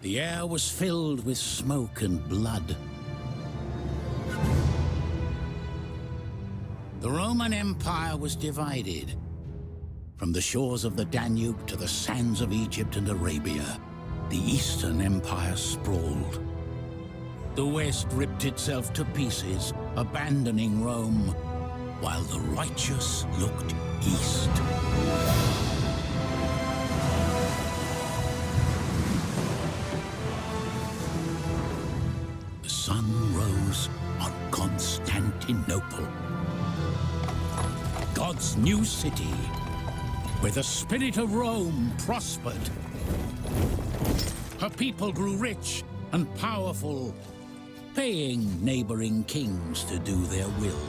The air was filled with smoke and blood. The Roman Empire was divided. From the shores of the Danube to the sands of Egypt and Arabia, the Eastern Empire sprawled. The West ripped itself to pieces, abandoning Rome, while the righteous looked east. The sun rose on Constantinople, God's new city, where the spirit of Rome prospered. Her people grew rich and powerful, paying neighboring kings to do their will.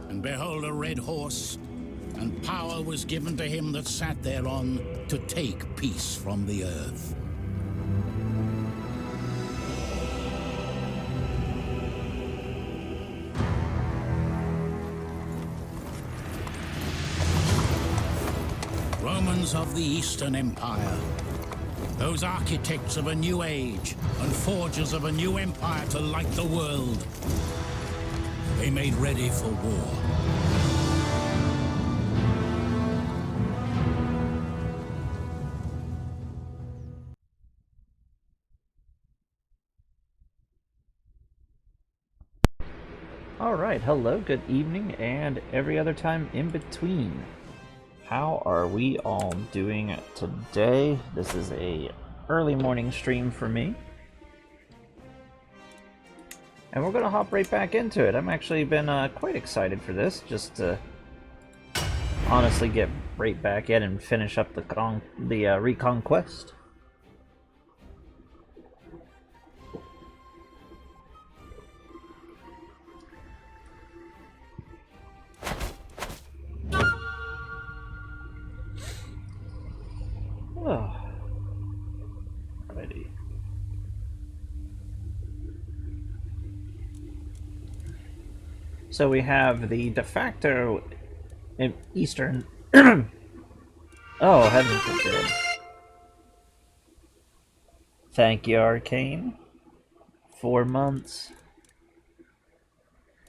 And behold, a red horse, and power was given to him that sat thereon to take peace from the earth. Romans of the Eastern Empire, those architects of a new age and forgers of a new empire to light the world, they made ready for war. Alright, hello, good evening, and every other time in between. How are we all doing today? This is a early morning stream for me. And we're going to hop right back into it. I've actually been quite excited for this, just to honestly get right back in and finish up the Reconquest. Oh. Alrighty. So we have the de facto Eastern. Oh, heaven forbid. Thank you, Arcane. 4 months.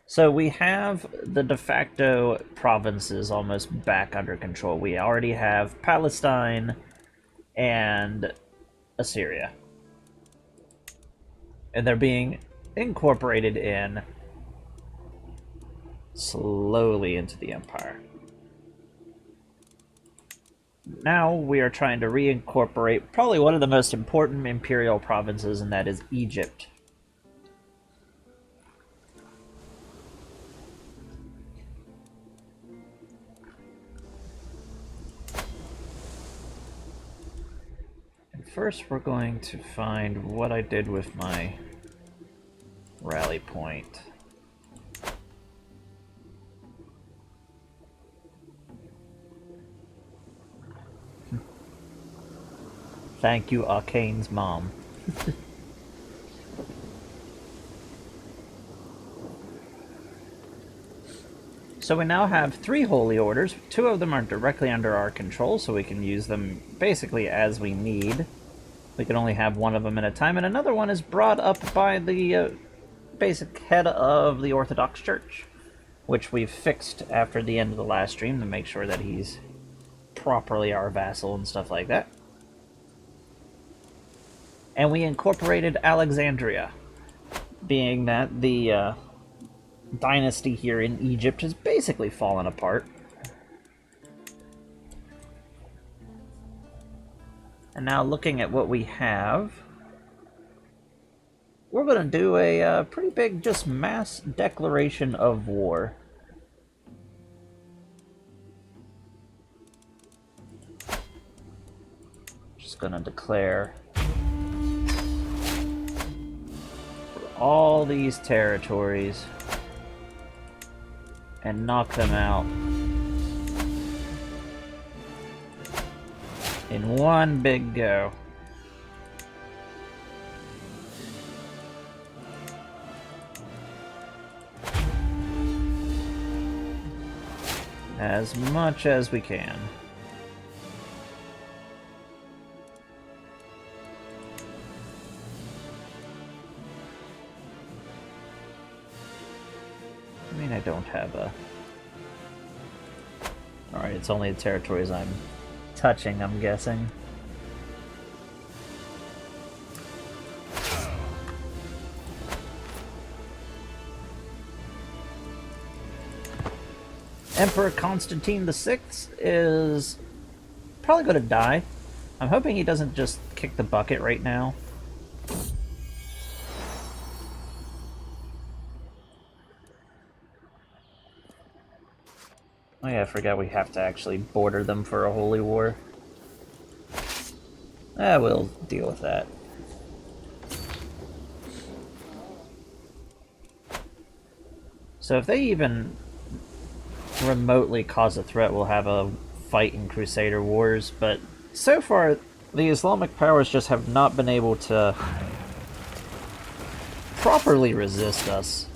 So we have the de facto provinces almost back under control. We already have Palestine and Assyria. And they're being incorporated in slowly into the empire. Now we are trying to reincorporate probably one of the most important imperial provinces, and that is Egypt. And first we're going to find what I did with my rally point. Thank you, Arcane's mom. So we now have 3 holy orders. 2 of them are directly under our control, so we can use them basically as we need. We can only have one of them at a time, and another one is brought up by the basic head of the Orthodox Church, which we've fixed after the end of the last stream to make sure that he's properly our vassal and stuff like that. And we incorporated Alexandria, being that the dynasty here in Egypt has basically fallen apart. And now looking at what we have, we're going to do a pretty big just mass declaration of war. Just going to declare all these territories and knock them out in one big go. As much as we can. I mean, I don't have a... Alright, it's only the territories I'm touching, I'm guessing. Emperor Constantine VI is probably going to die. I'm hoping he doesn't just kick the bucket right now. Oh yeah, I forgot we have to actually border them for a holy war. We'll deal with that. So if they even remotely cause a threat, we'll have a fight in Crusader Wars, but so far the Islamic powers just have not been able to properly resist us.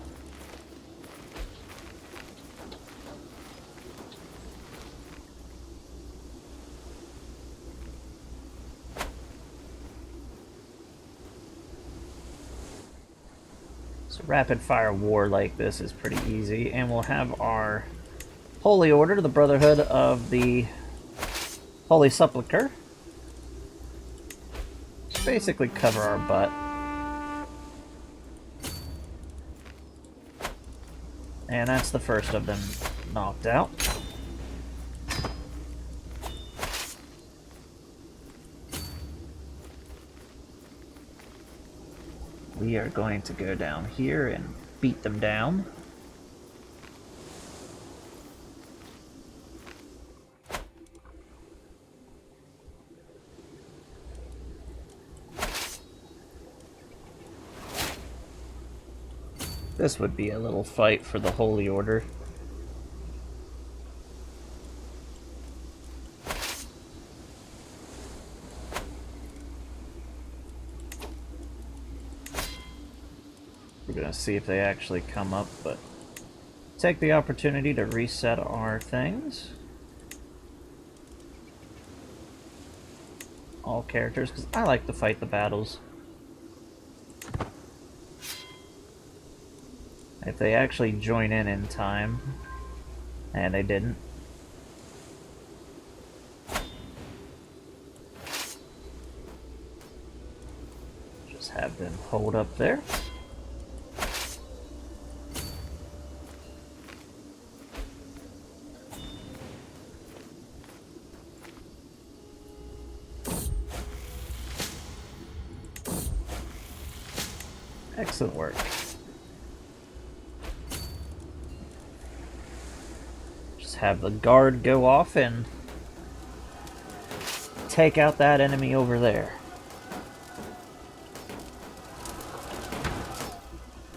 So rapid fire war like this is pretty easy, and we'll have our Holy Order, the Brotherhood of the Holy Sepulchre. Just basically cover our butt. And that's the first of them knocked out. We are going to go down here and beat them down. This would be a little fight for the Holy Order. We're gonna see if they actually come up, but take the opportunity to reset our things. All characters, because I like to fight the battles. If they actually join in time, and they didn't. Just have them hold up there. Excellent work. Have the guard go off and take out that enemy over there.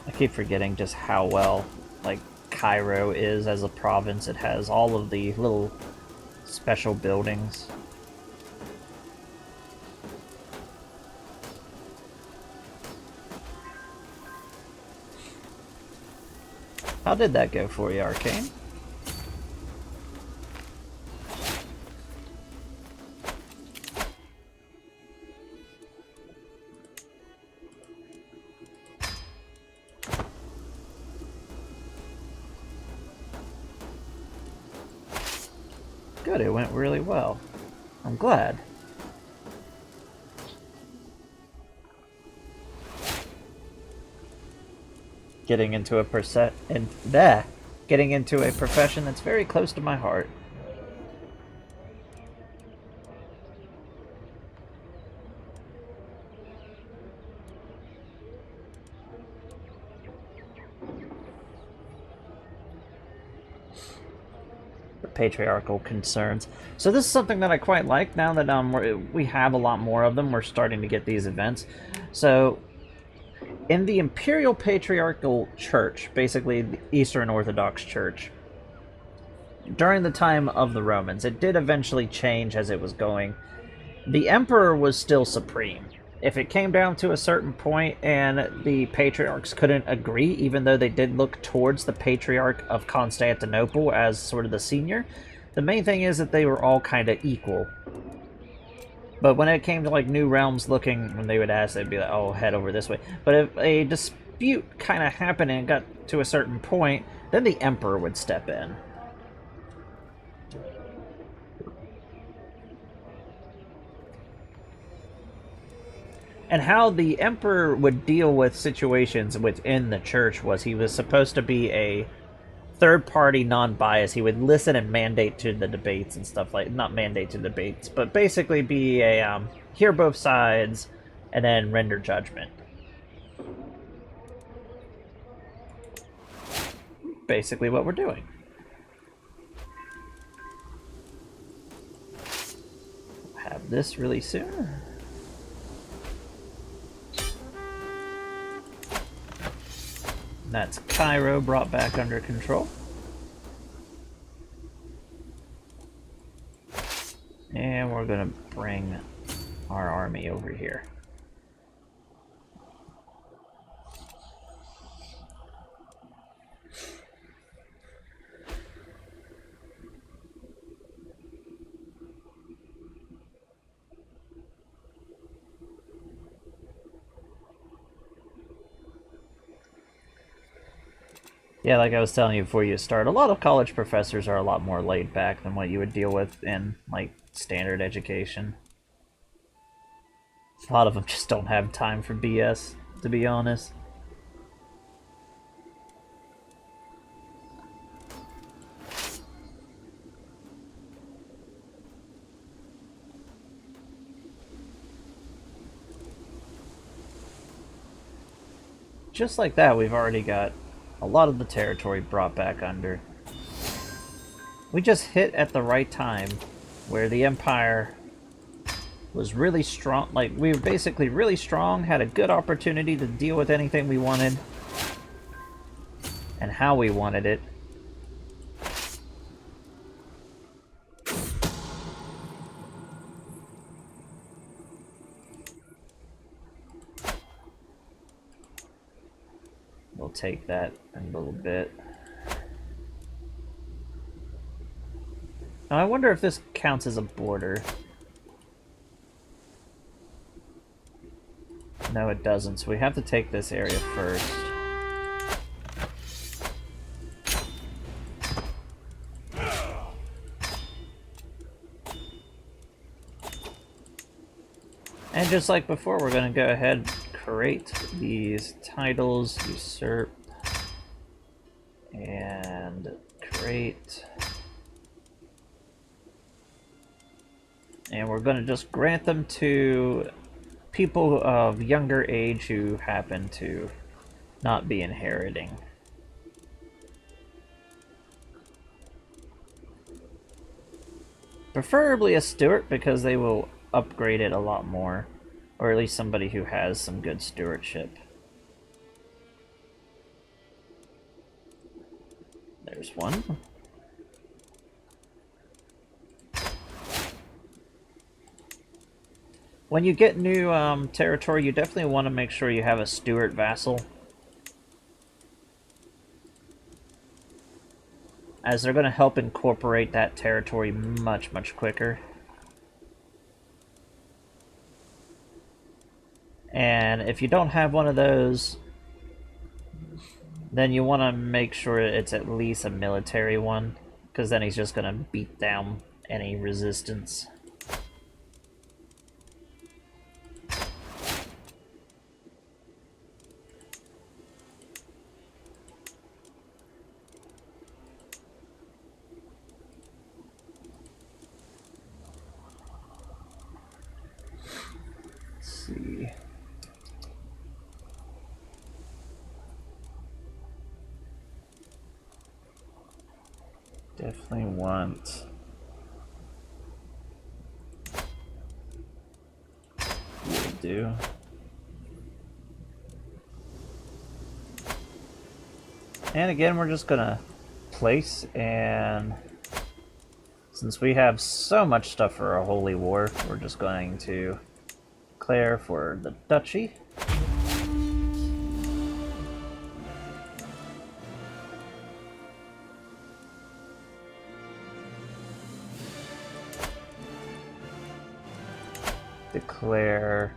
I keep forgetting just how well, like, Cairo is as a province. It has all of the little special buildings. How did that go for you, Arcane? Good, it went really well. I'm glad. Getting into a profession that's very close to my heart. Patriarchal concerns. So this is something that I quite like now that we have a lot more of them. We're starting to get these events. So In the Imperial Patriarchal Church, basically the Eastern Orthodox Church, during the time of the Romans, it did eventually change as it was going. The Emperor was still supreme. If it came down to a certain point and the patriarchs couldn't agree, even though they did look towards the Patriarch of Constantinople as sort of the senior, the main thing is that they were all kind of equal. But when it came to like new realms looking, when they would ask, they'd be like, oh, head over this way. But if a dispute kind of happened and got to a certain point, then the Emperor would step in. And how the Emperor would deal with situations within the church was he was supposed to be a third-party, non-biased. He would listen and mandate to the debates and stuff like... Not mandate to debates, but basically be a... hear both sides and then render judgment. Basically what we're doing. Have this really soon. That's Cairo brought back under control. And we're going to bring our army over here. Yeah, like I was telling you before you start, a lot of college professors are a lot more laid back than what you would deal with in, like, standard education. A lot of them just don't have time for BS, to be honest. Just like that, we've already got a lot of the territory brought back under. We just hit at the right time where the Empire was really strong. Like, we were basically really strong, had a good opportunity to deal with anything we wanted and how we wanted it. We'll take that in a little bit. Now, I wonder if this counts as a border. No, it doesn't, so we have to take this area first. And just like before, we're going to go ahead and create these titles, usurp, and create. And we're going to just grant them to people of younger age who happen to not be inheriting. Preferably a steward, because they will upgrade it a lot more. Or at least somebody who has some good stewardship. There's one. When you get new territory, you definitely want to make sure you have a steward vassal, as they're going to help incorporate that territory much, much quicker. And if you don't have one of those, then you want to make sure it's at least a military one, because then he's just going to beat down any resistance. Let's see. Definitely want you to do. And again, we're just gonna place, and since we have so much stuff for a holy war, we're just going to declare for the duchy. Declare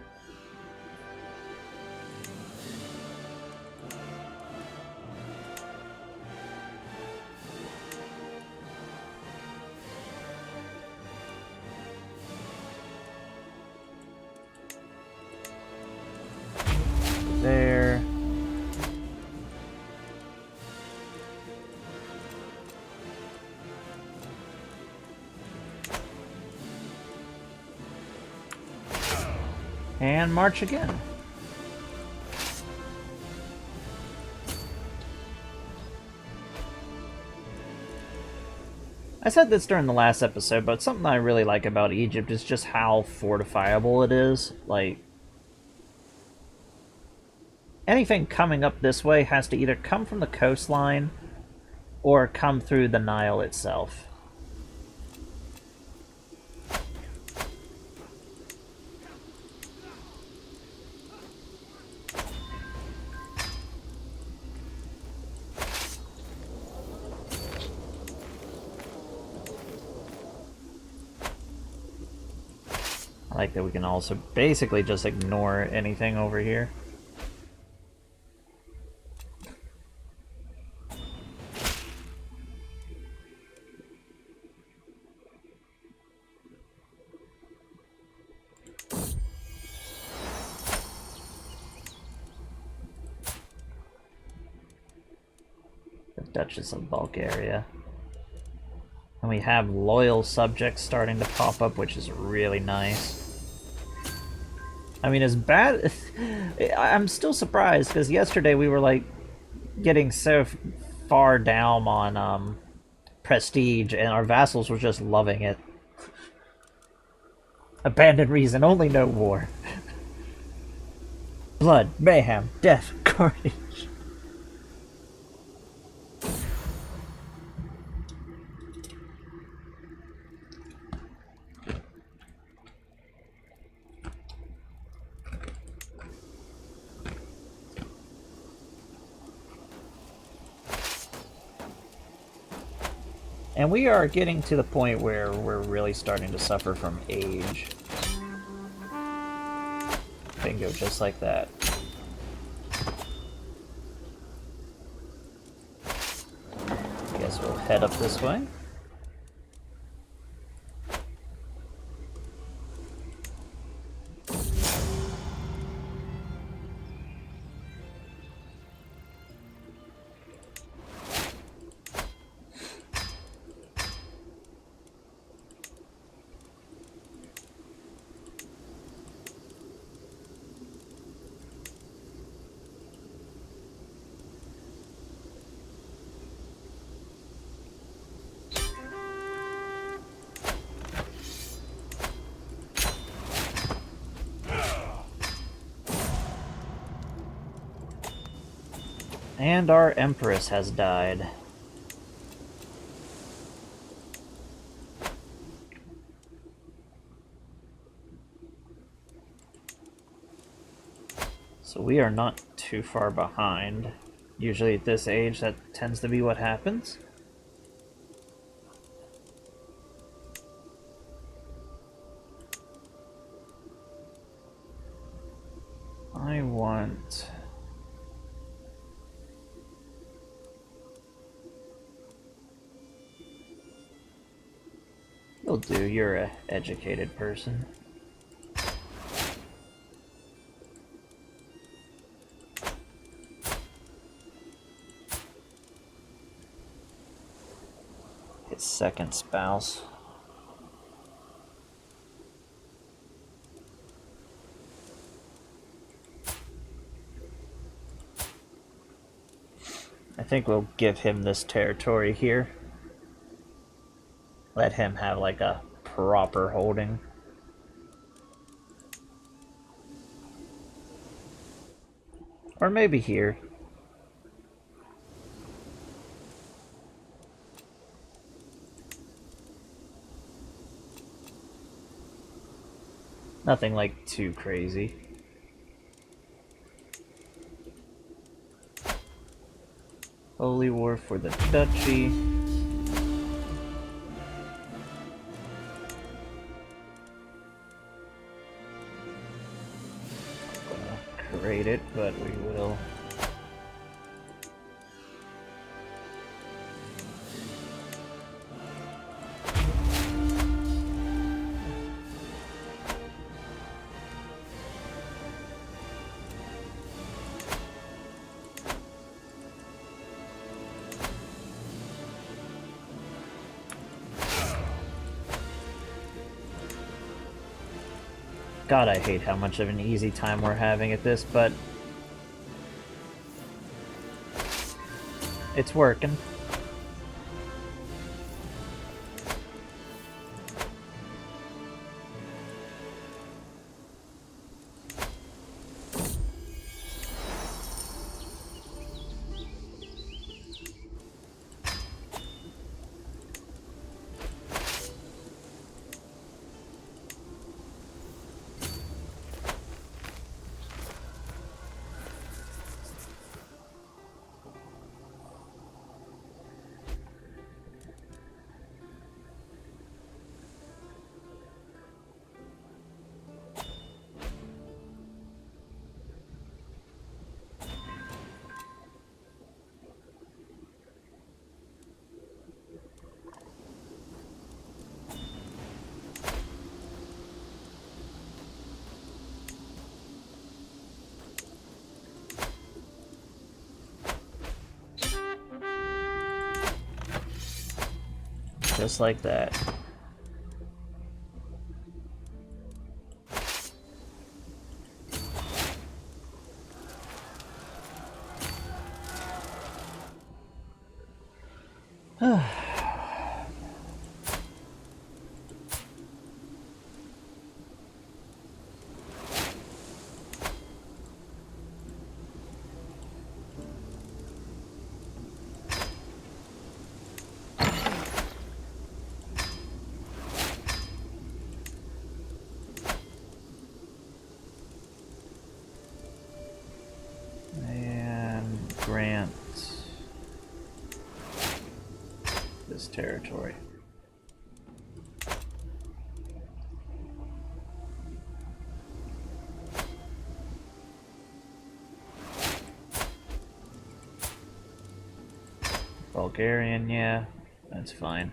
there. And march again. I said this during the last episode, but something I really like about Egypt is just how fortifiable it is. Like, anything coming up this way has to either come from the coastline or come through the Nile itself. I like that we can also basically just ignore anything over here. The Duchess of Bulgaria. And we have loyal subjects starting to pop up, which is really nice. I mean, as bad... I'm still surprised, because yesterday we were, like, getting so far down on prestige, and our vassals were just loving it. Abandoned reason, only no war. Blood, mayhem, death, carnage. And we are getting to the point where we're really starting to suffer from age. Bingo, just like that. Guess we'll head up this way. And our Empress has died. So we are not too far behind. Usually at this age, that tends to be what happens. I want... You'll do, you're an educated person. His second spouse. I think we'll give him this territory here. Let him have like a proper holding. Or maybe here. Nothing like too crazy. Holy War for the Duchy. Create it, but we will. God, I hate how much of an easy time we're having at this, but it's working. Just like that. Grant this territory. Bulgarian, yeah, that's fine.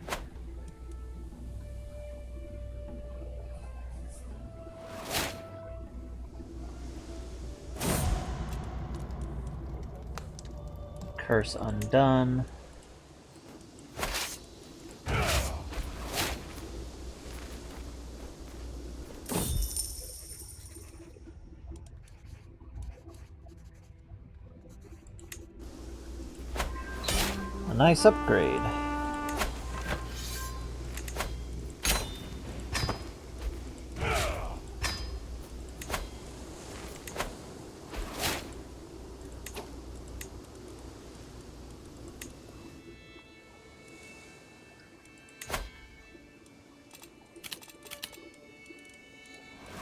Curse undone. A nice upgrade.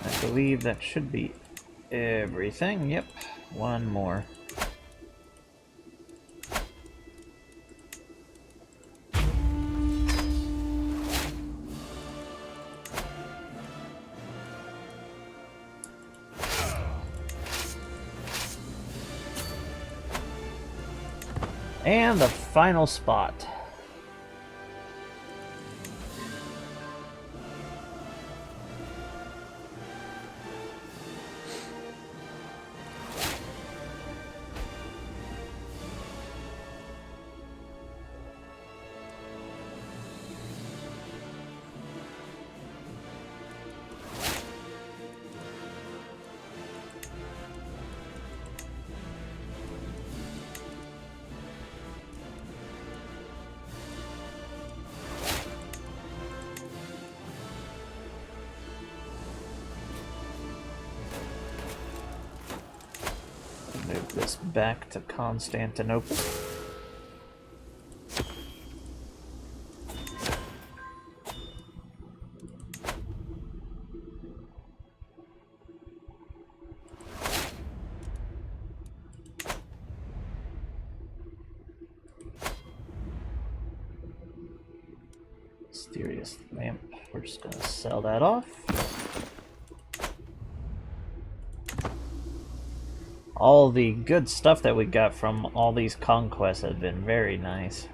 I believe that should be everything. Yep, one more. And the final spot. Move this back to Constantinople. Mysterious lamp. We're just gonna sell that off. All the good stuff that we got from all these conquests has been very nice.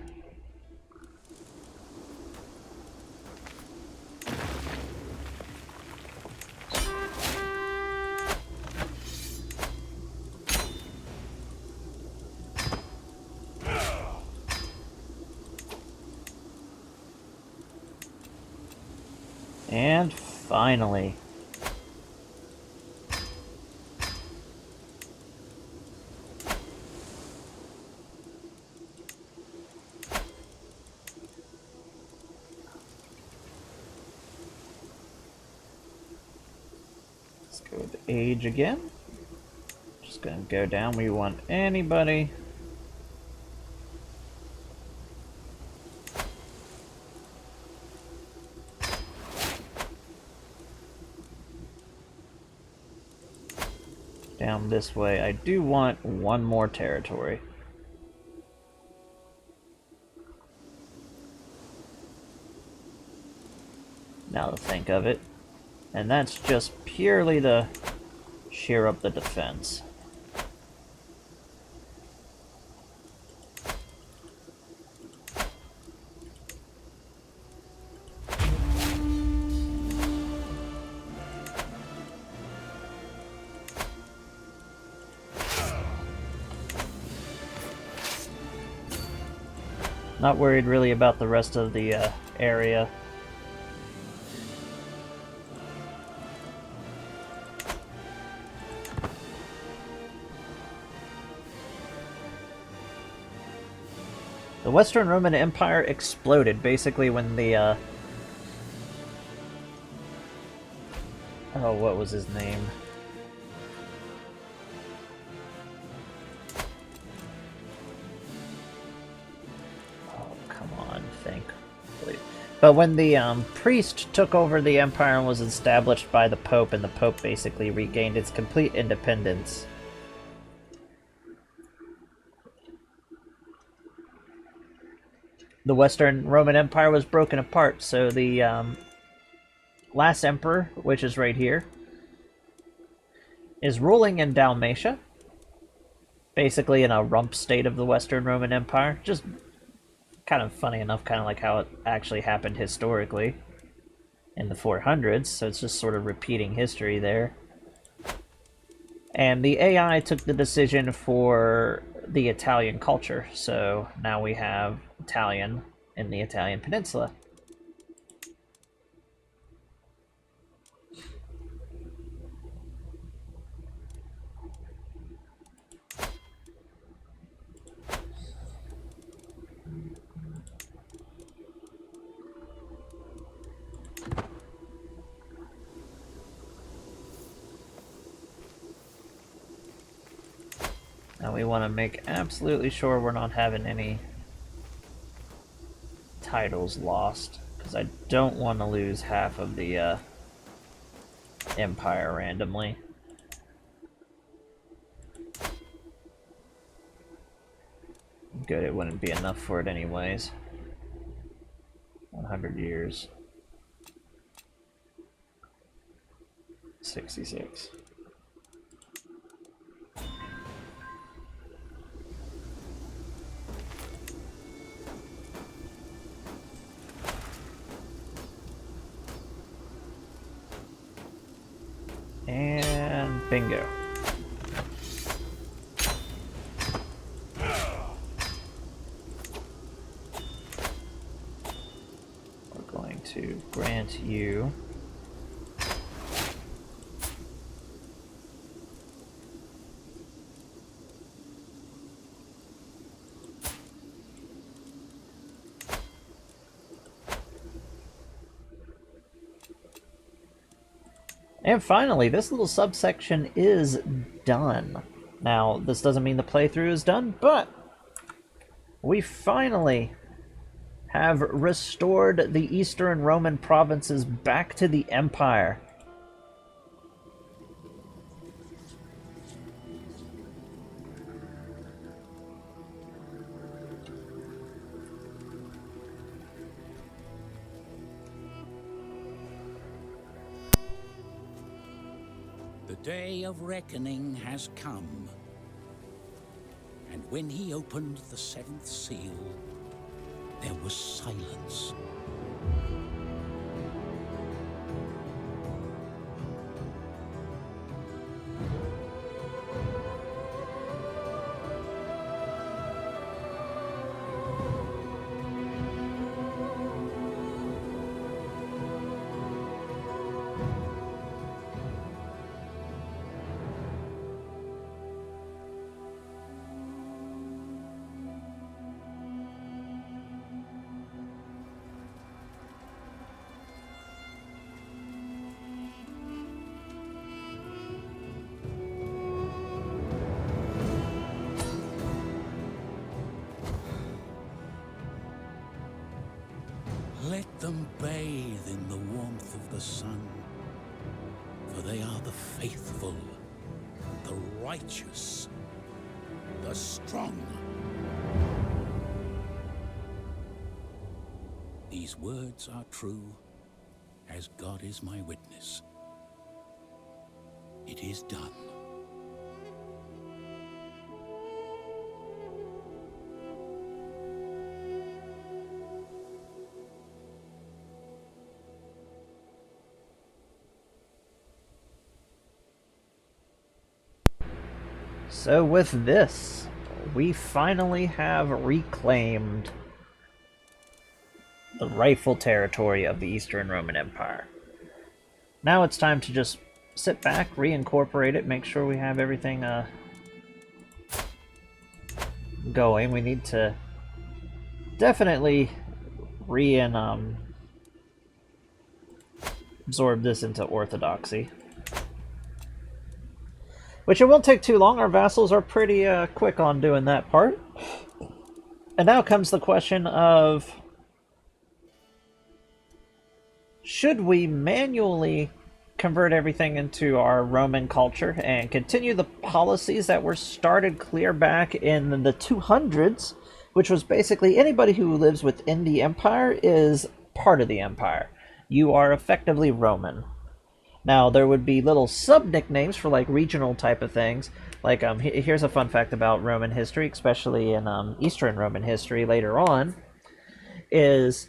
And finally, let's go with age again. Just gonna go down. We want anybody. Down this way. I do want one more territory. Now to think of it. And that's just purely to shear up the defense. Not worried really about the rest of the area. The Western Roman Empire exploded basically when the oh, what was his name? But when the priest took over the empire and was established by the Pope, and the Pope basically regained its complete independence. The Western Roman Empire was broken apart, so the last emperor, which is right here, is ruling in Dalmatia, basically in a rump state of the Western Roman Empire. Just kind of funny enough, kind of like how it actually happened historically in the 400s, so it's just sort of repeating history there. And the AI took the decision for the Italian culture, so now we have Italian in the Italian peninsula. Now we want to make absolutely sure we're not having any titles lost, because I don't want to lose half of the empire randomly. Good, it wouldn't be enough for it anyways. 100 years. 66. And bingo. We're going to grant you And finally, this little subsection is done. Now, this doesn't mean the playthrough is done, but we finally have restored the Eastern Roman provinces back to the Empire. The day of reckoning has come. And when he opened the seventh seal, there was silence. Let them bathe in the warmth of the sun, for they are the faithful, the righteous, the strong. These words are true, as God is my witness. It is done. So with this, we finally have reclaimed the rightful territory of the Eastern Roman Empire. Now it's time to just sit back, reincorporate it, make sure we have everything going. We need to definitely absorb this into orthodoxy. Which it won't take too long. Our vassals are pretty quick on doing that part. And now comes the question of, should we manually convert everything into our Roman culture and continue the policies that were started clear back in the 200s, which was basically anybody who lives within the empire is part of the empire. You are effectively Roman. Now, there would be little sub-nicknames for, like, regional type of things. Like, here's a fun fact about Roman history, especially in Eastern Roman history later on, is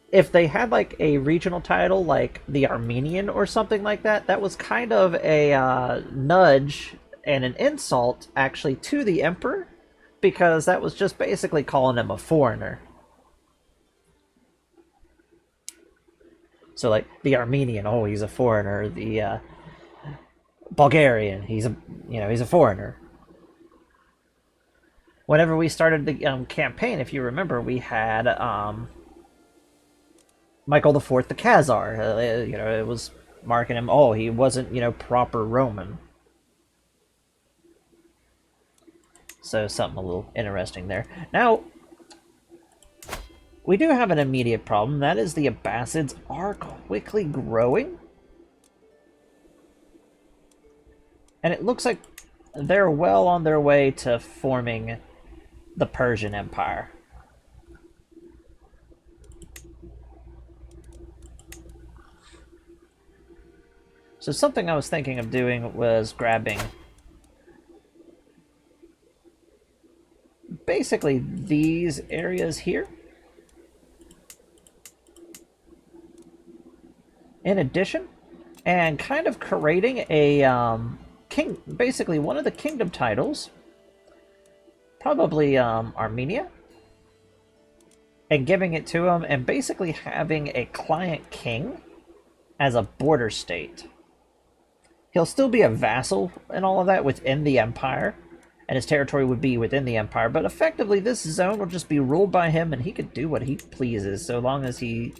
if they had, like, a regional title, like the Armenian or something like that, that was kind of a nudge and an insult, actually, to the emperor, because that was just basically calling him a foreigner. So, like, the Armenian, oh, he's a foreigner. The Bulgarian, he's a foreigner. Whenever we started the campaign, if you remember, we had Michael IV the Khazar. It was marking him, oh, he wasn't, proper Roman. So, something a little interesting there. Now, we do have an immediate problem. That is, the Abbasids are quickly growing. And it looks like they're well on their way to forming the Persian Empire. So something I was thinking of doing was grabbing basically these areas here. In addition, and kind of creating a basically one of the kingdom titles, probably Armenia, and giving it to him, and basically having a client king as a border state. He'll still be a vassal and all of that within the empire, and his territory would be within the empire, but effectively this zone will just be ruled by him, and he could do what he pleases so long as he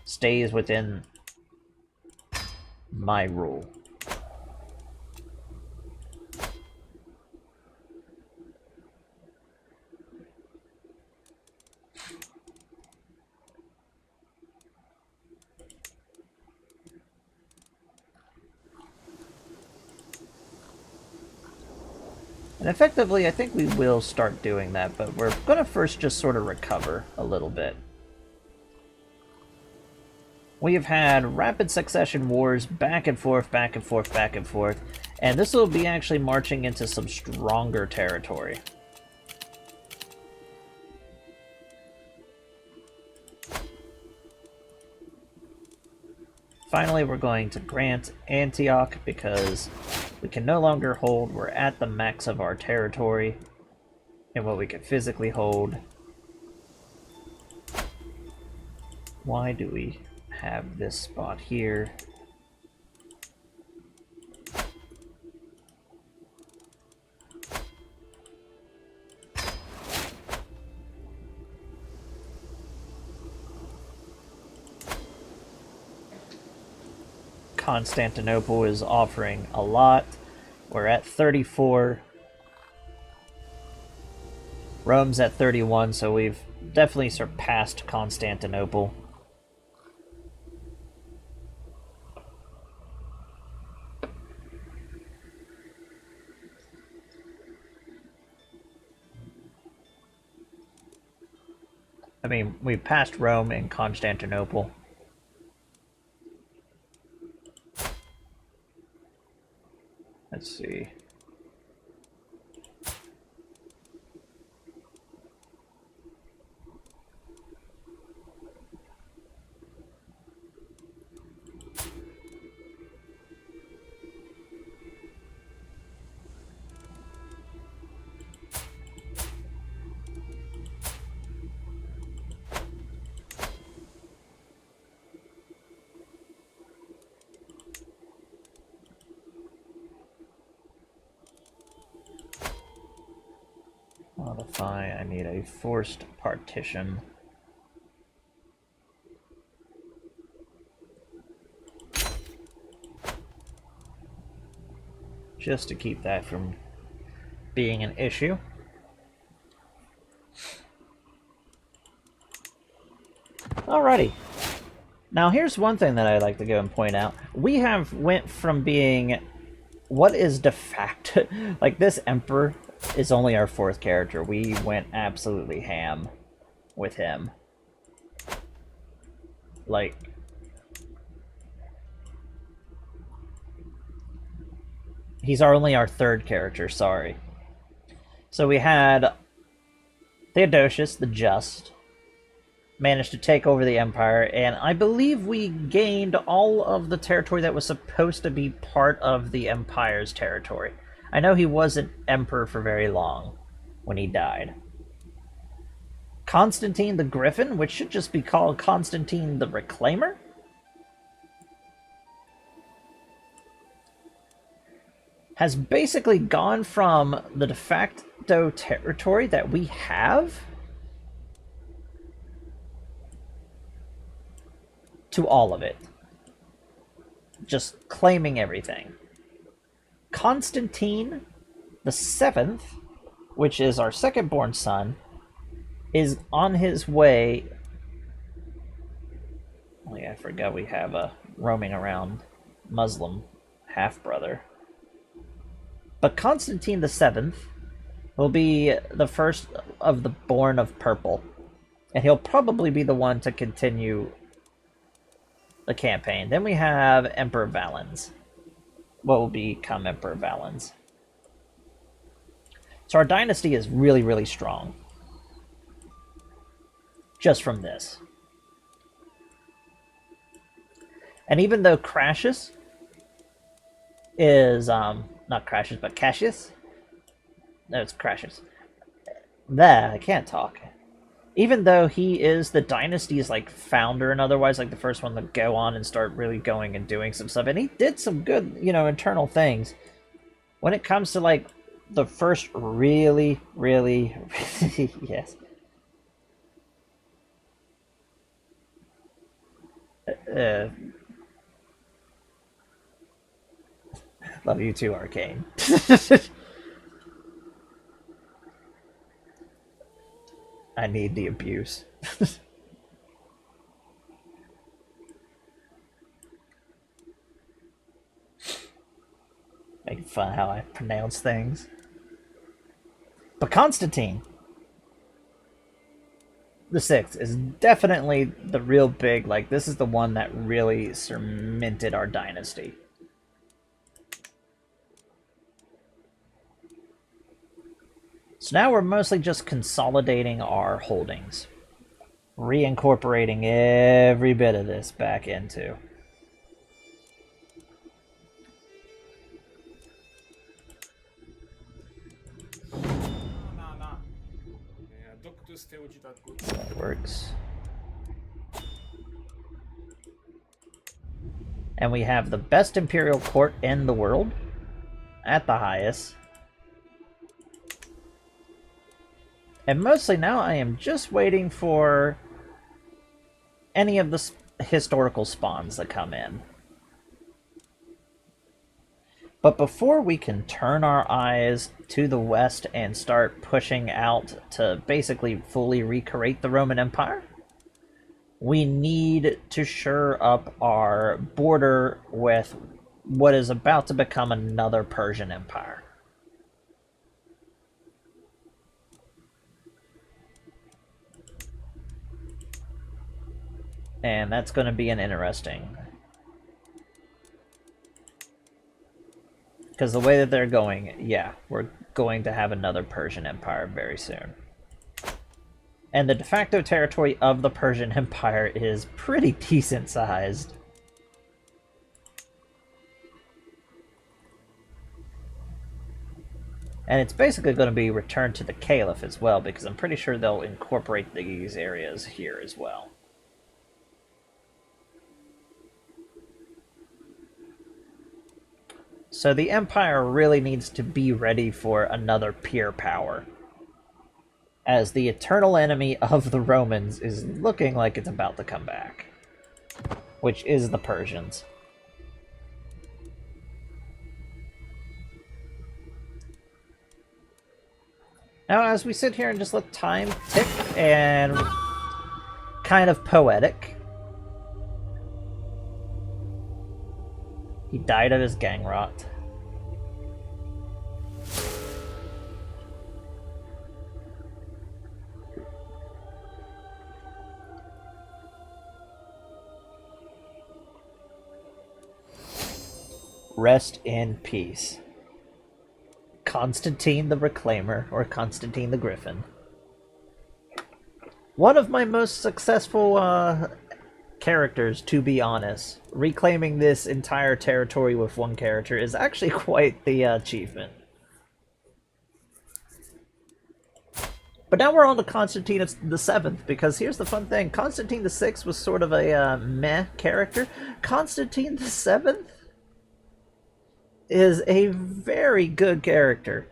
stays within my rule. And effectively, I think we will start doing that, but we're going to first just sort of recover a little bit. We have had rapid succession wars back and forth, back and forth, back and forth, and this will be actually marching into some stronger territory. Finally, we're going to grant Antioch because we can no longer hold. We're at the max of our territory and what we can physically hold. Why do we have this spot here? Constantinople is offering a lot. We're at 34. Rome's at 31, so we've definitely surpassed Constantinople. I mean, we've passed Rome and Constantinople. Let's see. Modify, I need a forced partition. Just to keep that from being an issue. Alrighty. Now here's one thing that I'd like to go and point out. We have went from being what is de facto, like this emperor is only our 4th character. We went absolutely ham with him. Like, he's only our 3rd character, sorry. So we had Theodosius the Just, managed to take over the empire, and I believe we gained all of the territory that was supposed to be part of the empire's territory. I know he wasn't emperor for very long when he died. Constantine the Griffin, which should just be called Constantine the Reclaimer, has basically gone from the de facto territory that we have to all of it. Just claiming everything. Constantine the 7th, which is our 2nd-born son, is on his way. Oh yeah, I forgot we have a roaming around Muslim half-brother. But Constantine the 7th will be the first of the born of purple, and he'll probably be the one to continue the campaign. Then we have Emperor Valens. What will become Emperor Valens. So our dynasty is really, really strong. Just from this. And even though Crassus is, not Crassus, but Cassius? No, it's Crassus. I can't talk. Even though he is the dynasty's, like, founder and otherwise, like, the first one to go on and start really going and doing some stuff, and he did some good, you know, internal things. When it comes to, like, the first really, yes. Love you too, Arcane. I need the abuse. Making fun of how I pronounce things. But Constantine. the sixth is definitely the real big, like, this is the one that really cemented our dynasty. So now we're mostly just consolidating our holdings, reincorporating every bit of this back into. That works. And we have the best imperial court in the world, at the highest. And mostly now I am just waiting for any of the historical spawns that come in. But before we can turn our eyes to the west and start pushing out to basically fully recreate the Roman Empire, we need to shore up our border with what is about to become another Persian Empire. And that's going to be an interesting. Because the way that they're going, yeah, we're going to have another Persian Empire very soon. And the de facto territory of the Persian Empire is pretty decent sized. And it's basically going to be returned to the Caliph as well, because I'm pretty sure they'll incorporate these areas here as well. So the Empire really needs to be ready for another peer power, as the eternal enemy of the Romans is looking like it's about to come back, which is the Persians. Now, as we sit here and just let time tick and kind of poetic, he died of his gang rot. Rest in peace, Constantine the Reclaimer, or Constantine the Griffin. One of my most successful characters, to be honest. Reclaiming this entire territory with one character is actually quite the achievement. But now we're on to Constantine the Seventh, because here's the fun thing. Constantine the Sixth was sort of a meh character. Constantine the Seventh is a very good character.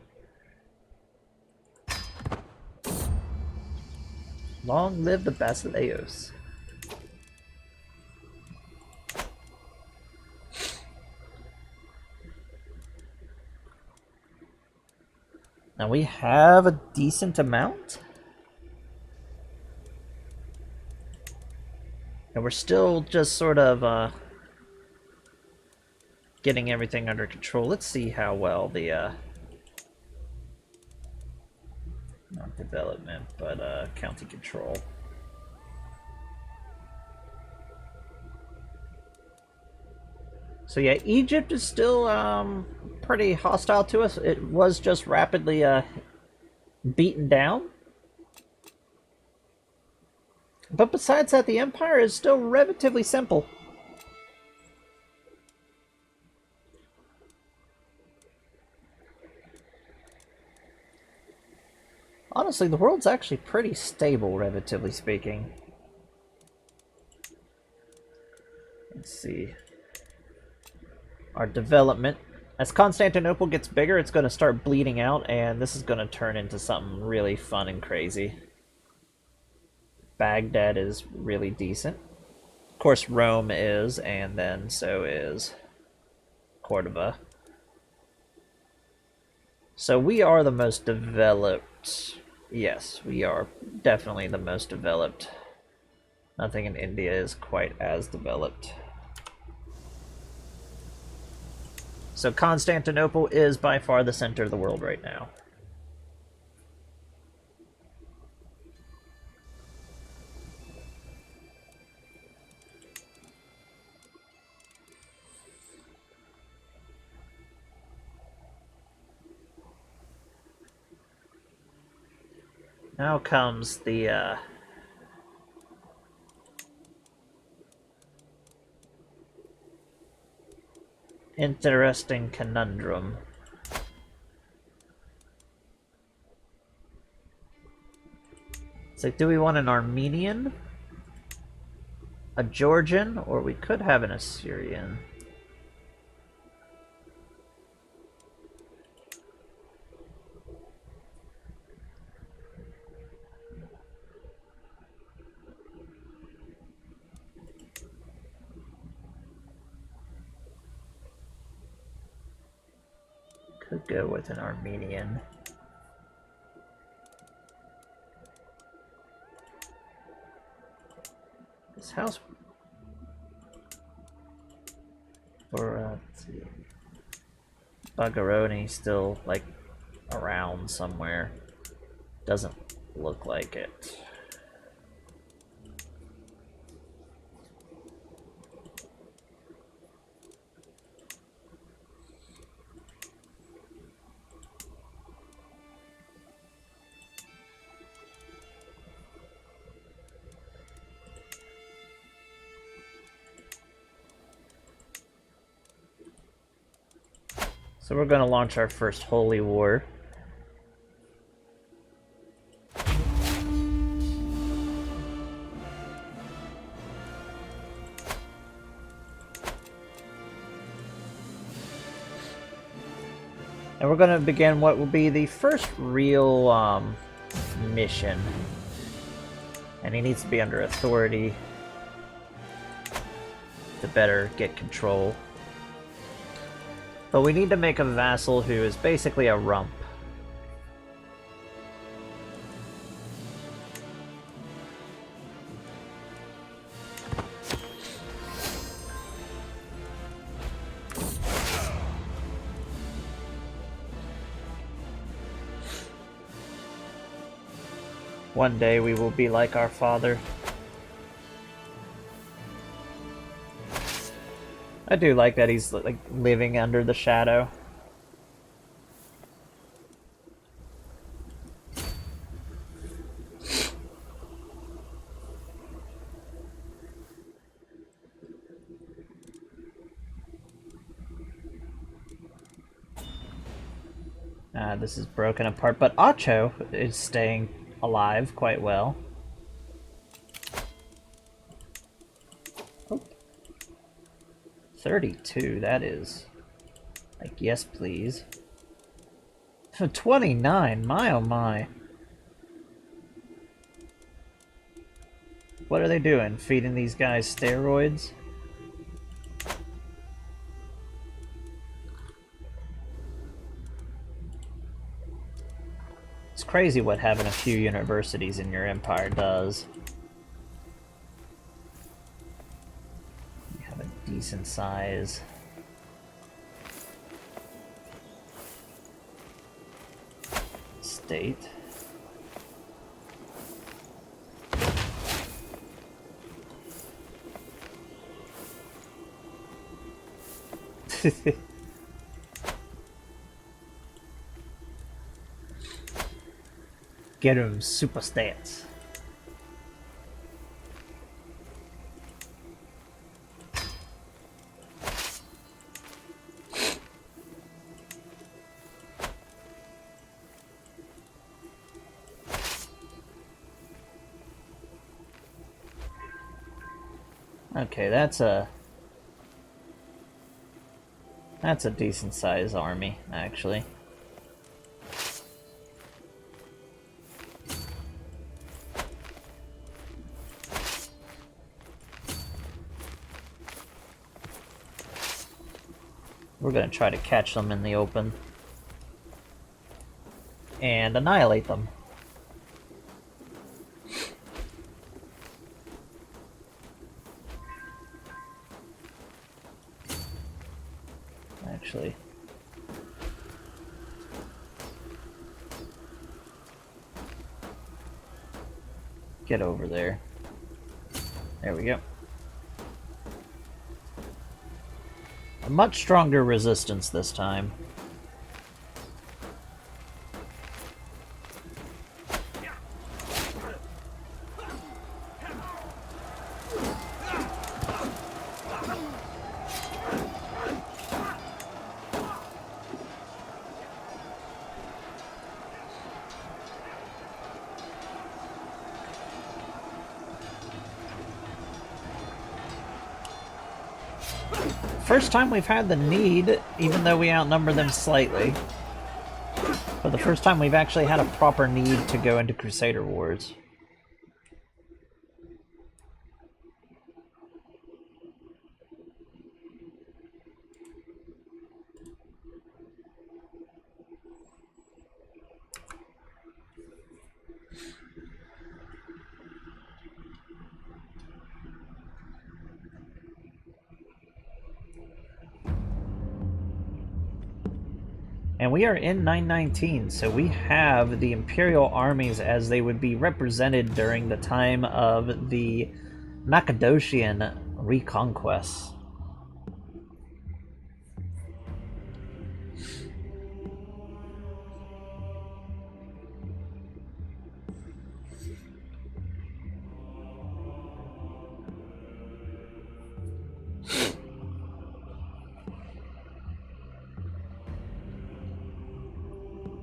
Long live the Basileus. Now we have a decent amount. And we're still just sort of getting everything under control. Let's see how well the not development, but county control. So yeah, Egypt is still pretty hostile to us. It was just rapidly beaten down. But besides that, the Empire is still relatively simple. Honestly, the world's actually pretty stable, relatively speaking. Let's see. Our development. As Constantinople gets bigger, it's going to start bleeding out, and this is going to turn into something really fun and crazy. Baghdad is really decent. Of course, Rome is, and then so is Cordoba. So we are the most developed. Yes, we are definitely the most developed. Nothing in India is quite as developed. So Constantinople is by far the center of the world right now. Now comes the interesting conundrum. It's like, do we want an Armenian, a Georgian, or we could have an Assyrian? Could go with an Armenian. This house, or let's see, Buggeroni still like around somewhere. Doesn't look like it. So we're going to launch our first holy war. And we're going to begin what will be the first real mission. And he needs to be under authority to better get control. But we need to make a vassal who is basically a rump. One day we will be like our father. I do like that he's like living under the shadow. This is broken apart, but Acho is staying alive quite well. Oh. 32, that is. Like, yes, please. 29, my oh my. What are they doing? Feeding these guys steroids? It's crazy what having a few universities in your empire does. You have a decent size. State. Get him super stats. Okay, that's a decent sized army, actually. We're gonna try to catch them in the open and annihilate them. Actually, get over there. There we go. A much stronger resistance this time. First time we've had the need, even though we outnumber them slightly. For the first time we've actually had a proper need to go into Crusader Wars. And we are in 919, so we have the Imperial armies as they would be represented during the time of the Macedonian reconquest.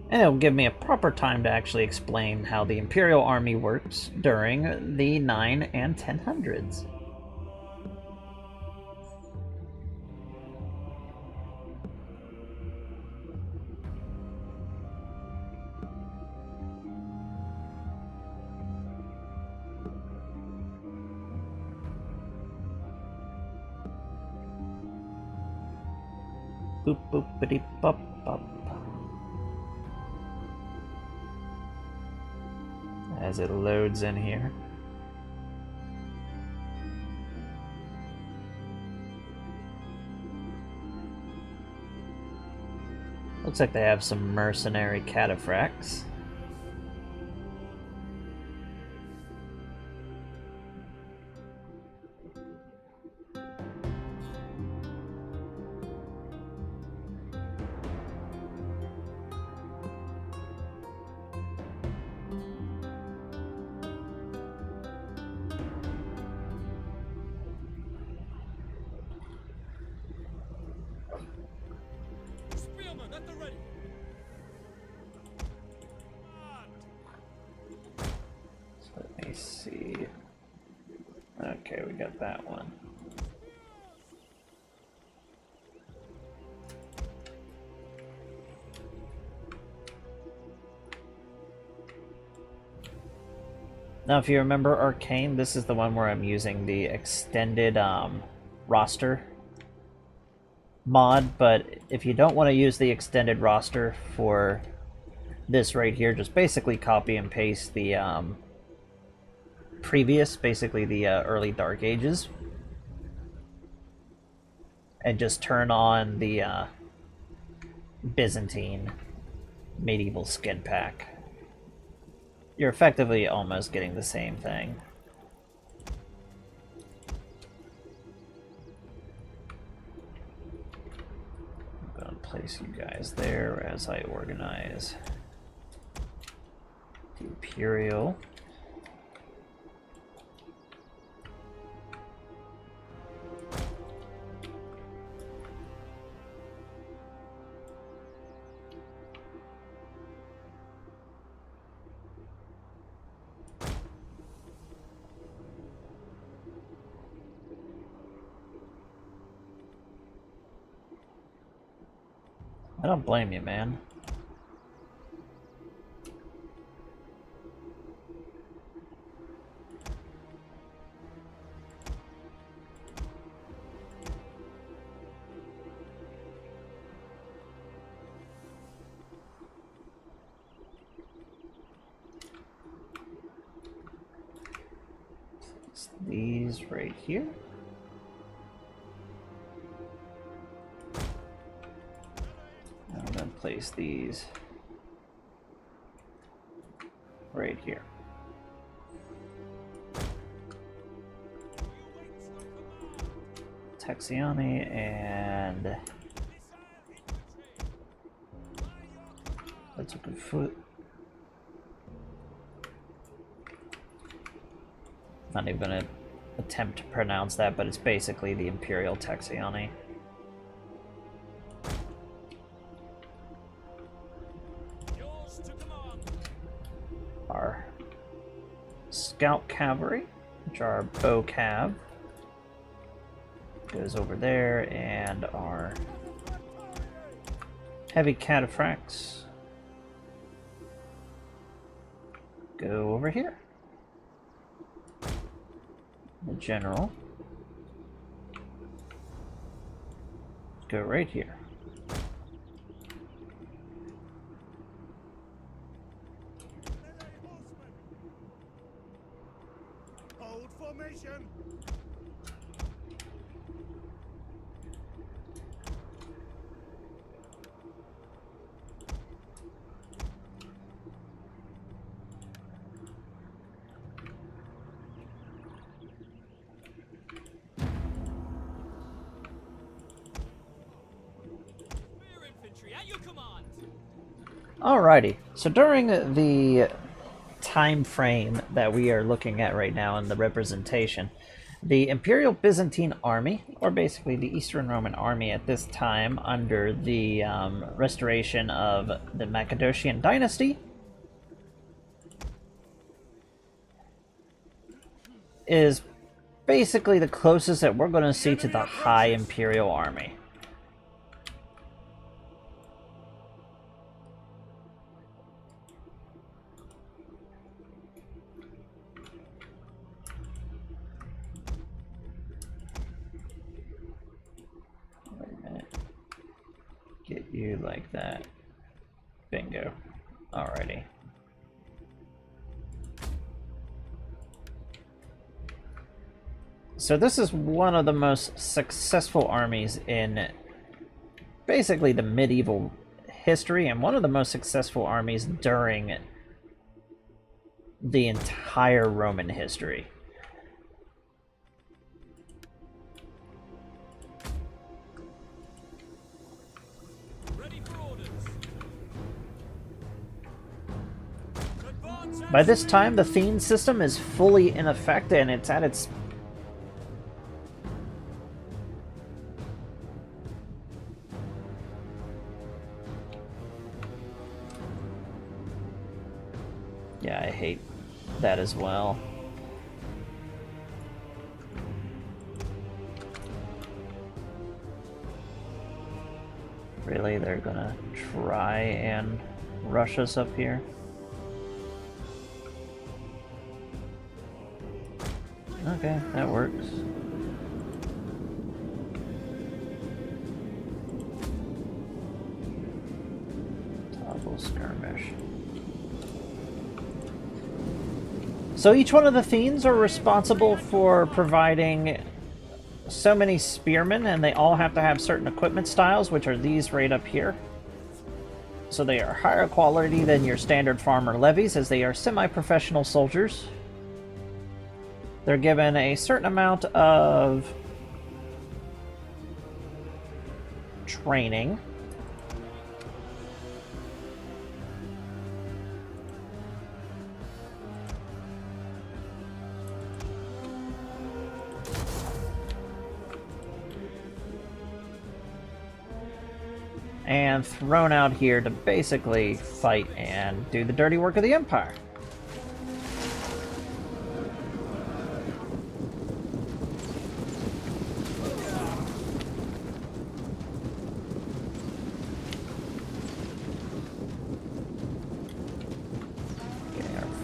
And it'll give me a proper time to actually explain how the Imperial Army works during the 9 and 1000s. Boop boopity bop bop. As it loads in here. Looks like they have some mercenary cataphracts. Let me see. Okay, we got that one. Now, if you remember Arcane, this is the one where I'm using the extended roster mod, but if you don't want to use the extended roster for this right here, just basically copy and paste the previous, basically the early Dark Ages, and just turn on the Byzantine medieval skin pack. You're effectively almost getting the same thing. I'm gonna place you guys there as I organize the Imperial. I don't blame you, man. It's these right here. I'm going to place these right here. Texiani and that's a good foot. Not even going to attempt to pronounce that, but it's basically the Imperial Texiani. Our Scout Cavalry, which are Bow Cav. goes over there, and our heavy cataphracts go over here. The general go right here. Hold formation. Alrighty, so during the time frame that we are looking at right now in the representation, the Imperial Byzantine Army, or basically the Eastern Roman Army at this time under the restoration of the Macedonian dynasty, is basically the closest that we're going to see to the High Imperial Army. Get you like that. Bingo. Alrighty. So this is one of the most successful armies in basically the medieval history, and one of the most successful armies during the entire Roman history. By this time, the Theme system is fully in effect, and it's at its... Yeah, I hate that as well. Really? They're gonna try and rush us up here? Okay, that works. Toggle skirmish. So each one of the Theans are responsible for providing so many spearmen, and they all have to have certain equipment styles, which are these right up here. So they are higher quality than your standard farmer levies, as they are semi-professional soldiers. They're given a certain amount of training. And thrown out here to basically fight and do the dirty work of the Empire.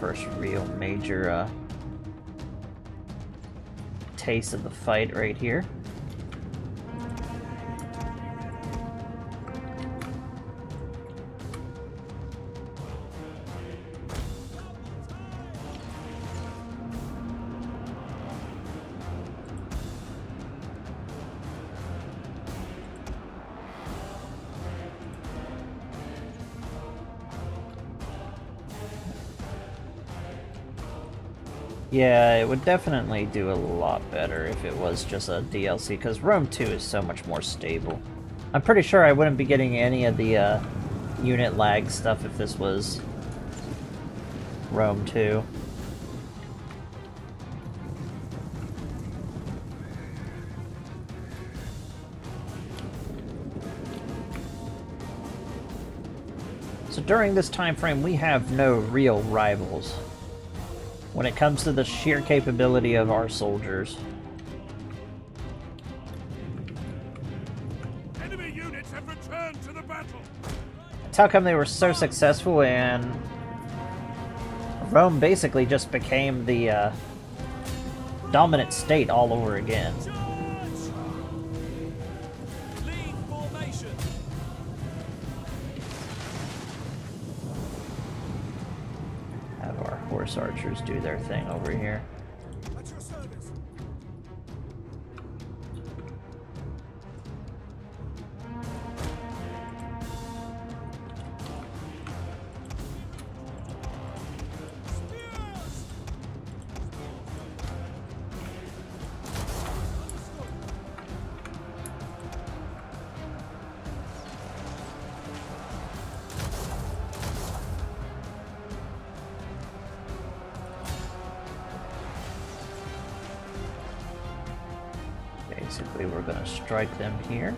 First real major taste of the fight right here. Yeah, it would definitely do a lot better if it was just a DLC, because Rome 2 is so much more stable. I'm pretty sure I wouldn't be getting any of the unit lag stuff if this was Rome 2. So during this time frame, we have no real rivals when it comes to the sheer capability of our soldiers. Enemy units have returned to the battle. That's how come they were so successful, and Rome basically just became the dominant state all over again. Lead formation. Have our horse archers do their thing over here. At your service. Basically, we're going to strike them here.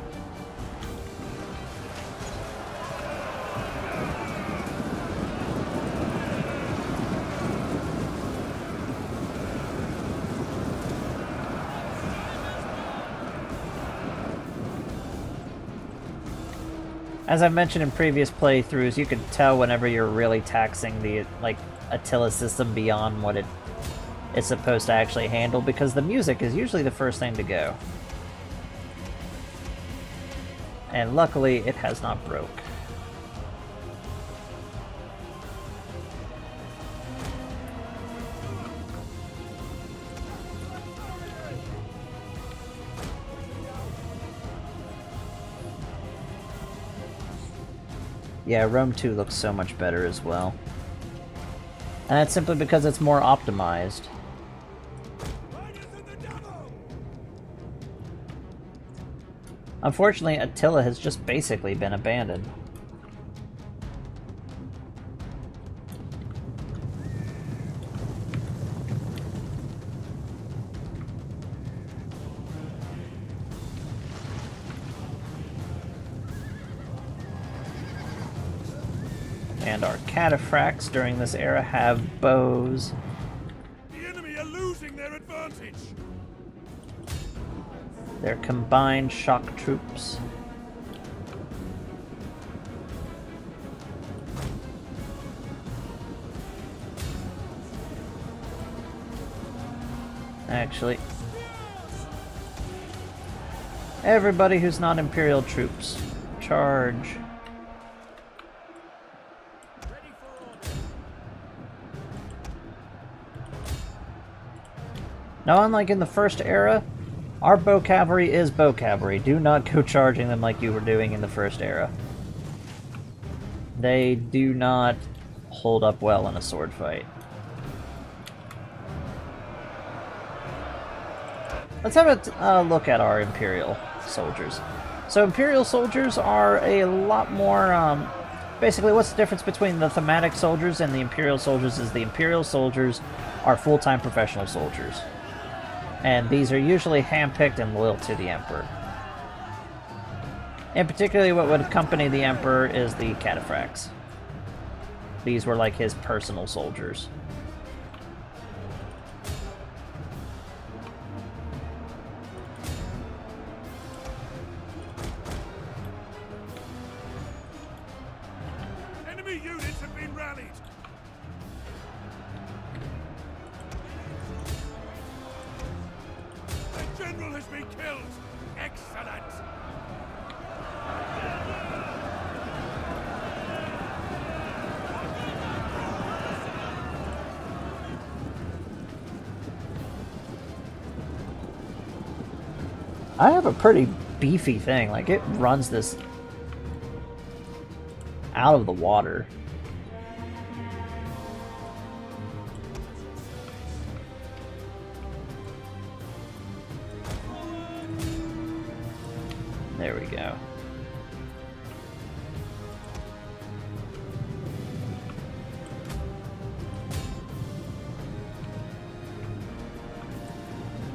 As I mentioned in previous playthroughs, you can tell whenever you're really taxing the Attila system beyond what it's supposed to actually handle, because the music is usually the first thing to go. And luckily, it has not broke. Yeah, Rome 2 looks so much better as well. And that's simply because it's more optimized. Unfortunately, Attila has just basically been abandoned. And our cataphracts during this era have bows. The enemy are losing their advantage. They're combined shock troops. Actually, everybody who's not Imperial troops, charge. Now, unlike in the first era, our bow cavalry is bow cavalry. Do not go charging them like you were doing in the first era. They do not hold up well in a sword fight. Let's have a look at our Imperial soldiers. So Imperial soldiers are a lot more, basically what's the difference between the thematic soldiers and the Imperial soldiers is the Imperial soldiers are full-time professional soldiers. And these are usually handpicked and loyal to the Emperor. And particularly what would accompany the Emperor is the cataphracts. These were like his personal soldiers. Enemy units have been rallied. The general has been killed. Excellent. I have a pretty beefy thing. Like, it runs this out of the water. There we go.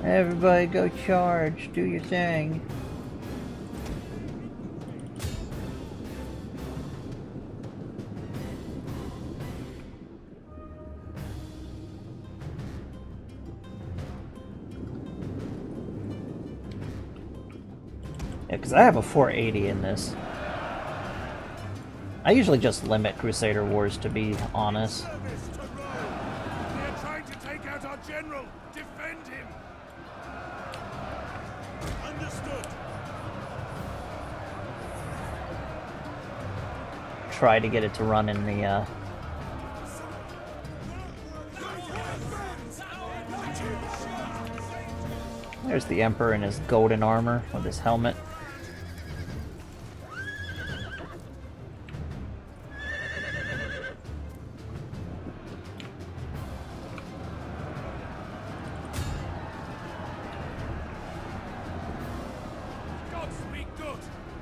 Everybody go charge, do your thing. Yeah, because I have a 480 in this. I usually just limit Crusader Wars, to be honest. Service to Rome. They are trying to take out our general. Defend him. Understood. Try to get it to run in the, There's the Emperor in his golden armor with his helmet. God speak good.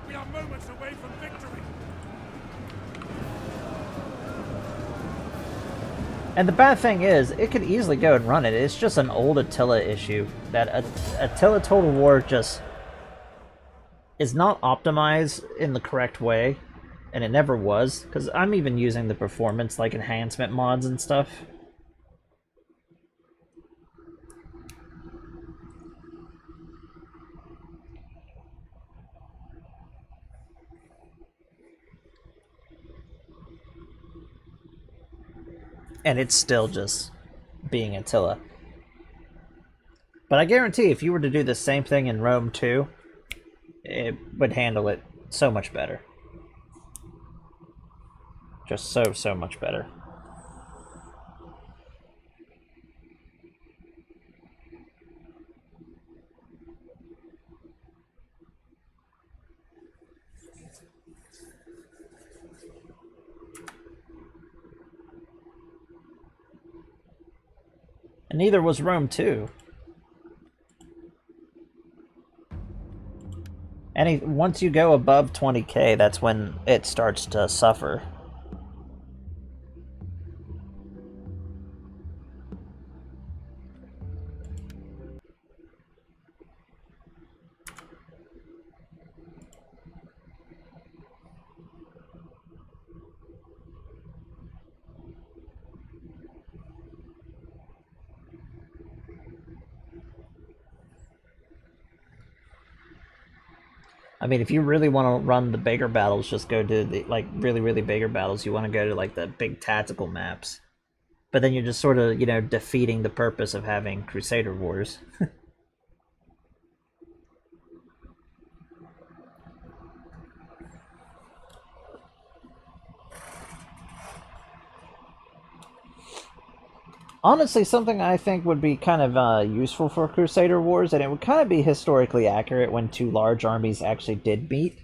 We are moments away from victory. And the bad thing is, it could easily go and run it. It's just an old Attila issue. That Attila Total War just is not optimized in the correct way. And it never was. Because I'm even using the performance, like, enhancement mods and stuff. And it's still just being Attila. But I guarantee if you were to do the same thing in Rome 2, it would handle it so much better. Just so much better. And neither was Rome 2. Once you go above 20k, that's when it starts to suffer. I mean, if you really want to run the bigger battles, just go to the, like, really bigger battles. You want to go to, like, the big tactical maps. But then you're just sort of, defeating the purpose of having Crusader Wars. Honestly, something I think would be kind of useful for Crusader Wars, and it would kind of be historically accurate when two large armies actually did meet,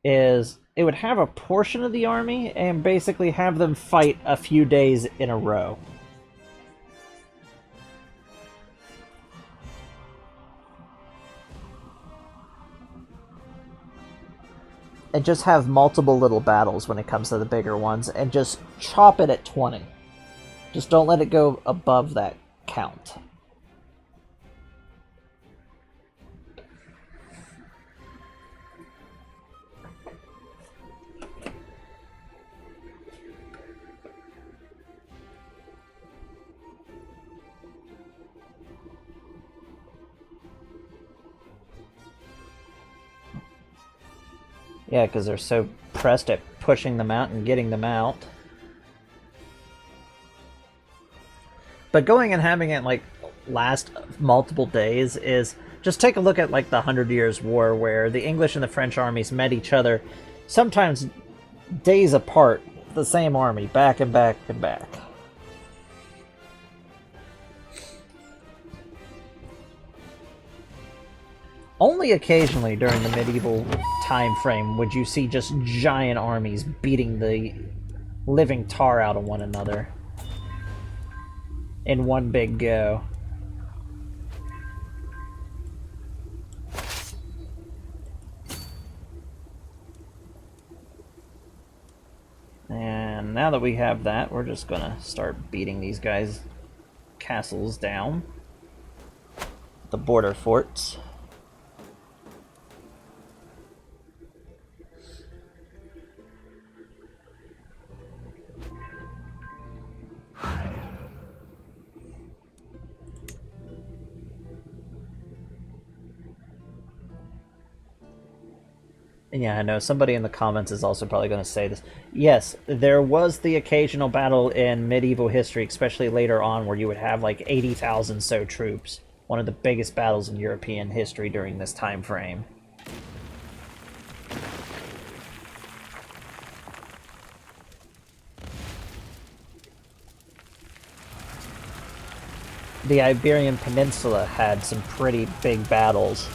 is it would have a portion of the army and basically have them fight a few days in a row. And just have multiple little battles when it comes to the bigger ones, and just chop it at 20. Just don't let it go above that count. Yeah, because they're so pressed at pushing them out and getting them out. But going and having it, like, last multiple days is... Just take a look at, like, the 100 Years' War, where the English and the French armies met each other, sometimes days apart, the same army, back and back and back. Only occasionally during the medieval time frame would you see just giant armies beating the living tar out of one another in one big go. And now that we have that, we're just gonna start beating these guys' castles down. The border forts. Yeah, I know. Somebody in the comments is also probably going to say this. Yes, there was the occasional battle in medieval history, especially later on, where you would have like 80,000 so troops. One of the biggest battles in European history during this time frame. The Iberian Peninsula had some pretty big battles.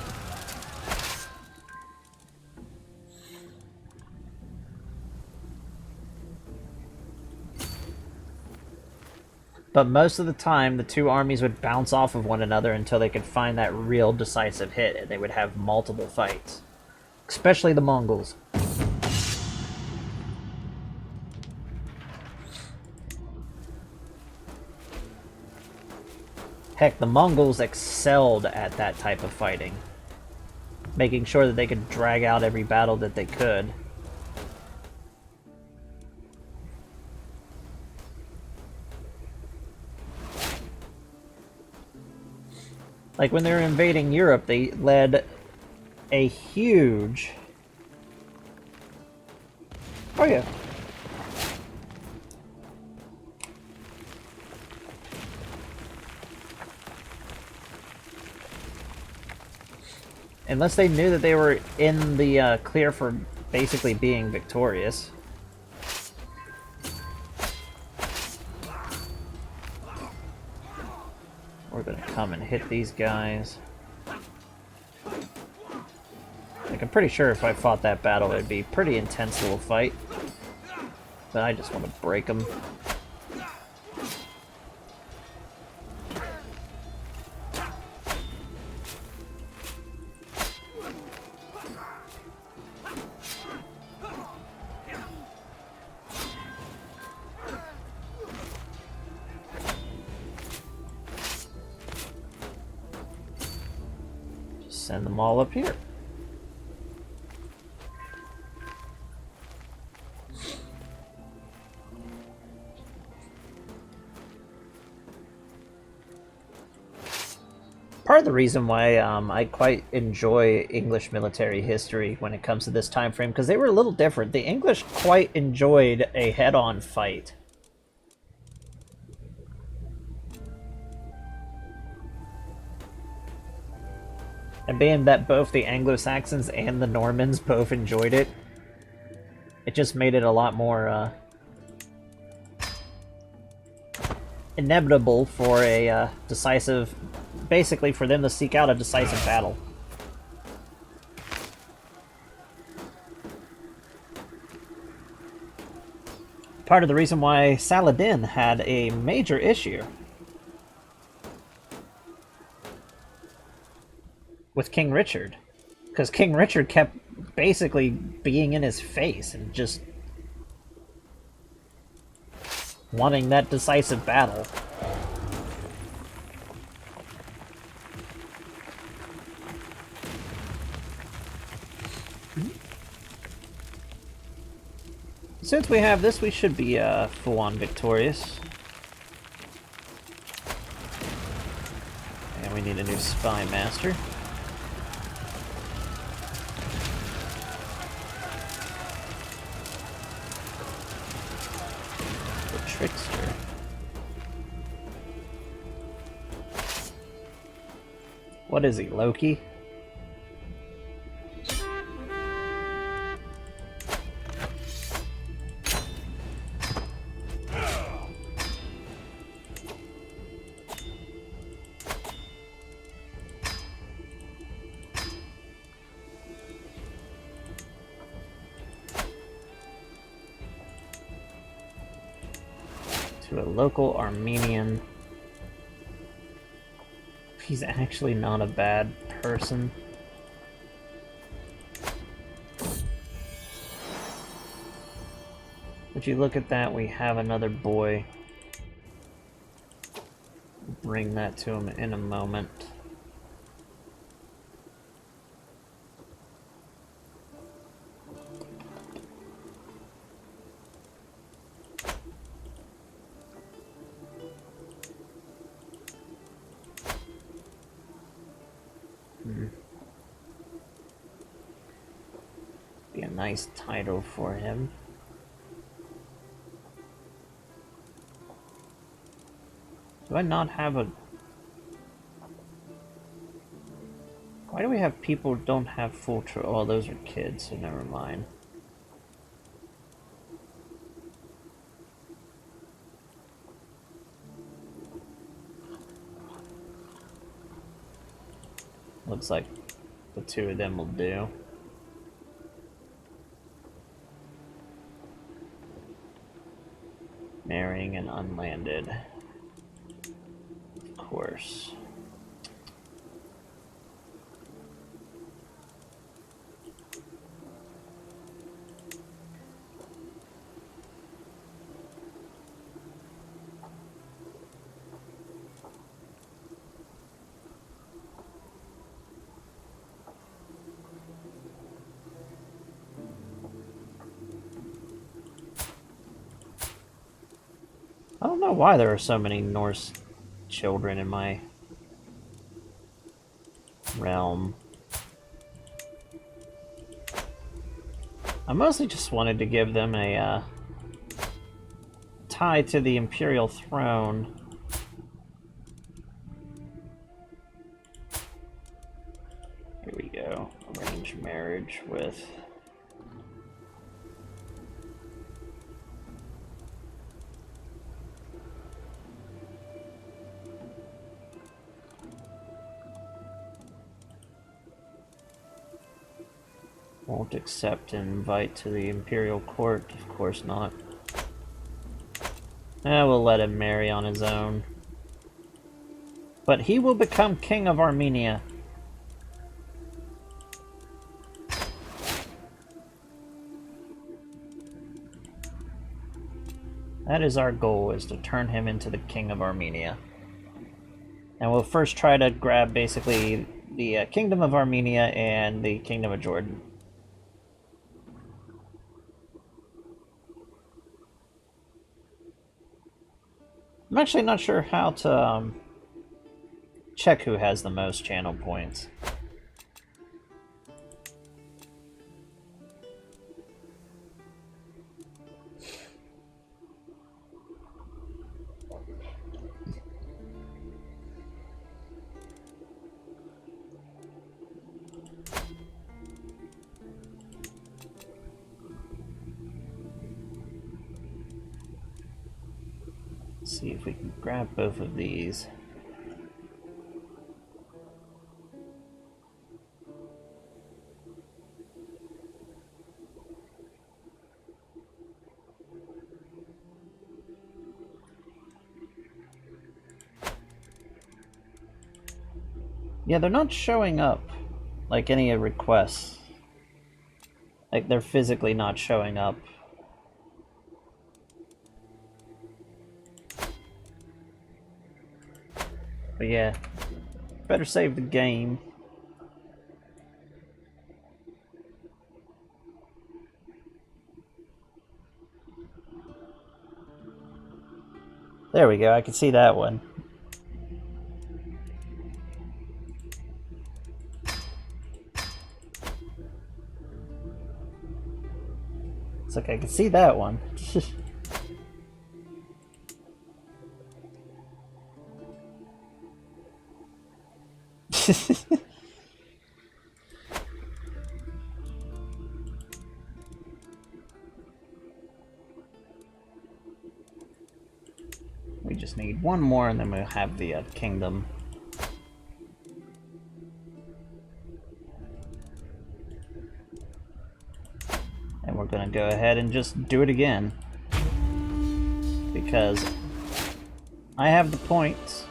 But most of the time, the two armies would bounce off of one another until they could find that real decisive hit, and they would have multiple fights. Especially the Mongols. Heck, the Mongols excelled at that type of fighting, making sure that they could drag out every battle that they could. Like when they were invading Europe, they led a huge... Oh yeah. Unless they knew that they were in the clear for basically being victorious. We're gonna come and hit these guys. Like, I'm pretty sure if I fought that battle, it'd be a pretty intense little fight. But I just want to break them. Just send them all up here. Part of the reason why I quite enjoy English military history when it comes to this time frame, because they were a little different. The English quite enjoyed a head-on fight. And being that both the Anglo-Saxons and the Normans both enjoyed it, it just made it a lot more inevitable for a decisive... basically for them to seek out a decisive battle. Part of the reason why Saladin had a major issue with King Richard. Because King Richard kept basically being in his face and just wanting that decisive battle. Since we have this, we should be full-on victorious. And we need a new spy master. The trickster. What is he, Loki? To a local Armenian. He's actually not a bad person. Would you look at that? We have another boy. Bring that to him in a moment. nice title for him. Do I not have a... Why do we have people who don't have full Oh, those are kids, so never mind. Looks like the two of them will do. Marrying an unlanded. Of course. I don't know why there are so many Norse children in my realm. I mostly just wanted to give them a tie to the Imperial throne. Here we go. Arrange marriage with... Won't accept an invite to the Imperial Court, of course not. We'll let him marry on his own. But he will become King of Armenia. That is our goal, is to turn him into the King of Armenia. And we'll first try to grab basically the Kingdom of Armenia and the Kingdom of Jordan. I'm actually not sure how to check who has the most channel points. See if we can grab both of these. Yeah, they're not showing up like any requests. Like, they're physically not showing up. But yeah, better save the game. There we go, I can see that one. It's like I can see that one. We just need one more and then we'll have the kingdom. And we're gonna go ahead and just do it again. Because I have the points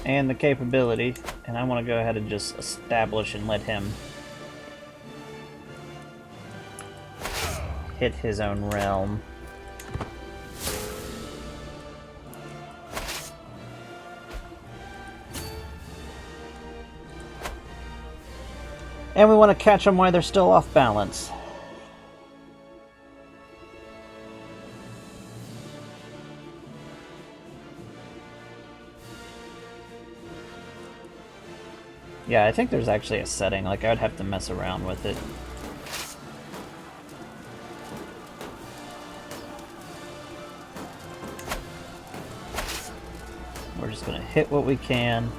and the capability, and I want to go ahead and just establish and let him hit his own realm. And we want to catch them while they're still off balance. Yeah, I think there's actually a setting, like I'd have to mess around with it. We're just gonna hit what we can.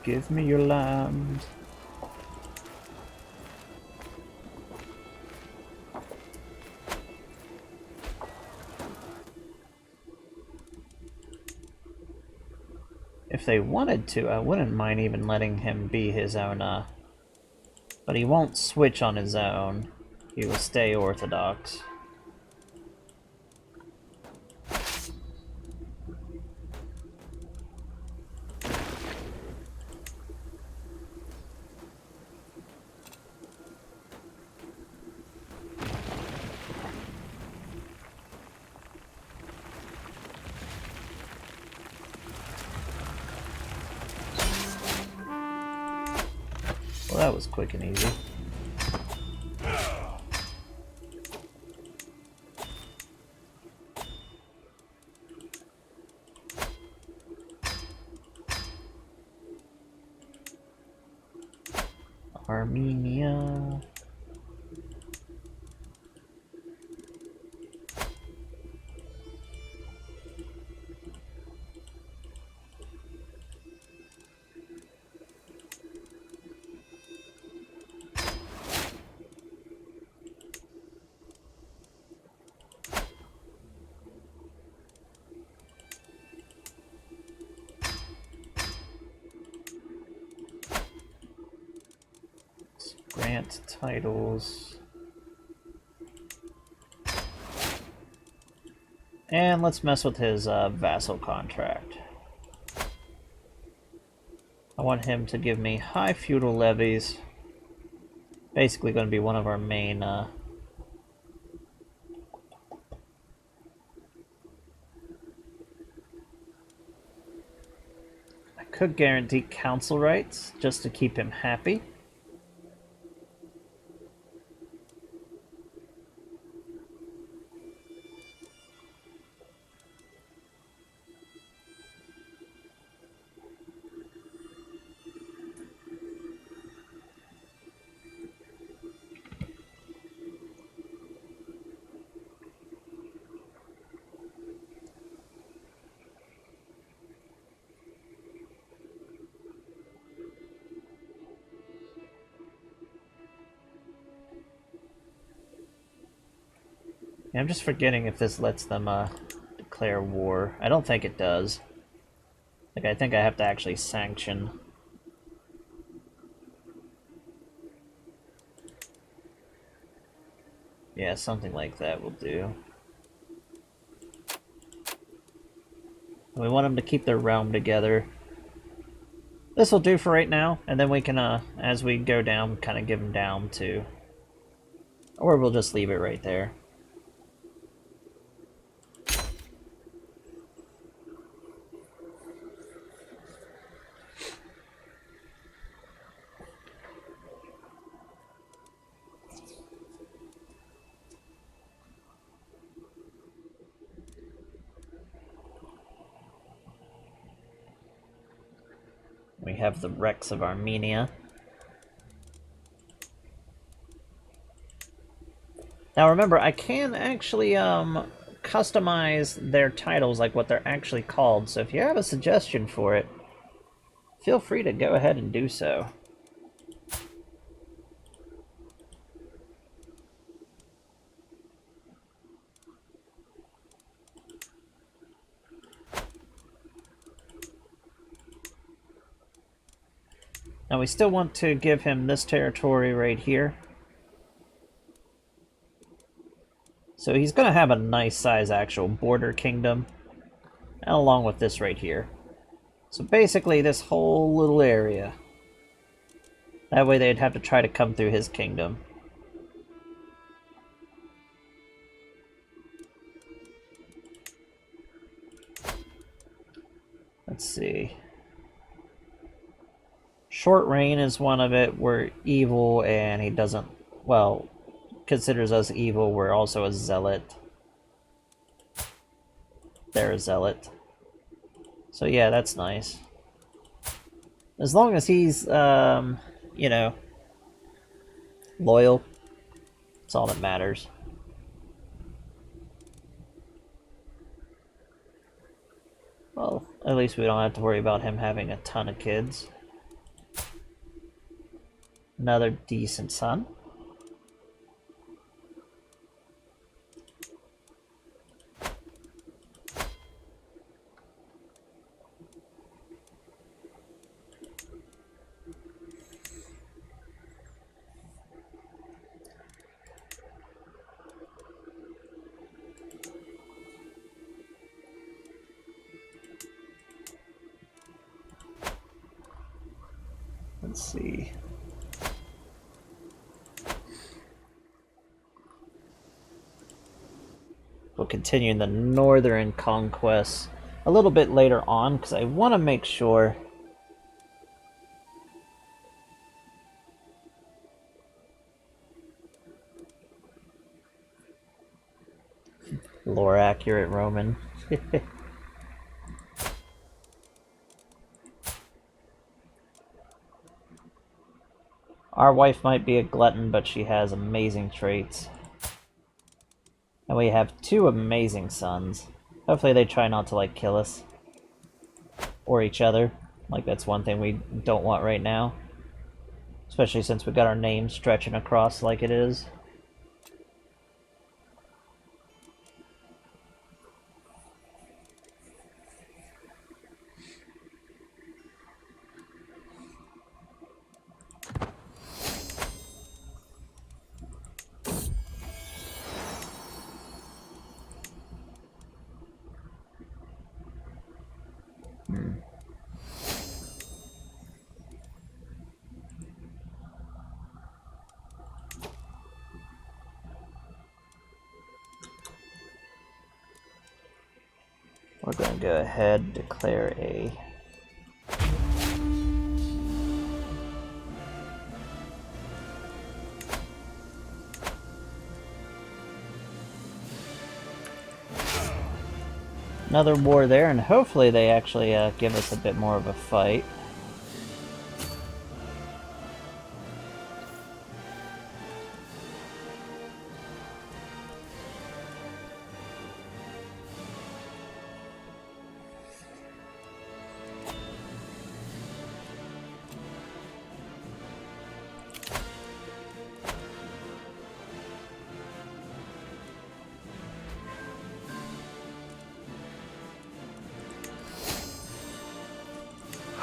Give me your land. If they wanted to, I wouldn't mind even letting him be his own, but he won't switch on his own. He will stay orthodox. Well, that was quick and easy. Armenia. Grant titles. And let's mess with his vassal contract. I want him to give me high feudal levies. Basically going to be one of our main I could guarantee council rights just to keep him happy. Yeah, I'm just forgetting if this lets them declare war. I don't think it does. Like, I think I have to actually sanction. Yeah, something like that will do. We want them to keep their realm together. This will do for right now, and then we can, as we go down, kind of give them down to... Or we'll just leave it right there. We have the wrecks of Armenia. Now remember, I can actually customize their titles, like what they're actually called, so if you have a suggestion for it, feel free to go ahead and do so. Now we still want to give him this territory right here. So he's going to have a nice size actual border kingdom, along with this right here. So basically this whole little area. That way they'd have to try to come through his kingdom. Let's see. Short Reign is one of it. We're evil, and he doesn't, well, considers us evil. We're also a zealot. They're a zealot. So yeah, that's nice. As long as he's, you know, loyal, that's all that matters. Well, at least we don't have to worry about him having a ton of kids. Another decent son. Let's see. We'll continue the northern conquests a little bit later on, because I want to make sure lore accurate Roman. Our wife might be a glutton, but she has amazing traits. And we have 2 amazing sons. Hopefully they try not to, like, kill us. Or each other. Like, that's one thing we don't want right now. Especially since we got our name stretching across like it is. We're going to go ahead and declare a another war there, and hopefully they actually give us a bit more of a fight.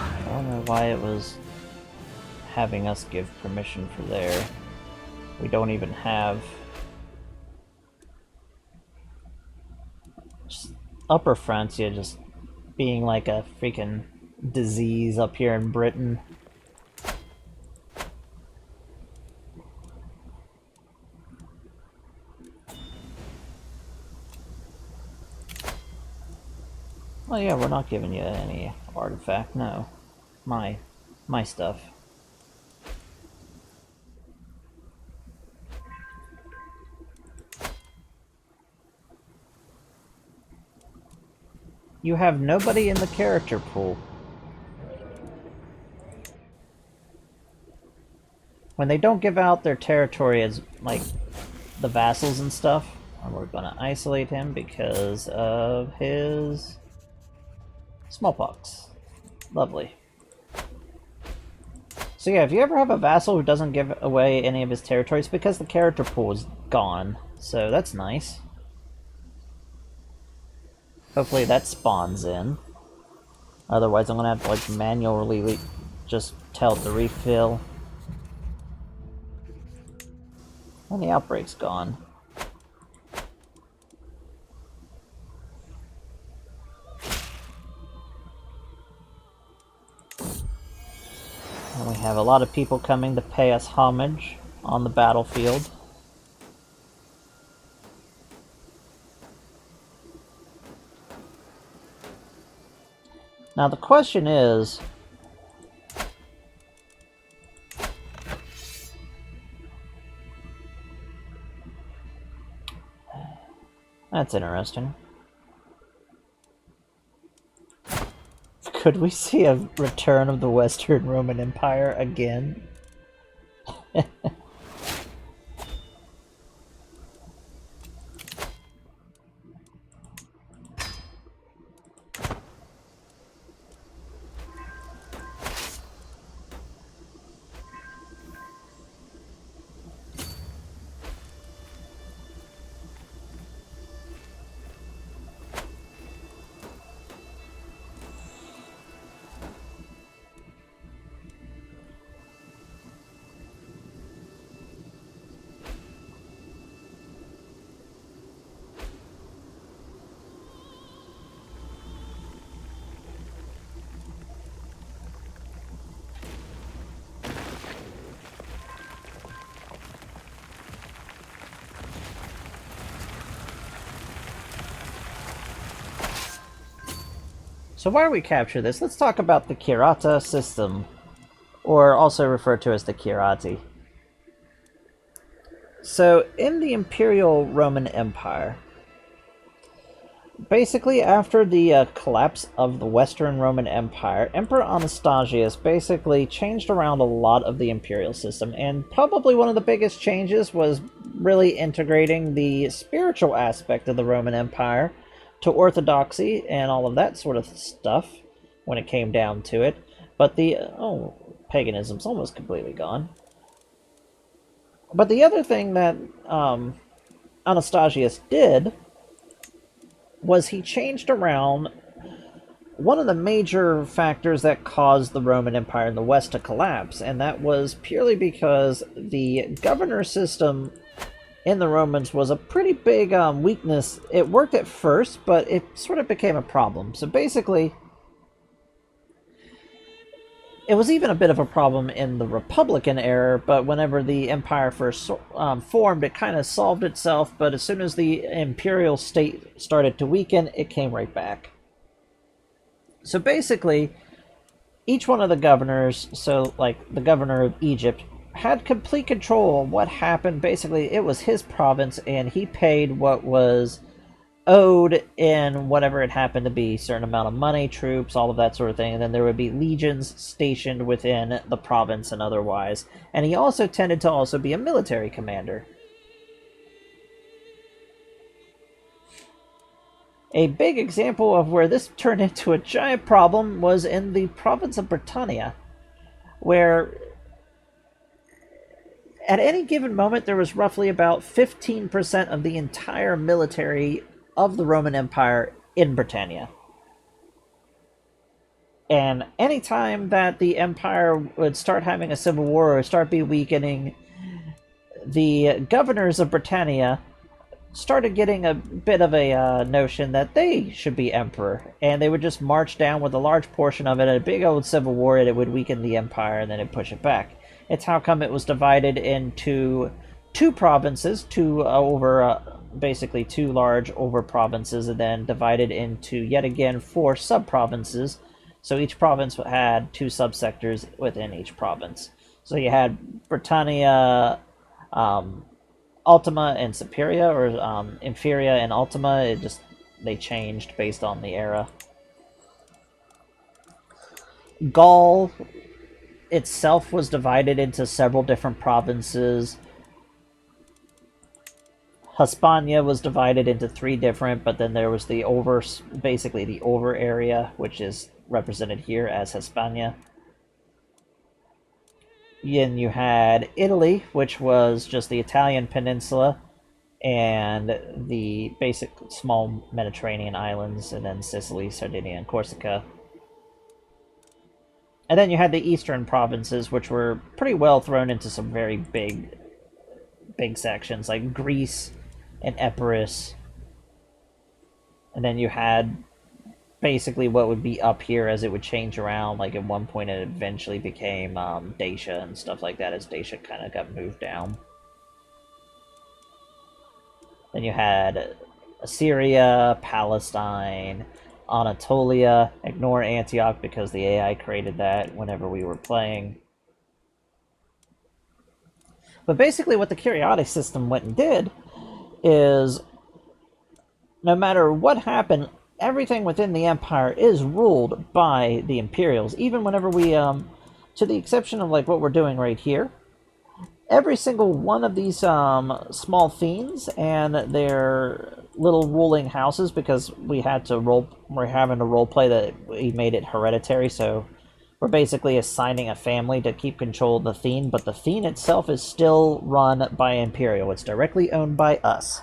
I don't know why it was having us give permission for there. We don't even have just Upper Francia just being like a freaking disease up here in Britain. Well, yeah, we're not giving you any artifact, no. My stuff. You have nobody in the character pool. When they don't give out their territory as, like, the vassals and stuff, we're gonna isolate him because of his smallpox. Lovely. So yeah, if you ever have a vassal who doesn't give away any of his territories, because the character pool is gone, so that's nice. Hopefully that spawns in. Otherwise I'm gonna have to like manually just tell it to refill. And the outbreak's gone. And we have a lot of people coming to pay us homage on the battlefield. Now the question is... That's interesting. Could we see a return of the Western Roman Empire again? So why do we capture this? Let's talk about the Kirata system, or also referred to as the Kirati. So in the Imperial Roman Empire, basically after the collapse of the Western Roman Empire, Emperor Anastasius basically changed around a lot of the imperial system, and probably one of the biggest changes was really integrating the spiritual aspect of the Roman Empire to orthodoxy and all of that sort of stuff when it came down to it. But the paganism's almost completely gone. But the other thing that Anastasius did was he changed around one of the major factors that caused the Roman Empire in the West to collapse, and that was purely because the governor system in the Romans was a pretty big weakness. It worked at first, but it sort of became a problem. So basically, it was even a bit of a problem in the Republican era, but whenever the empire first formed, it kind of solved itself, but as soon as the imperial state started to weaken, it came right back. So basically, each one of the governors, so like the governor of Egypt, had complete control of what happened. Basically, it was his province, and he paid what was owed in whatever it happened to be, certain amount of money, troops, all of that sort of thing, and then there would be legions stationed within the province and otherwise. And he also tended to also be a military commander. A big example of where this turned into a giant problem was in the province of Britannia, where at any given moment there was roughly about 15% of the entire military of the Roman Empire in Britannia. And anytime that the empire would start having a civil war or start be weakening, the governors of Britannia started getting a bit of a notion that they should be emperor, and they would just march down with a large portion of it, a big old civil war, and it would weaken the empire and then it'd push it back. It's how come it was divided into two provinces, basically two large over provinces, and then divided into yet again 4 sub-provinces. So each province had 2 subsectors within each province. So you had Britannia, Ultima and Superia, or Inferia and Ultima. They changed based on the era. Gaul itself was divided into several different provinces. Hispania was divided into 3 different, but then there was the basically the over area, which is represented here as Hispania. Then you had Italy, which was just the Italian peninsula and the basic small Mediterranean islands, and then Sicily, Sardinia, and Corsica. And then you had the eastern provinces, which were pretty well thrown into some very big sections, like Greece and Epirus. And then you had basically what would be up here as it would change around. Like at one point it eventually became Dacia and stuff like that, as Dacia kind of got moved down. Then you had Assyria, Palestine, Anatolia. Ignore Antioch because the AI created that whenever we were playing. But basically what the Curiati system went and did is, no matter what happened, everything within the Empire is ruled by the Imperials. Even whenever we, to the exception of like what we're doing right here, every single one of these small fiends and their little ruling houses, because we're having to role play that we made it hereditary, so we're basically assigning a family to keep control of the fiend, but the fiend itself is still run by Imperial. It's directly owned by us.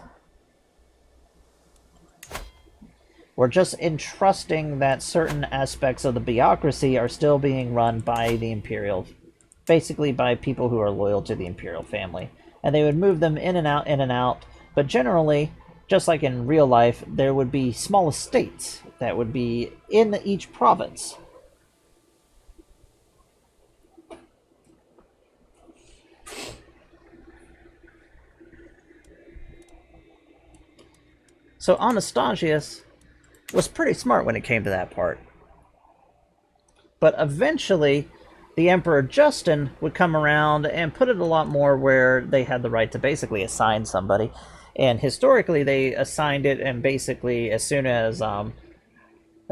We're just entrusting that certain aspects of the bureaucracy are still being run by the Imperial, basically by people who are loyal to the Imperial family. And they would move them in and out, but generally, just like in real life, there would be small estates that would be in each province. So Anastasius was pretty smart when it came to that part. But eventually, the Emperor Justin would come around and put it a lot more where they had the right to basically assign somebody. And historically, they assigned it, and basically, as soon as a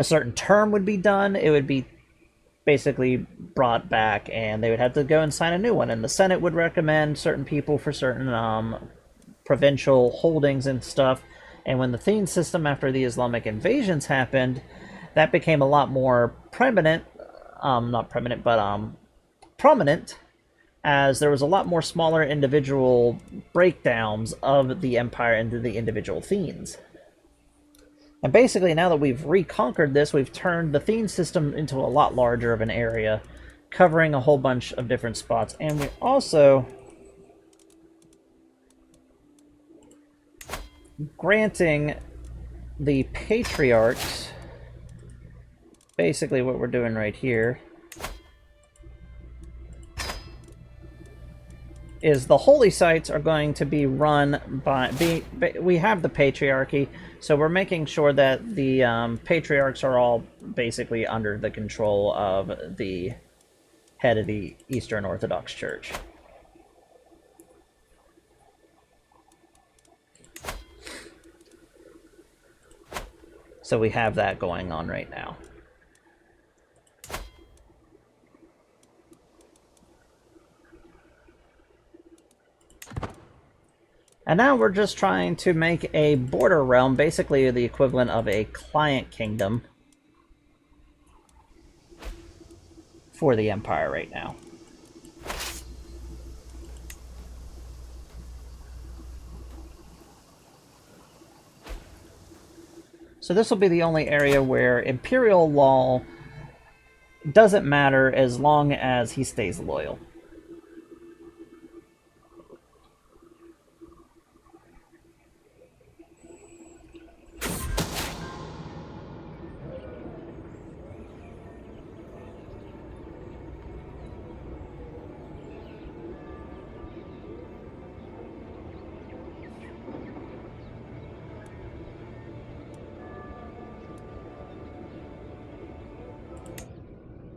certain term would be done, it would be basically brought back, and they would have to go and sign a new one. And the Senate would recommend certain people for certain provincial holdings and stuff. And when the Thene system, after the Islamic invasions happened, that became a lot more prominent, as there was a lot more smaller individual breakdowns of the empire into the individual Thenes. And basically, now that we've reconquered this, we've turned the Thene system into a lot larger of an area, covering a whole bunch of different spots. And we also granting the patriarchs, basically what we're doing right here, is the holy sites are going to be run by, we have the patriarchy, so we're making sure that the patriarchs are all basically under the control of the head of the Eastern Orthodox Church. So we have that going on right now. And now we're just trying to make a border realm, basically the equivalent of a client kingdom for the Empire right now. So this will be the only area where Imperial law doesn't matter as long as he stays loyal.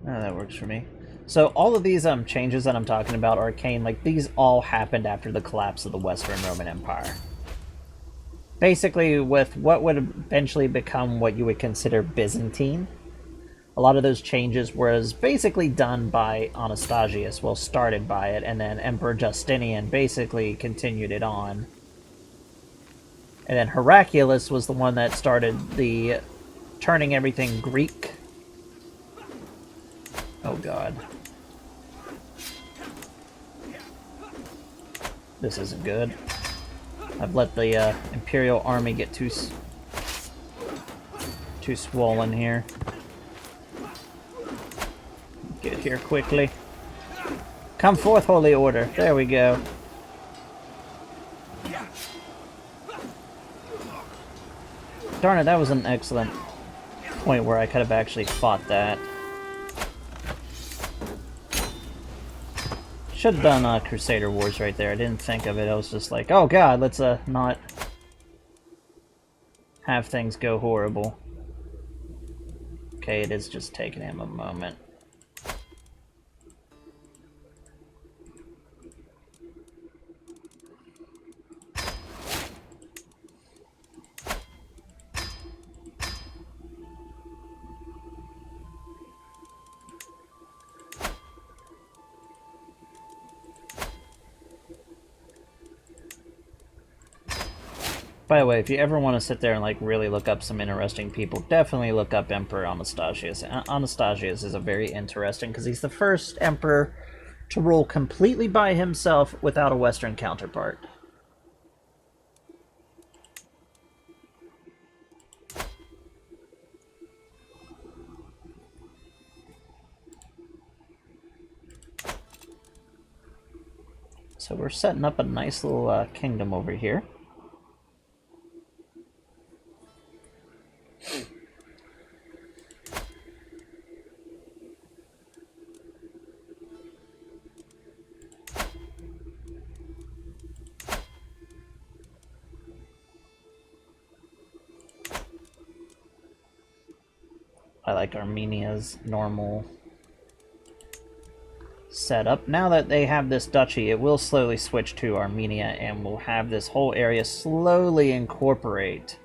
Oh, that works for me. So all of these changes that I'm talking about, arcane, like these all happened after the collapse of the Western Roman Empire. Basically, with what would eventually become what you would consider Byzantine, a lot of those changes was basically done by Anastasius, well, started by it, and then Emperor Justinian basically continued it on. And then Heraclius was the one that started the turning everything Greek. Oh god. This isn't good. I've let the Imperial army get too swollen here. Get here quickly. Come forth, Holy Order. There we go. Darn it, that was an excellent point where I could have actually fought that. Should have done Crusader Wars right there. I didn't think of it. I was just like, oh god, let's not have things go horrible. Okay, it is just taking him a moment. By the way, if you ever want to sit there and like really look up some interesting people, definitely look up Emperor Anastasius. Anastasius is a very interesting because he's the first emperor to rule completely by himself without a Western counterpart. So we're setting up a nice little kingdom over here. I like Armenia's normal setup. Now that they have this duchy, it will slowly switch to Armenia, and we'll have this whole area slowly incorporate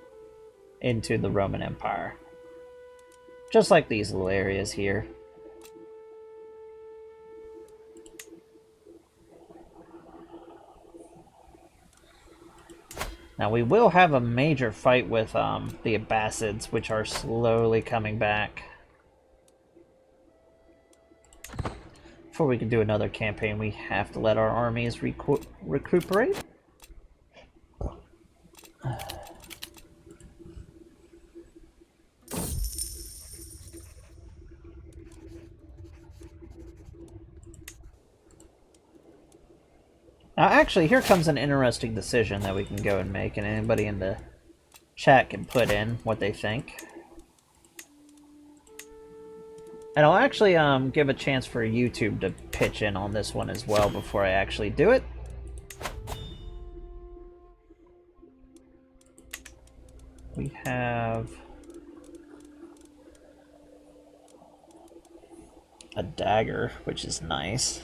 into the Roman Empire. Just like these little areas here. Now we will have a major fight with the Abbasids, which are slowly coming back. Before we can do another campaign, we have to let our armies recuperate. Now, actually, here comes an interesting decision that we can go and make, and anybody in the chat can put in what they think. And I'll actually give a chance for YouTube to pitch in on this one as well before I actually do it. We have a dagger, which is nice.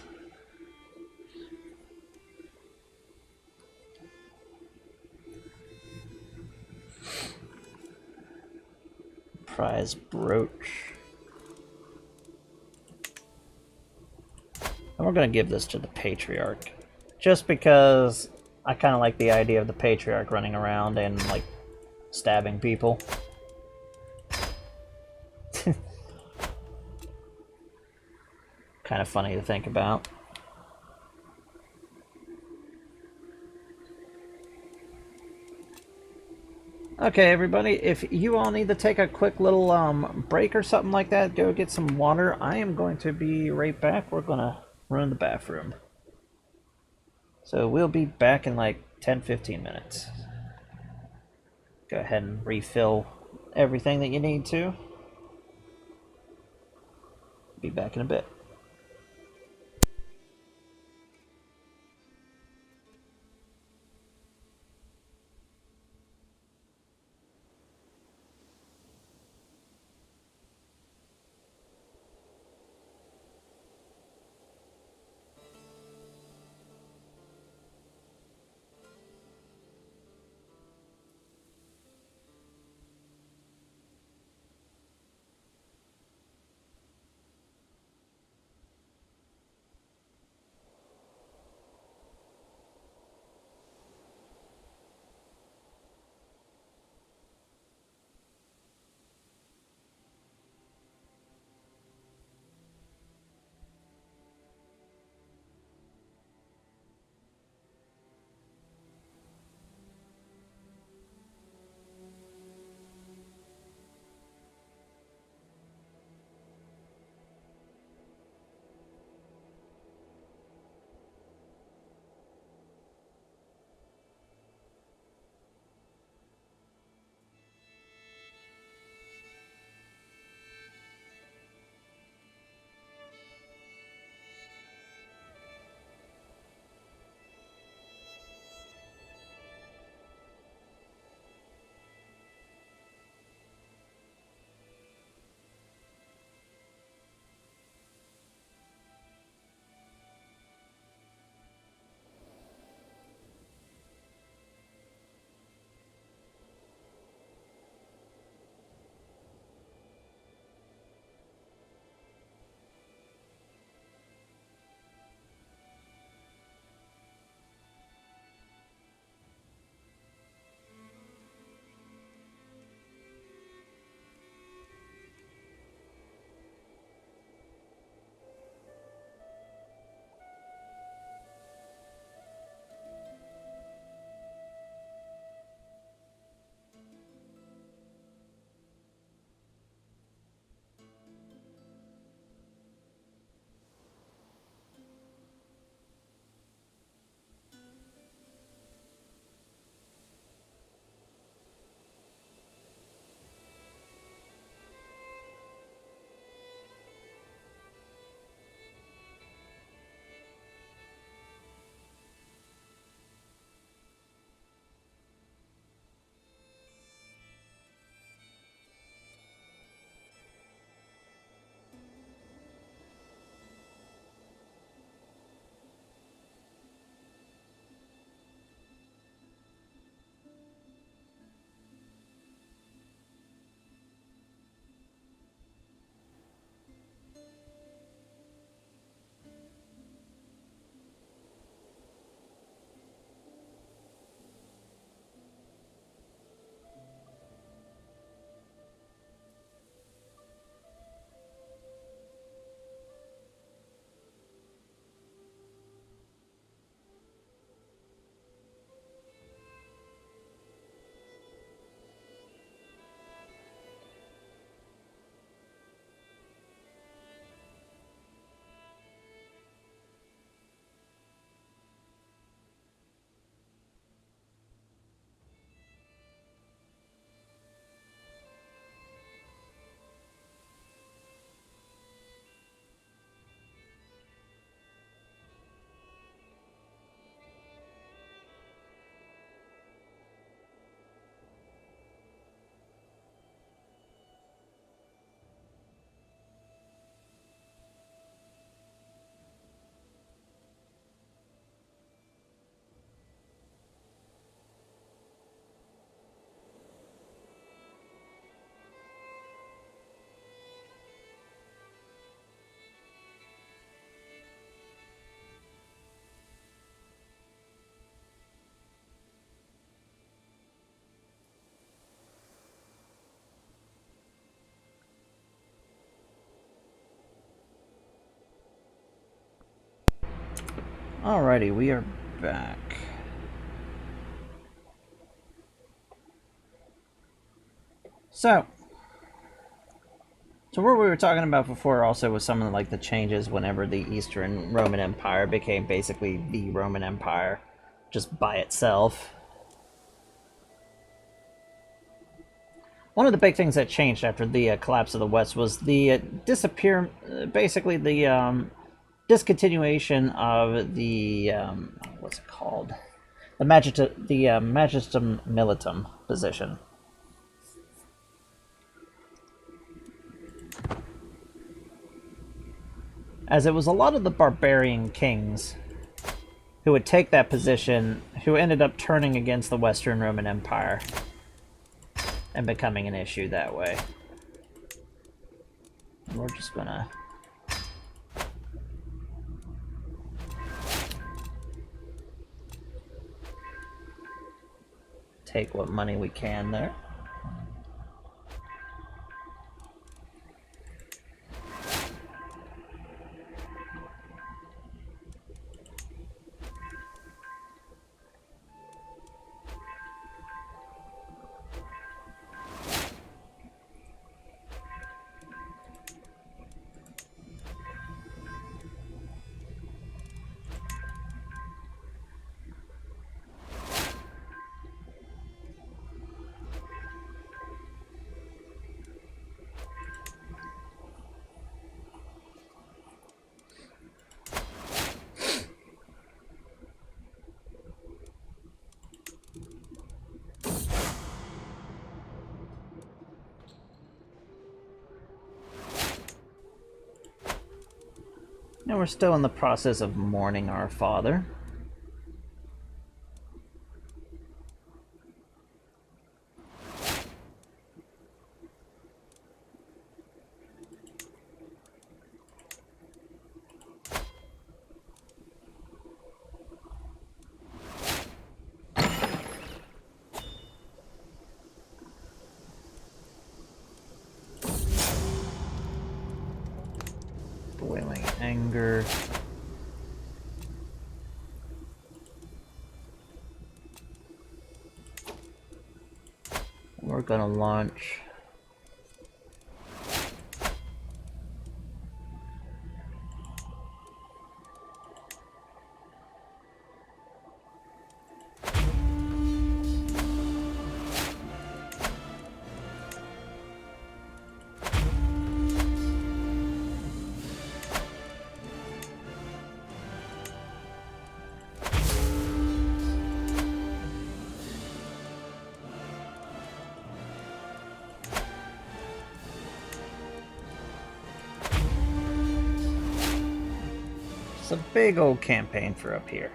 Prize brooch. And we're going to give this to the Patriarch. Just because I kind of like the idea of the Patriarch running around and, like, stabbing people. Kind of funny to think about. Okay, everybody, if you all need to take a quick little break or something like that, go get some water. I am going to be right back. We're going to run the bathroom. So we'll be back in like 10-15 minutes. Go ahead and refill everything that you need to. Be back in a bit. Alrighty, we are back. So what we were talking about before also was some of like the changes whenever the Eastern Roman Empire became basically the Roman Empire, just by itself. One of the big things that changed after the collapse of the West was the basically the discontinuation of the what's it called, the Magisterium Militum position. As it was a lot of the barbarian kings who would take that position, who ended up turning against the Western Roman Empire and becoming an issue that way. And we're just gonna take what money we can there. Now we're still in the process of mourning our father. Boiling anger. We're gonna launch it's a big old campaign for up here.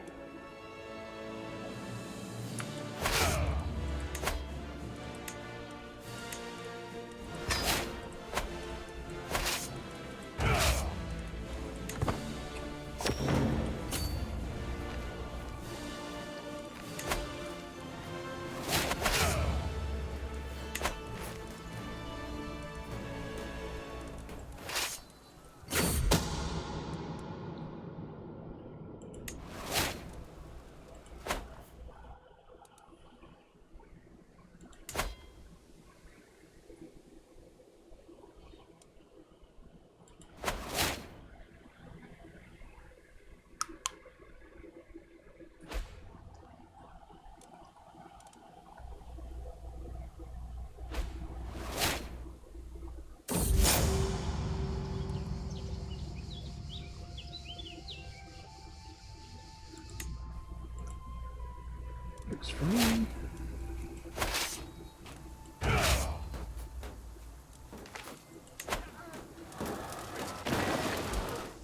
Works for me.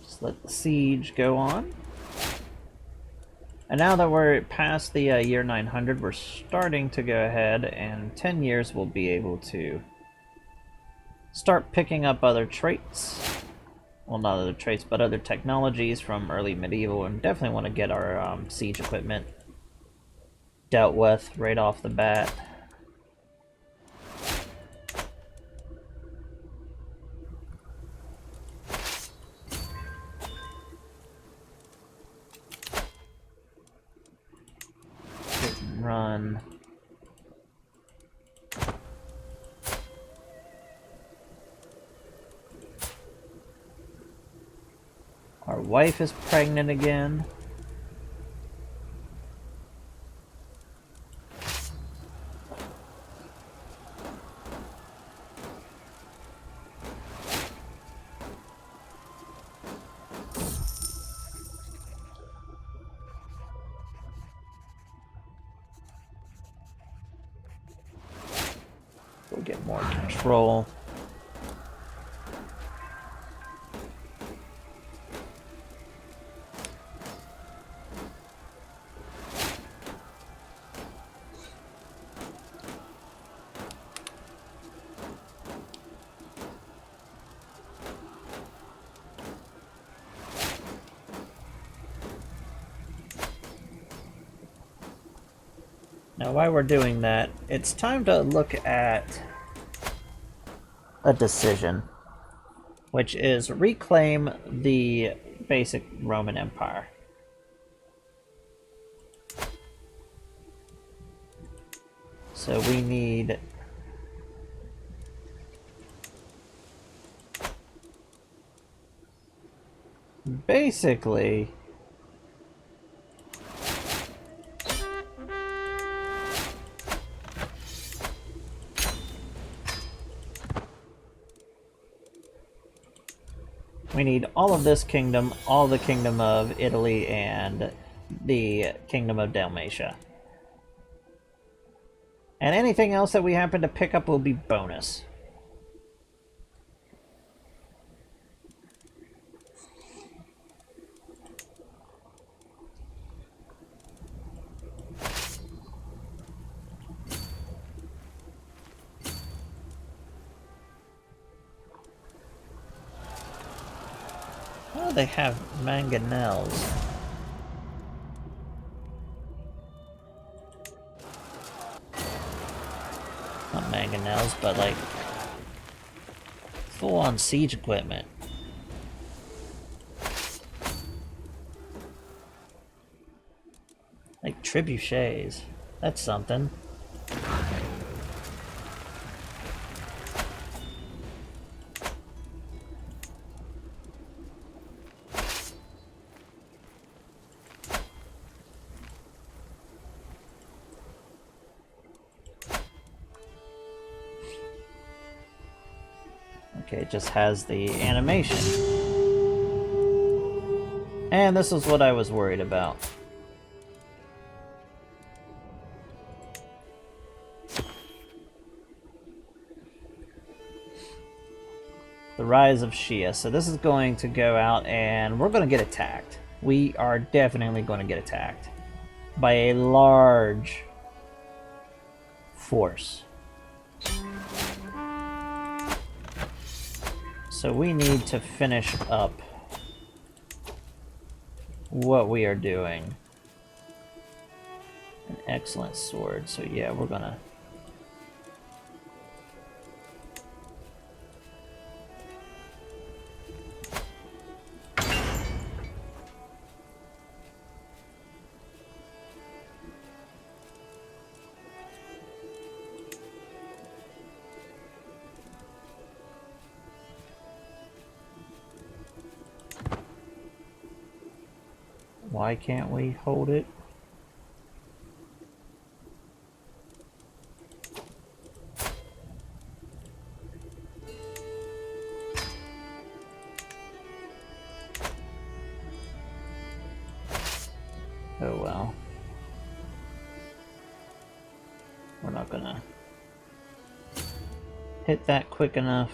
Just let the siege go on. And now that we're past the year 900, we're starting to go ahead, and in 10 years we'll be able to start picking up other traits. Well, not other traits, but other technologies from early medieval, and definitely want to get our siege equipment dealt with right off the bat. son. Our wife is pregnant again. We'll get more control. Now, while we're doing that, it's time to look at a decision, which is reclaim the basic Roman Empire. So we need basically we need all of this kingdom, all the kingdom of Italy, and the kingdom of Dalmatia. And anything else that we happen to pick up will be bonus. Oh, they have mangonels. Not mangonels, but like full-on siege equipment. Like trebuchets. That's something. Okay, it just has the animation. And this is what I was worried about. The rise of Shia. So this is going to go out and we're going to get attacked. We are definitely going to get attacked by a large force. So we need to finish up what we are doing. An excellent sword. So yeah, we're gonna... Why can't we hold it? Oh well. We're not gonna hit that quick enough.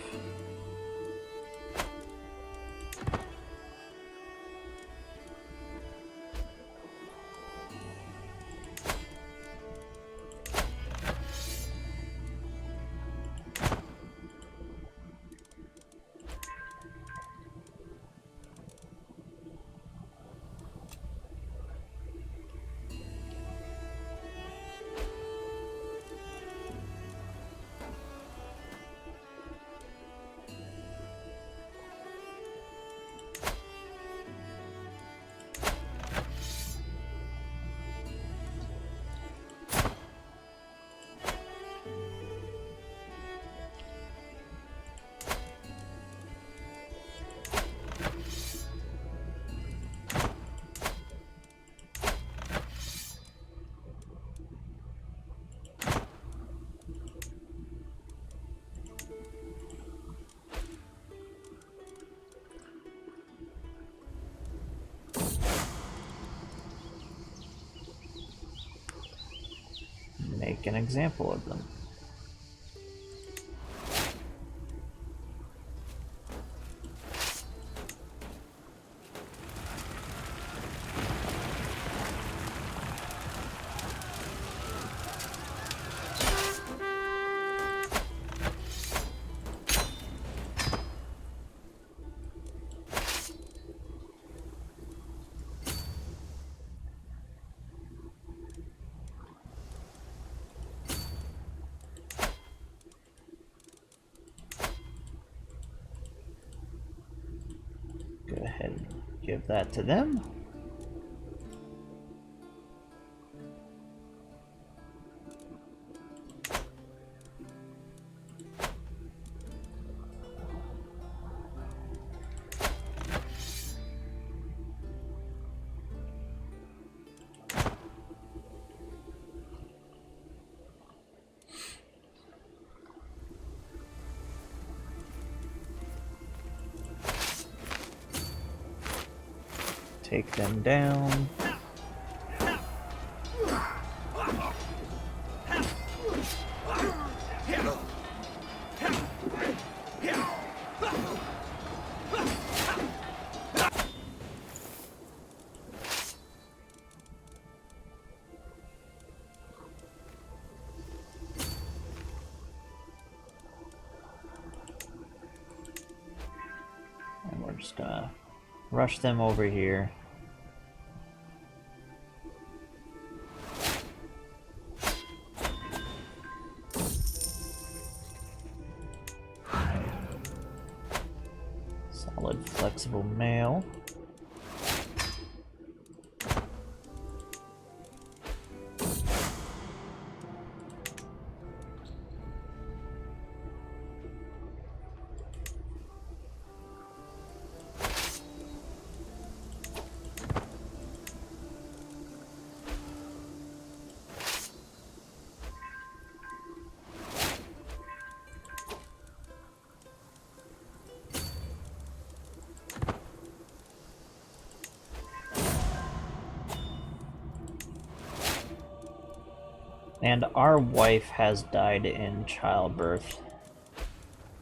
make an example of them. Go ahead and give that to them. Take them down. And we're just gonna rush them over here. Solid, flexible mail. And our wife has died in childbirth,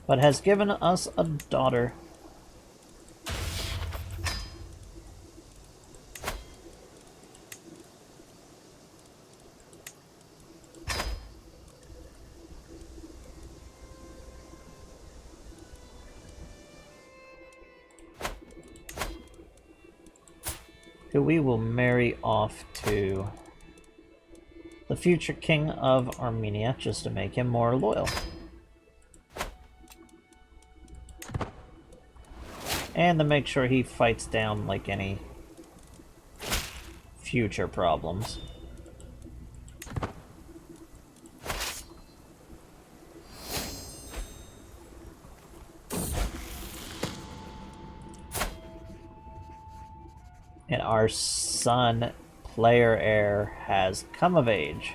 but has given us a daughter. Who we will marry off to the future king of Armenia, just to make him more loyal. And to make sure he fights down, like, any future problems. And our son, player heir, has come of age.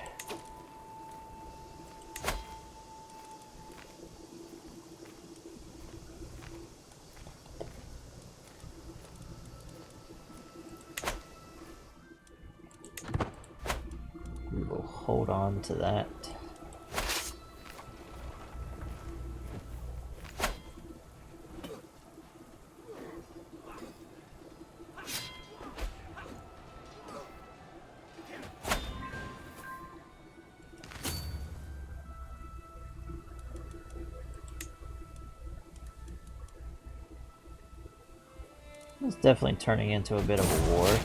We will hold on to that. It's definitely turning into a bit of a war.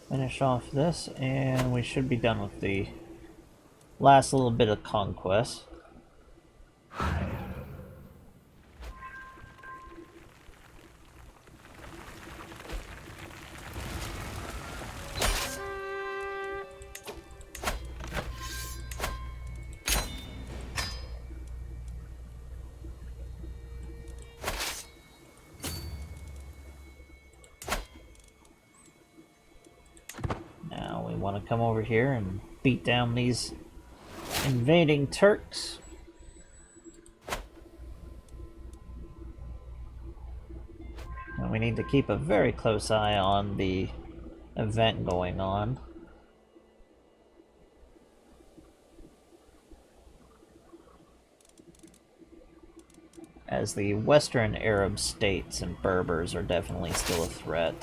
Finish off this, and we should be done with the last little bit of conquest. Now we want to come over here and beat down these invading Turks. And we need to keep a very close eye on the event going on. As the Western Arab states and Berbers are definitely still a threat.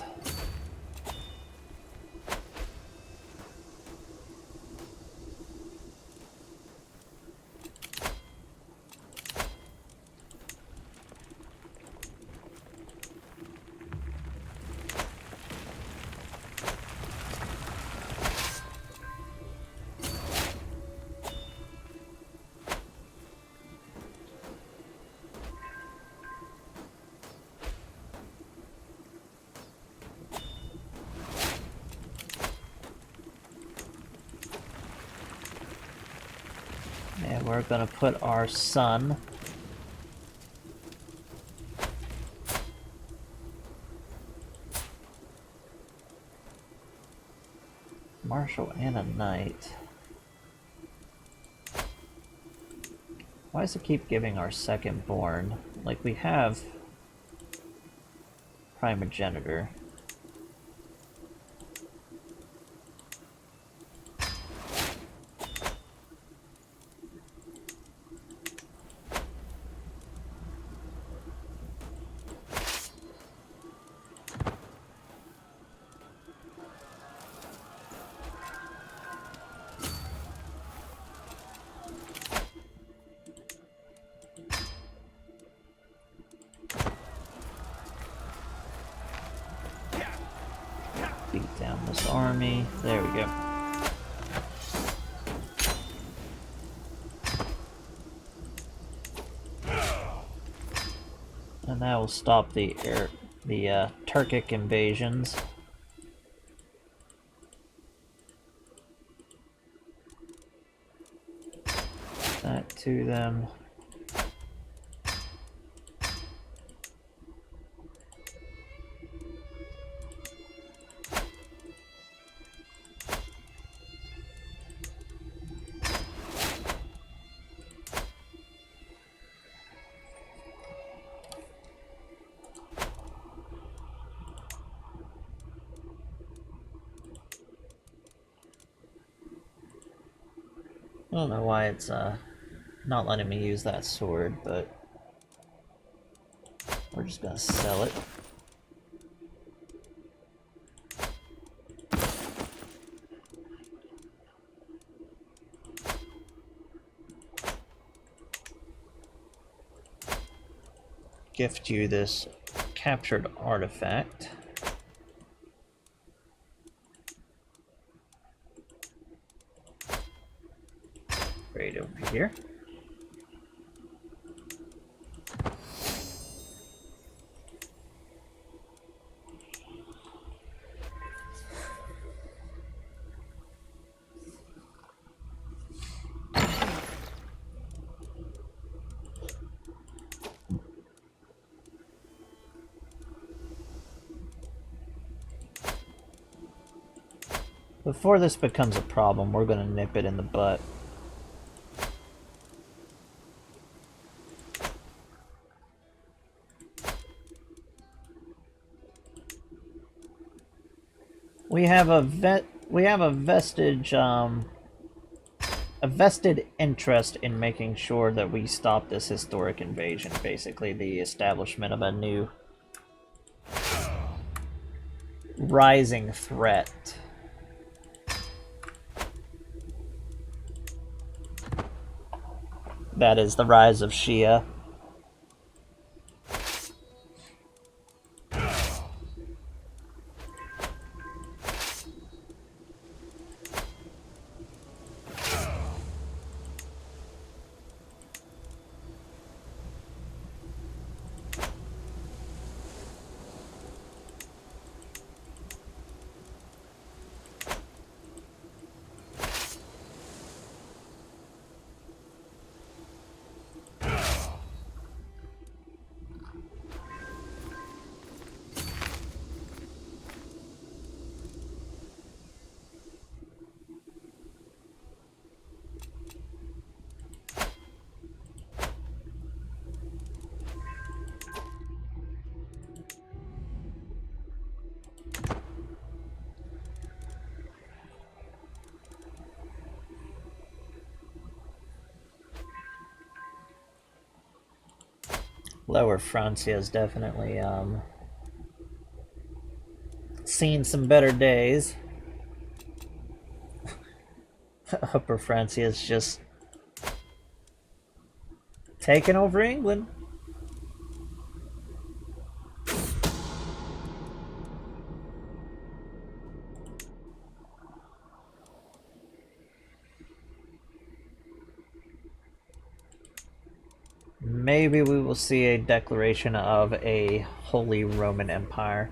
And we're gonna put our sun Marshal and a knight. Why does it keep giving our second born? Like, we have primogenitor. Beat down this army. There we go. And that will stop the Turkic invasions. That to them. I don't know why it's not letting me use that sword, but we're just gonna sell it. Gift you this captured artifact. Right over here. Before this becomes a problem, we're gonna nip it in the butt. We have a vested interest in making sure that we stop this historic invasion, basically the establishment of a new rising threat. That is the rise of Shia. Lower Francia is definitely seen some better days. Upper Francia is just taking over England. Maybe we will see a declaration of a Holy Roman Empire.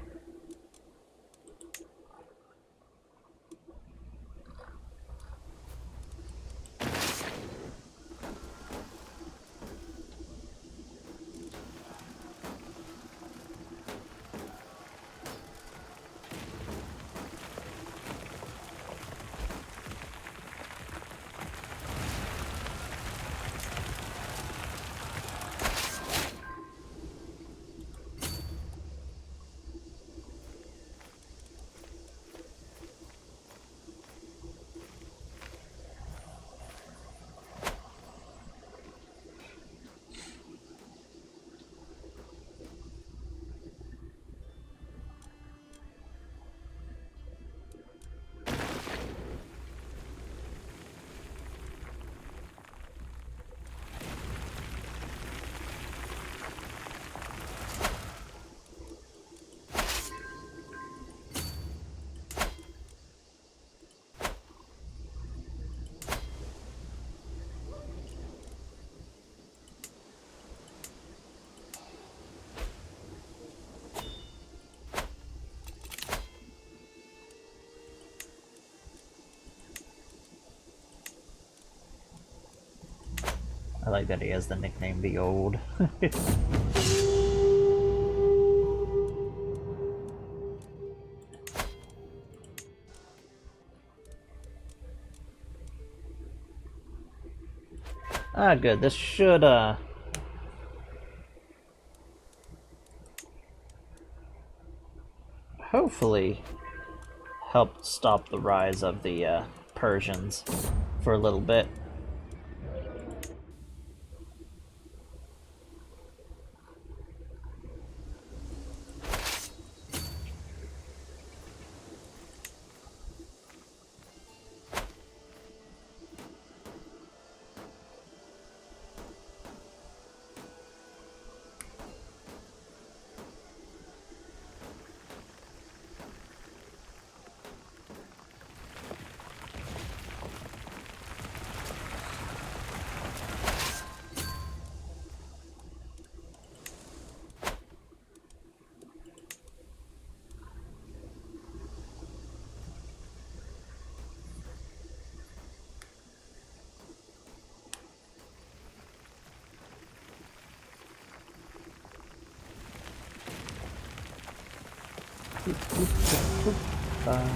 I like that he has the nickname The Old. Ah, good. This should, hopefully help stop the rise of the, Persians for a little bit. Let's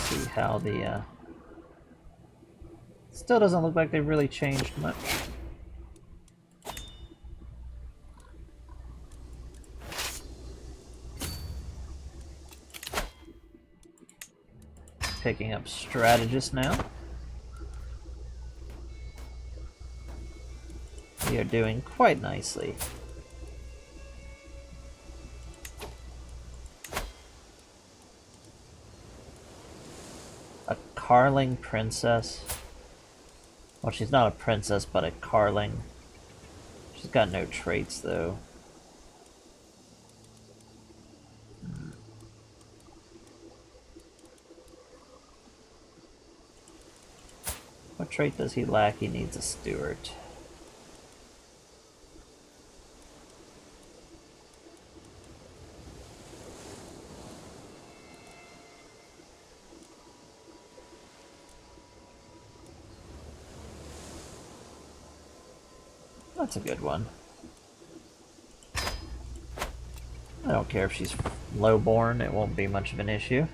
see how the, still doesn't look like they've really changed much. Picking up strategist now. We are doing quite nicely. A Carling princess. Well, she's not a princess, but a Carling. She's got no traits, though. What trait does he lack? He needs a steward. That's a good one. I don't care if she's lowborn, it won't be much of an issue.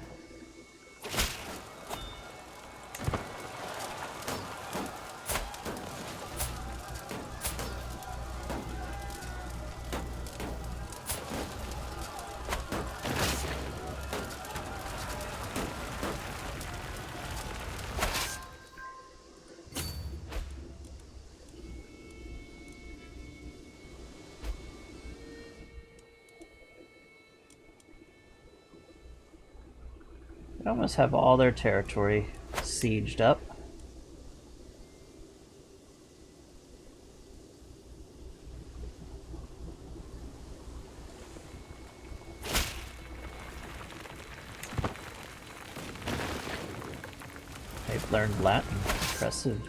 They almost have all their territory sieged up. They've learned Latin. Impressive.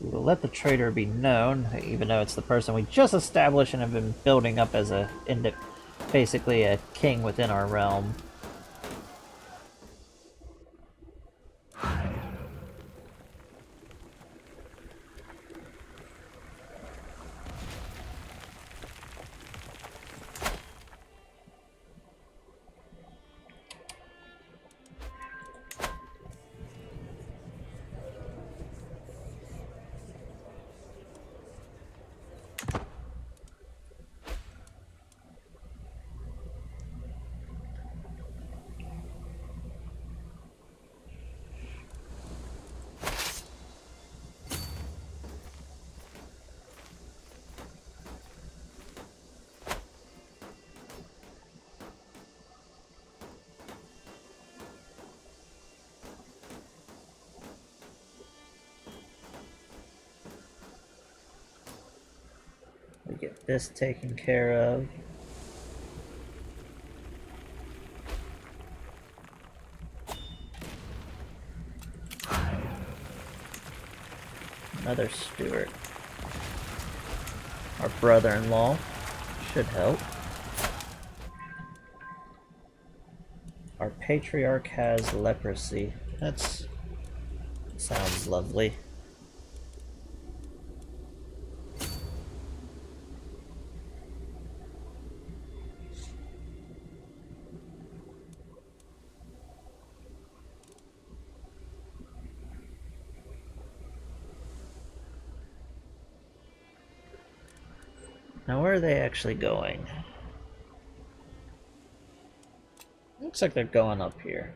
We will let the traitor be known, even though it's the person we just established and have been building up as basically a king within our realm. We get this taken care of. Another Stewart. Our brother-in-law should help. Our patriarch has leprosy. That sounds lovely. Now, where are they actually going? Looks like they're going up here.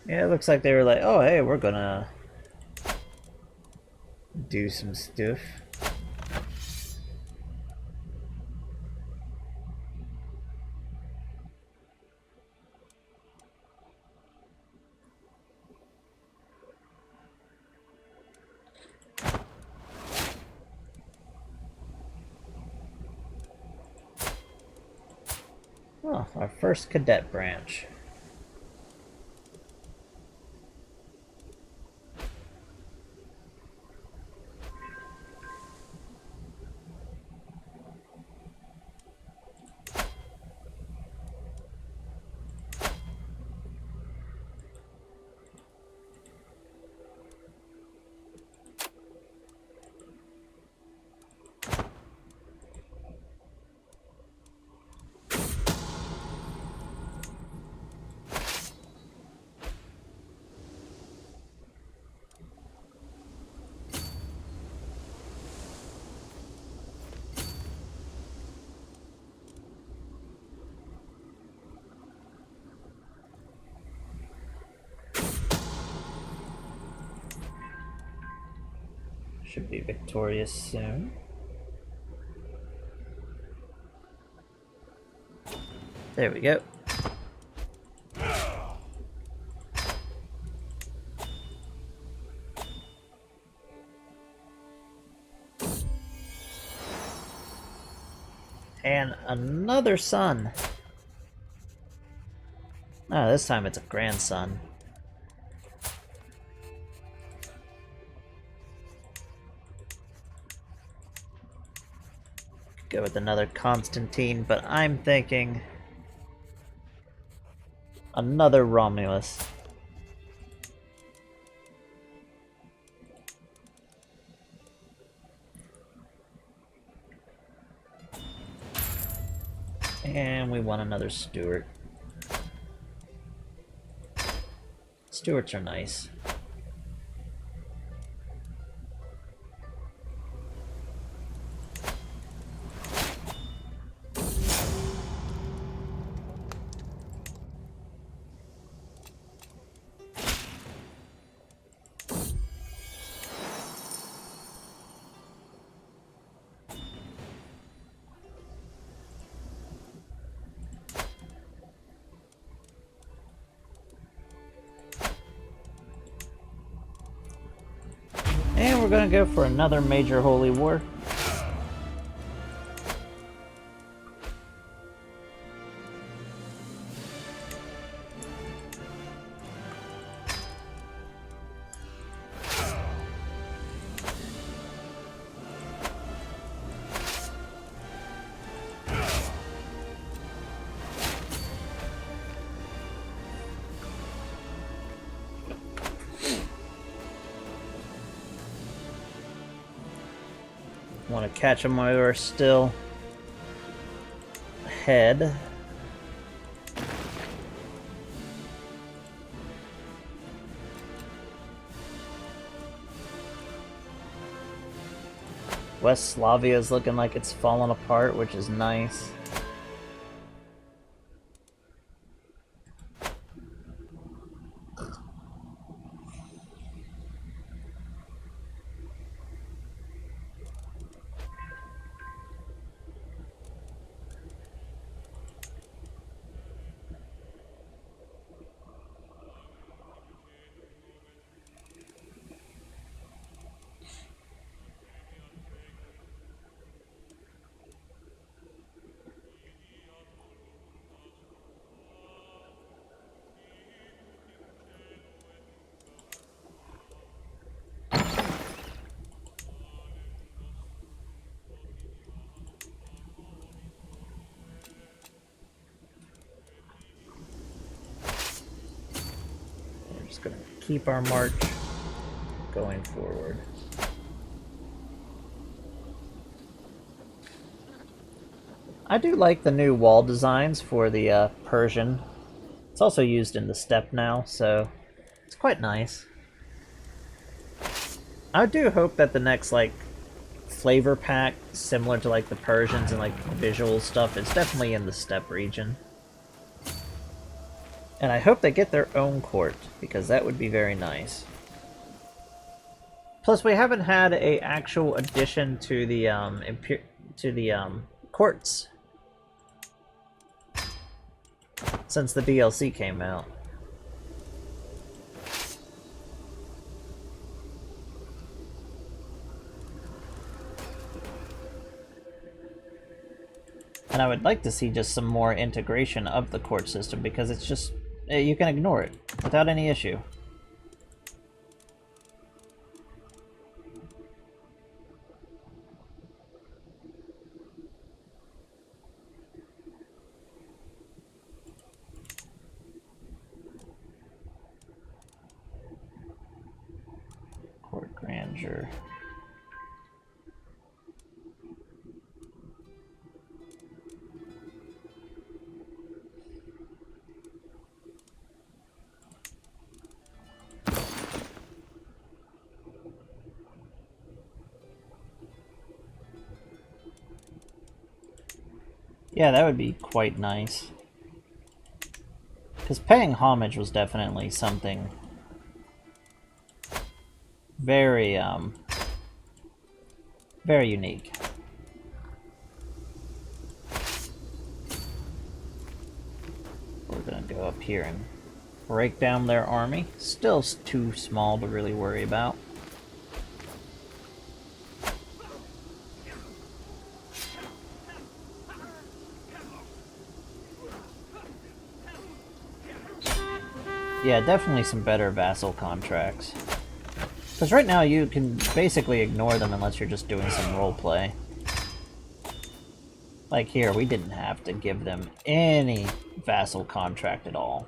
Yeah, it looks like they were like, oh, hey, we're gonna do some stuff. Oh, our first cadet branch. Should be victorious soon. There we go. And another son. Oh, this time it's a grandson. Go with another Constantine, but I'm thinking another Romulus. And we want another Stuart. Stuarts are nice. And we're gonna go for another major holy war. Want to catch them while we're still ahead. West Slavia is looking like it's falling apart, which is nice. Just gonna keep our march going forward. I do like the new wall designs for the Persian. It's also used in the steppe now, so it's quite nice. I do hope that the next like flavor pack, similar to like the Persians and like visual stuff, is definitely in the steppe region. And I hope they get their own court, because that would be very nice. Plus, we haven't had a actual addition to the courts since the DLC came out. And I would like to see just some more integration of the court system, because it's just, you can ignore it without any issue. Court grandeur. Yeah, that would be quite nice. Because paying homage was definitely something very, very unique. We're gonna go up here and break down their army. Still too small to really worry about. Yeah, definitely some better vassal contracts. Because right now you can basically ignore them unless you're just doing some roleplay. Like here, we didn't have to give them any vassal contract at all.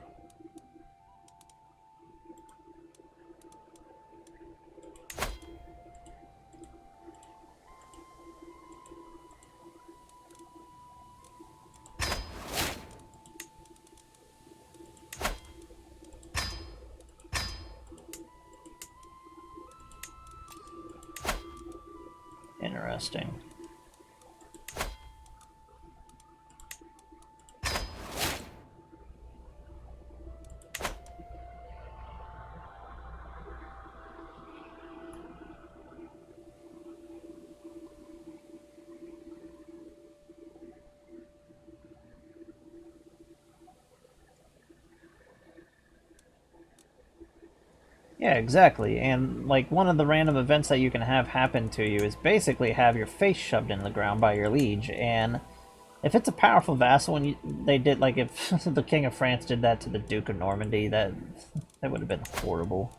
Interesting. Yeah, exactly. And, like, one of the random events that you can have happen to you is basically have your face shoved in the ground by your liege. And if it's a powerful vassal, and they did, like, if the King of France did that to the Duke of Normandy, that would have been horrible.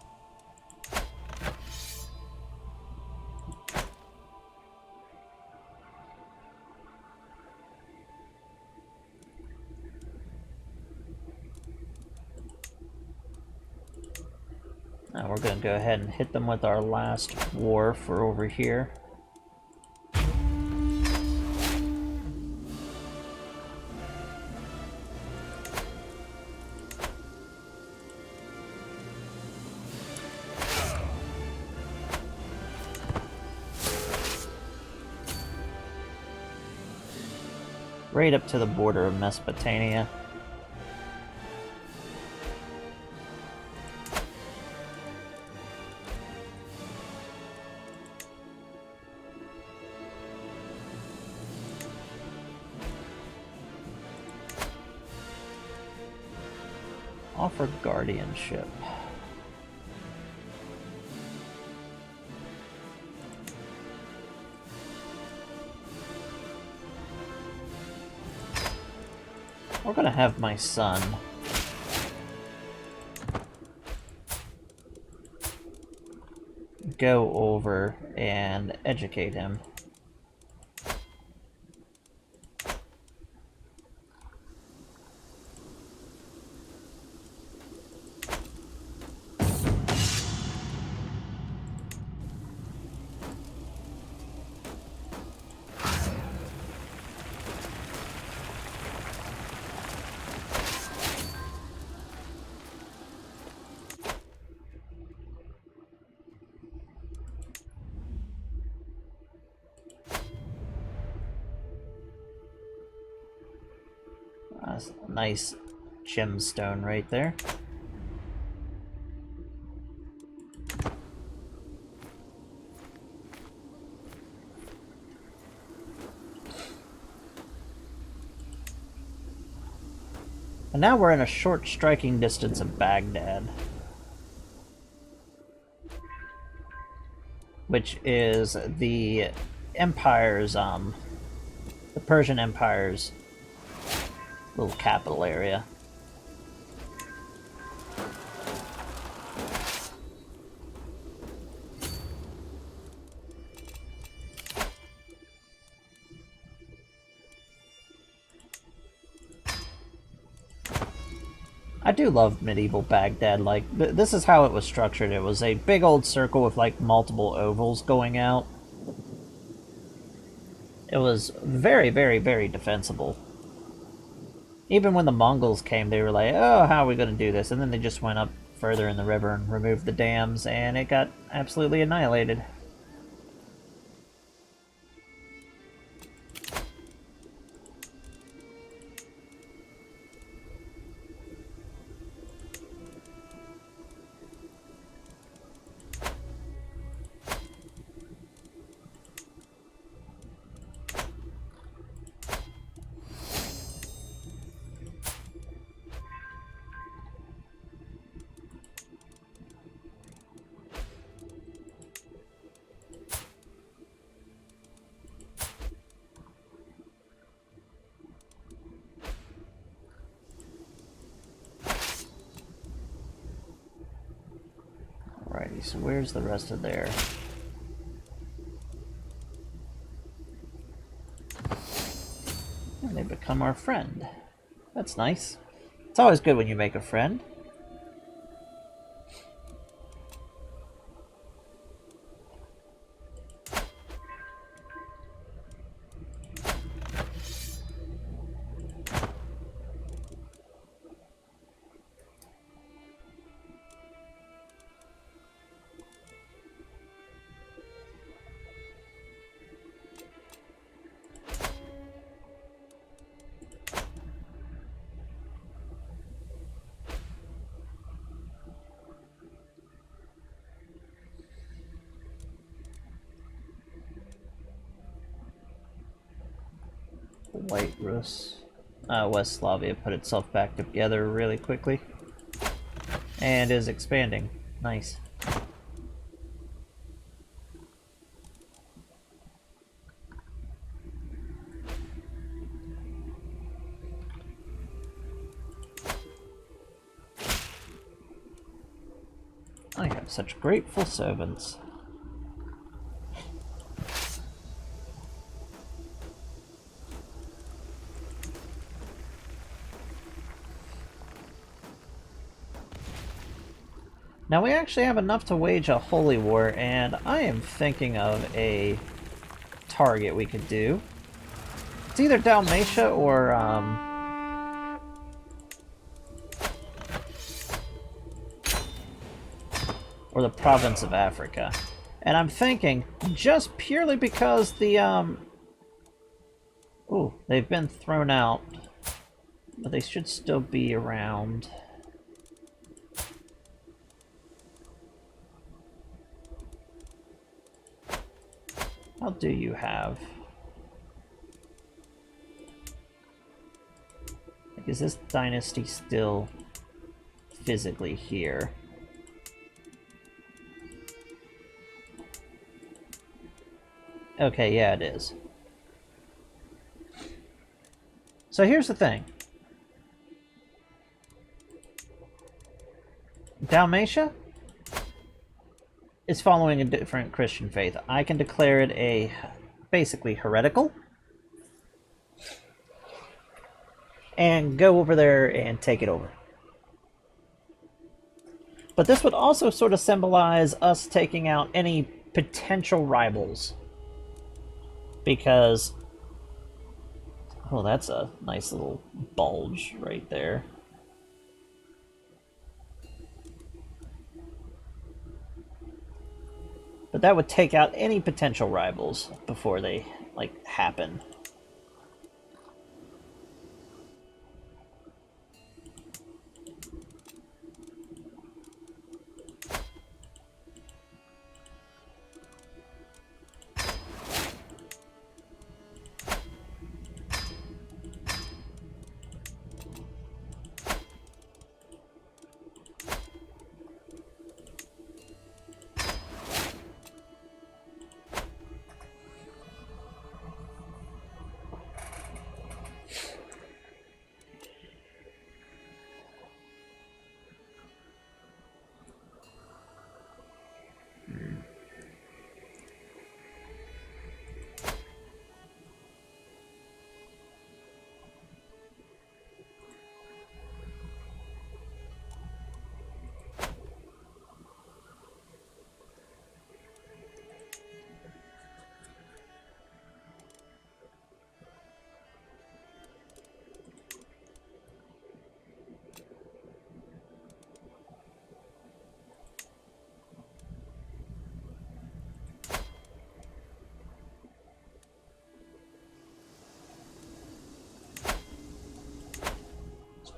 Now we're going to go ahead and hit them with our last war for over here. Right up to the border of Mesopotamia. Offer guardianship. We're gonna have my son go over and educate him. That's a nice gemstone right there. And now we're in a short striking distance of Baghdad, which is the Empire's, the Persian Empire's little capital area. I do love medieval Baghdad. Like, this is how it was structured. It was a big old circle with, like, multiple ovals going out. It was very, very, very defensible. Even when the Mongols came, they were like, oh, how are we going to do this? And then they just went up further in the river and removed the dams, and it got absolutely annihilated. see, so where's the rest of their... And they become our friend. That's nice. It's always good when you make a friend. White Rus, West Slavia put itself back together really quickly and is expanding. Nice. I have such grateful servants. Now we actually have enough to wage a holy war, and I am thinking of a target we could do. It's either Dalmatia or the province of Africa. And I'm thinking, just purely because the ooh, they've been thrown out, but they should still be around. How do you have? Like, is this dynasty still physically here? Okay, yeah, it is. So here's the thing. Dalmatia is following a different Christian faith. I can declare it a basically heretical and go over there and take it over. But this would also sort of symbolize us taking out any potential rivals. Because, oh, that's a nice little bulge right there. But that would take out any potential rivals before they, like, happen.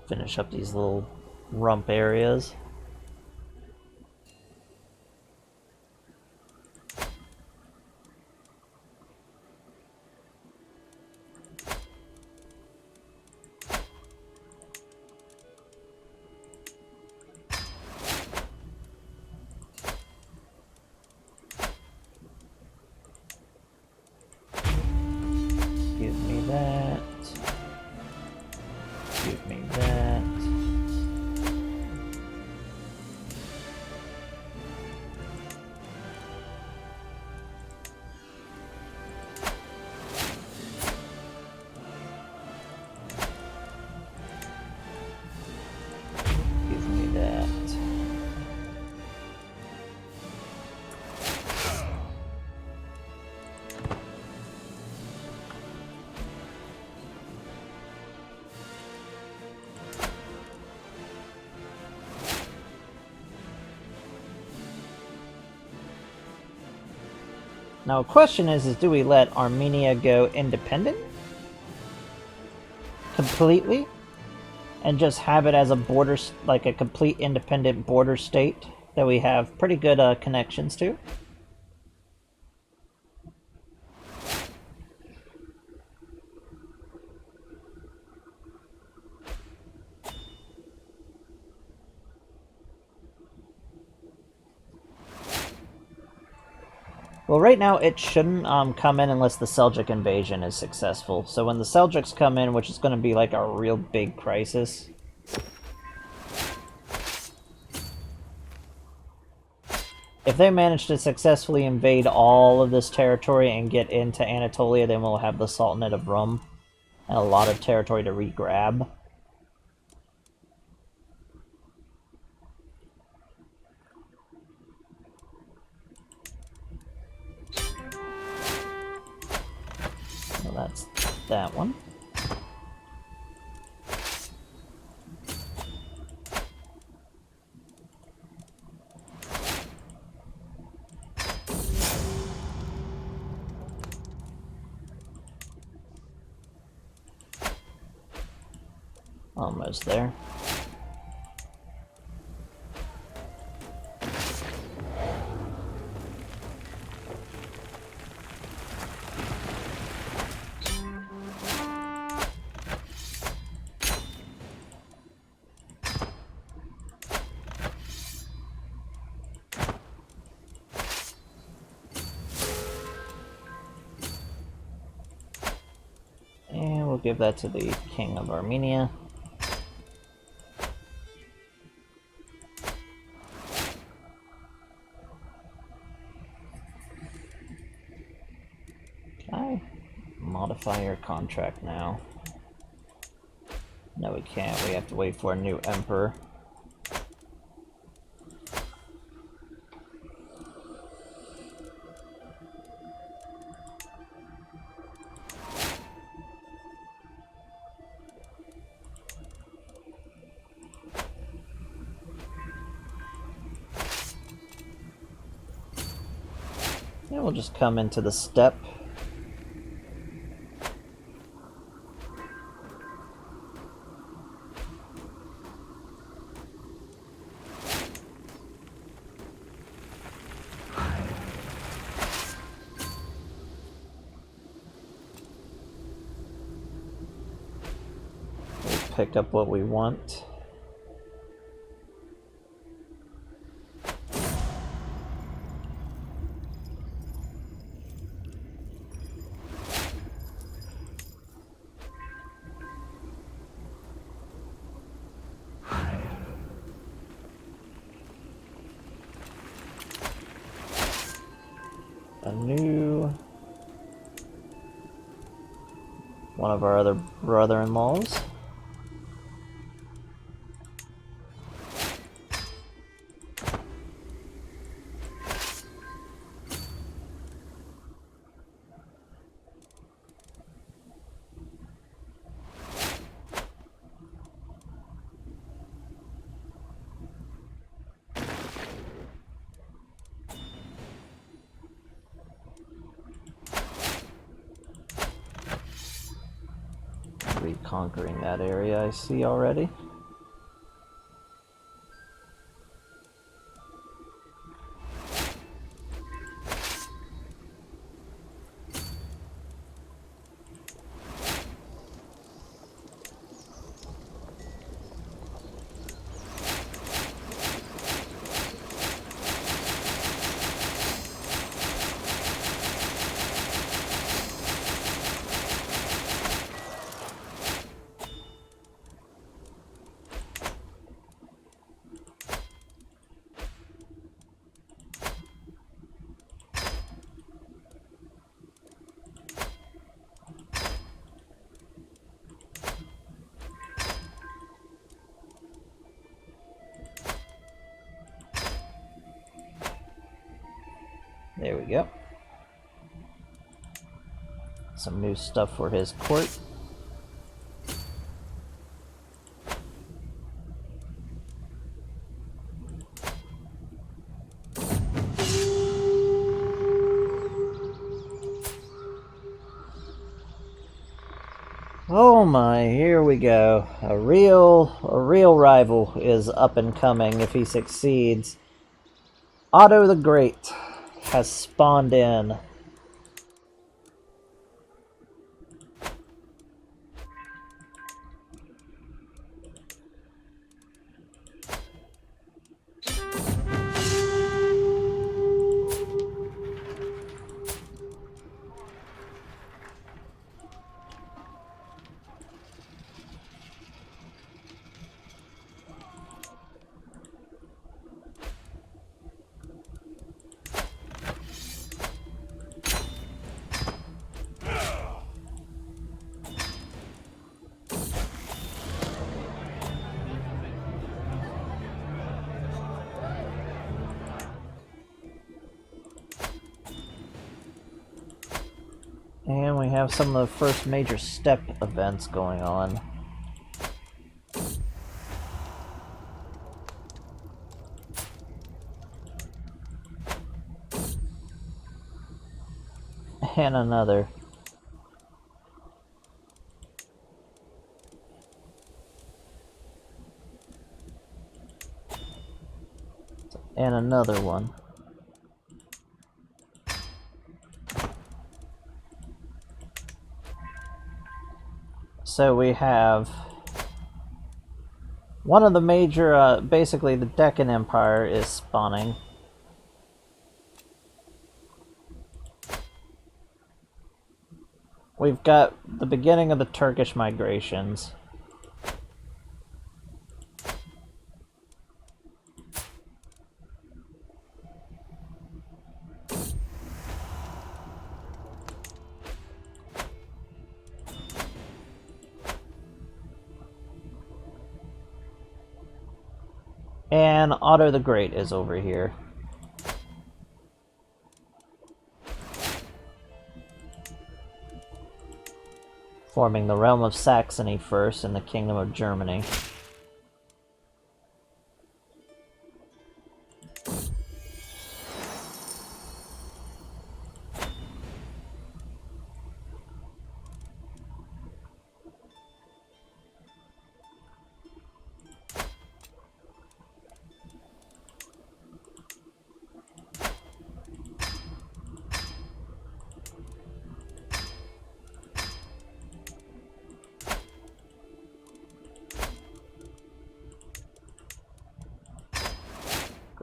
Finish up these little rump areas. Give me that. Give me that. Now, the question is do we let Armenia go independent? Completely? And just have it as a border, like a complete independent border state that we have pretty good connections to? Well, right now it shouldn't come in unless the Seljuk invasion is successful. So when the Seljuks come in, which is going to be like a real big crisis. If they manage to successfully invade all of this territory and get into Anatolia, then we'll have the Sultanate of Rum and a lot of territory to re-grab. So that's that one. Almost there. And we'll give that to the King of Armenia. Can I modify your contract now? No, we can't. We have to wait for a new emperor. And we'll just come into the steppe. We'll pick up what we want. A new one of our other brother-in-laws. Reconquering that area, I see already. There we go. Some new stuff for his court. Oh my, here we go. A real rival is up and coming if he succeeds. Otto the Great has spawned in. And we have some of the first major step events going on. And another. And another one. So we have one of the major, basically the Deccan Empire is spawning. We've got the beginning of the Turkish migrations. And Otto the Great is over here. Forming the realm of Saxony first and the Kingdom of Germany.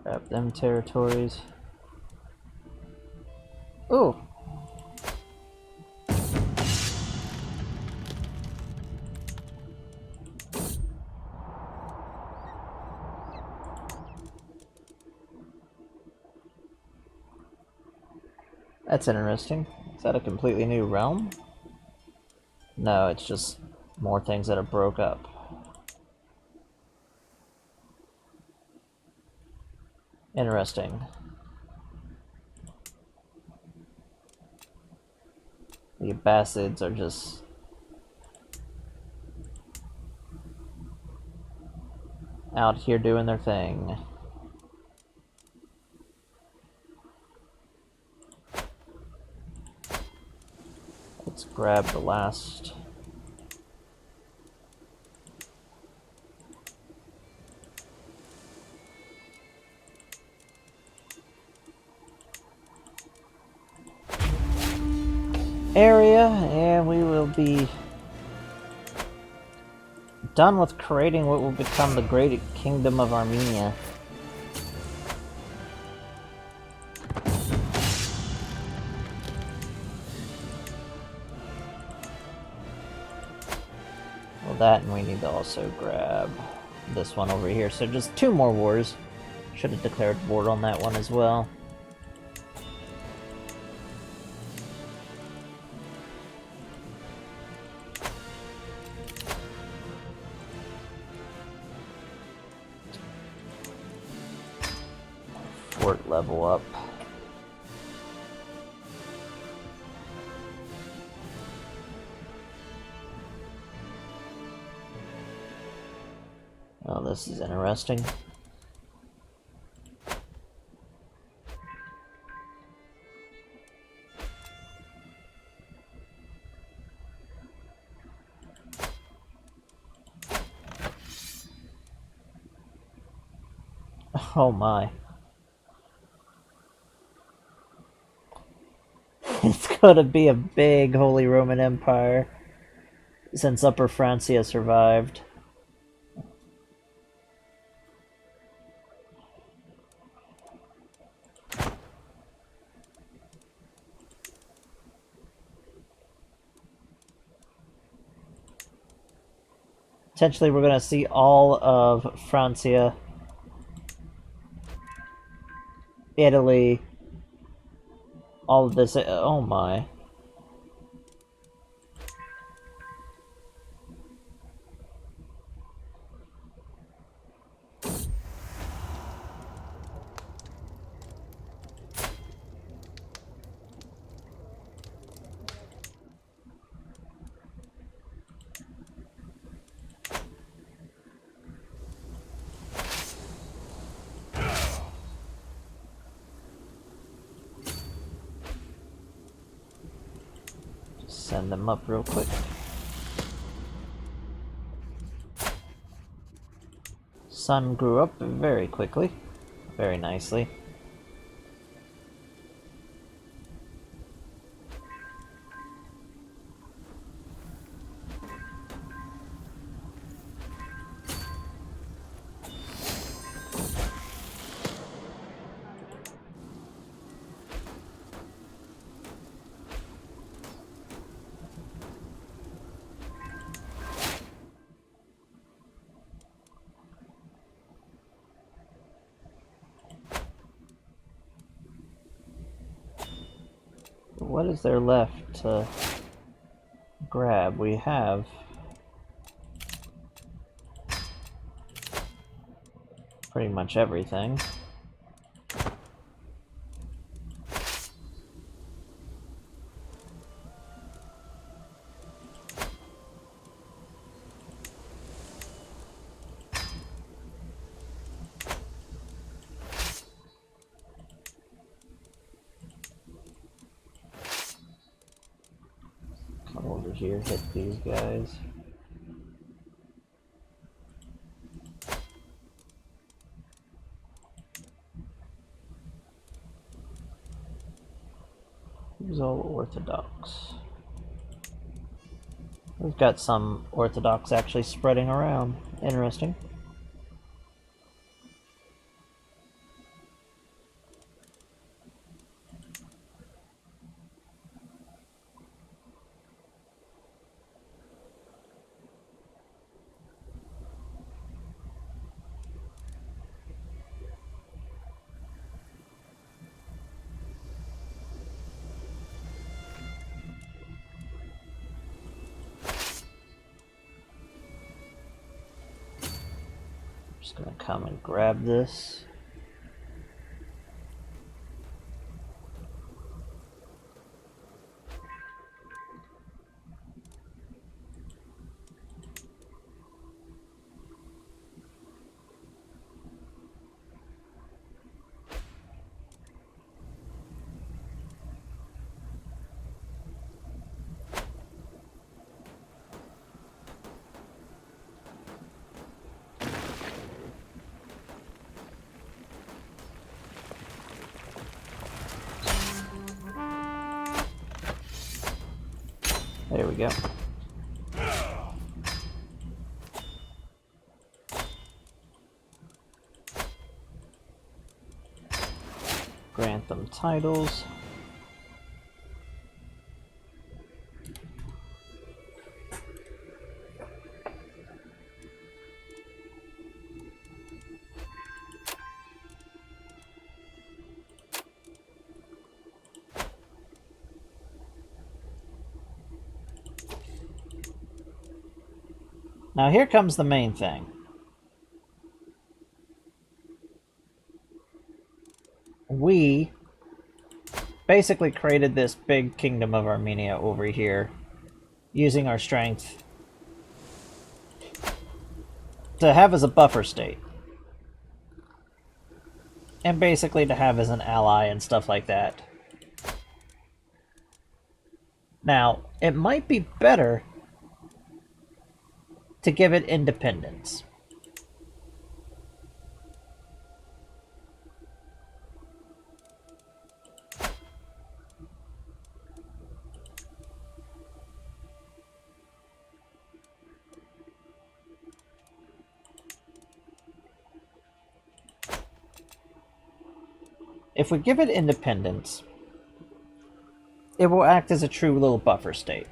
Grab them territories. Ooh. That's interesting. Is that a completely new realm? No, it's just more things that are broke up. Interesting. The Abbasids are just out here doing their thing. Let's grab the last. Area, and we will be done with creating what will become the Great Kingdom of Armenia. Well, that, and we need to also grab this one over here. So just 2 more wars. Should have declared war on that one as well. Fort level up. Oh, this is interesting. Oh my. It's gonna be a big Holy Roman Empire since Upper Francia survived. Potentially we're gonna see all of Francia, Italy, all of this. Oh my. Send them up real quick. Sun grew up very quickly, very nicely. What is there left to grab? We have pretty much everything. Come over here, hit these guys. Who's all Orthodox? We've got some Orthodox actually spreading around. Interesting. Just gonna come and grab this. There we go. Grant them titles. Now here comes the main thing. We basically created this big kingdom of Armenia over here, using our strength to have as a buffer state. And basically to have as an ally and stuff like that. Now, it might be better to give it independence. if we give it independence, it will act as a true little buffer state.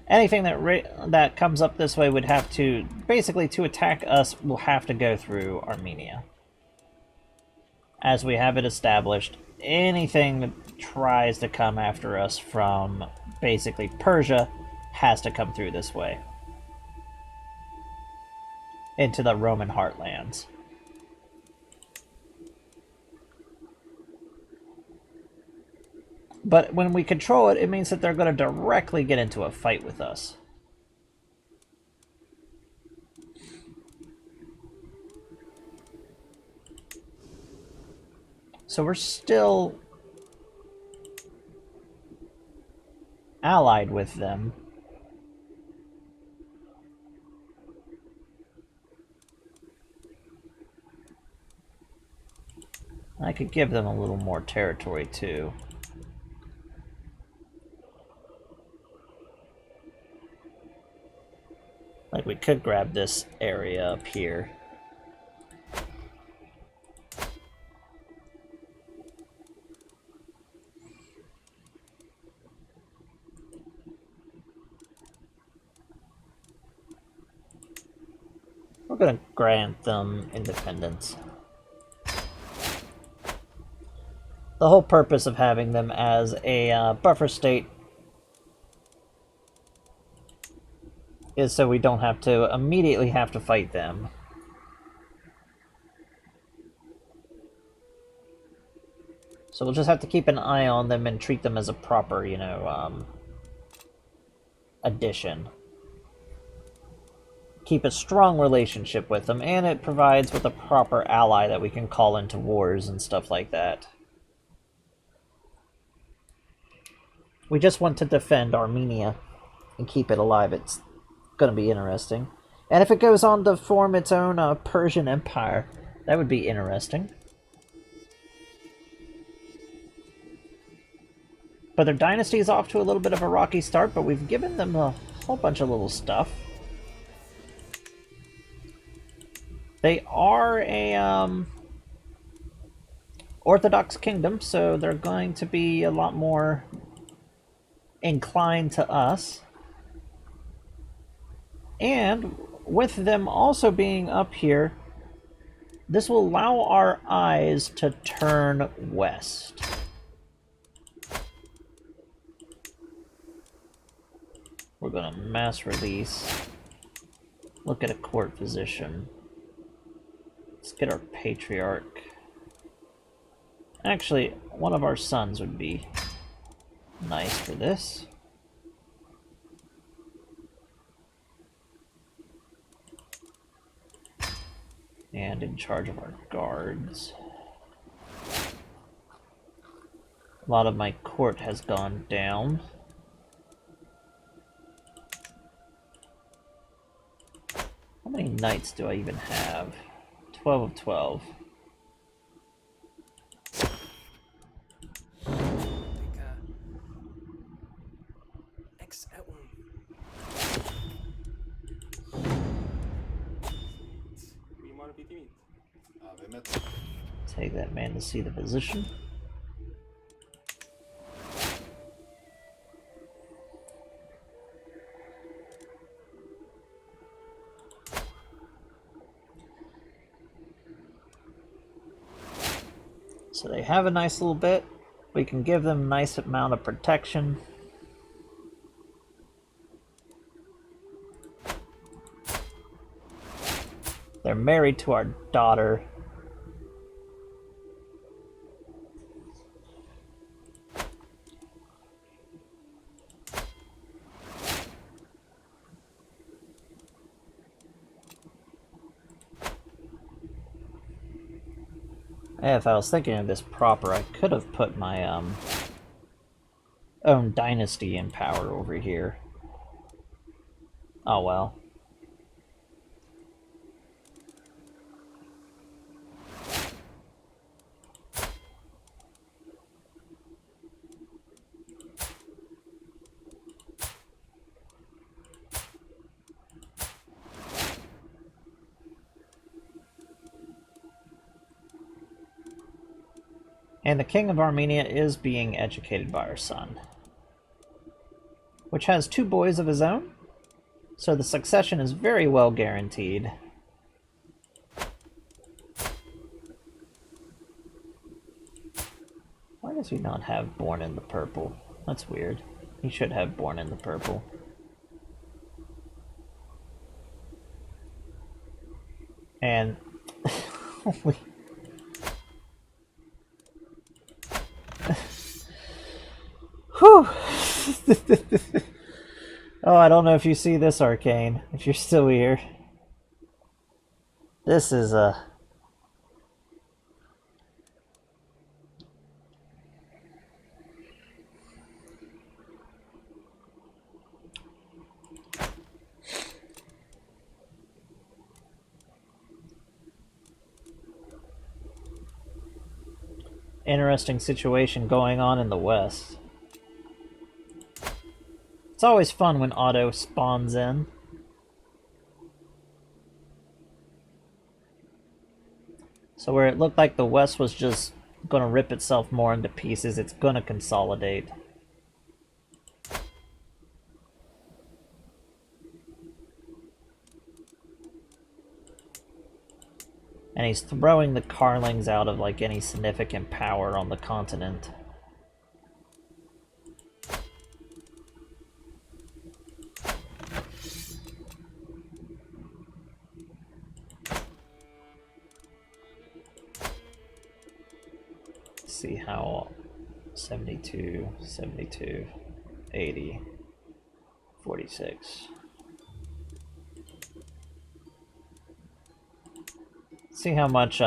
Anything that comes up this way would have to, basically, to attack us, will have to go through Armenia. As we have it established, anything that tries to come after us from, basically, Persia has to come through this way. Into the Roman heartlands. But when we control it, it means that they're going to directly get into a fight with us. So we're still allied with them. I could give them a little more territory too. Like, we could grab this area up here. We're gonna grant them independence. The whole purpose of having them as a buffer state is so we don't have to immediately have to fight them. So we'll just have to keep an eye on them and treat them as a proper, you know, addition. Keep a strong relationship with them, and it provides with a proper ally that we can call into wars and stuff like that. We just want to defend Armenia and keep it alive. It's going to be interesting. And if it goes on to form its own Persian Empire, that would be interesting. But their dynasty is off to a little bit of a rocky start, but we've given them a whole bunch of little stuff. They are a Orthodox kingdom, so they're going to be a lot more inclined to us. And with them also being up here, this will allow our eyes to turn west. We're going to mass release. Look at a court position. Let's get our patriarch. Actually, one of our sons would be nice for this. And in charge of our guards. A lot of my court has gone down. How many knights do I even have? 12 of 12. Take that man to see the position. So they have a nice little bit. We can give them a nice amount of protection. They're married to our daughter. If I was thinking of this proper, I could have put my own dynasty in power over here. Oh well. And the King of Armenia is being educated by our son, which has 2 boys of his own, so the succession is very well guaranteed. Why does he not have Born in the Purple? That's weird. He should have Born in the Purple. And holy. Whew. Oh, I don't know if you see this, Arcane, if you're still here. This is a... interesting situation going on in the West. It's always fun when Otto spawns in. So where it looked like the West was just gonna rip itself more into pieces, it's gonna consolidate. And he's throwing the Carlings out of like any significant power on the continent. See how 72, 72, 80, 46. See how much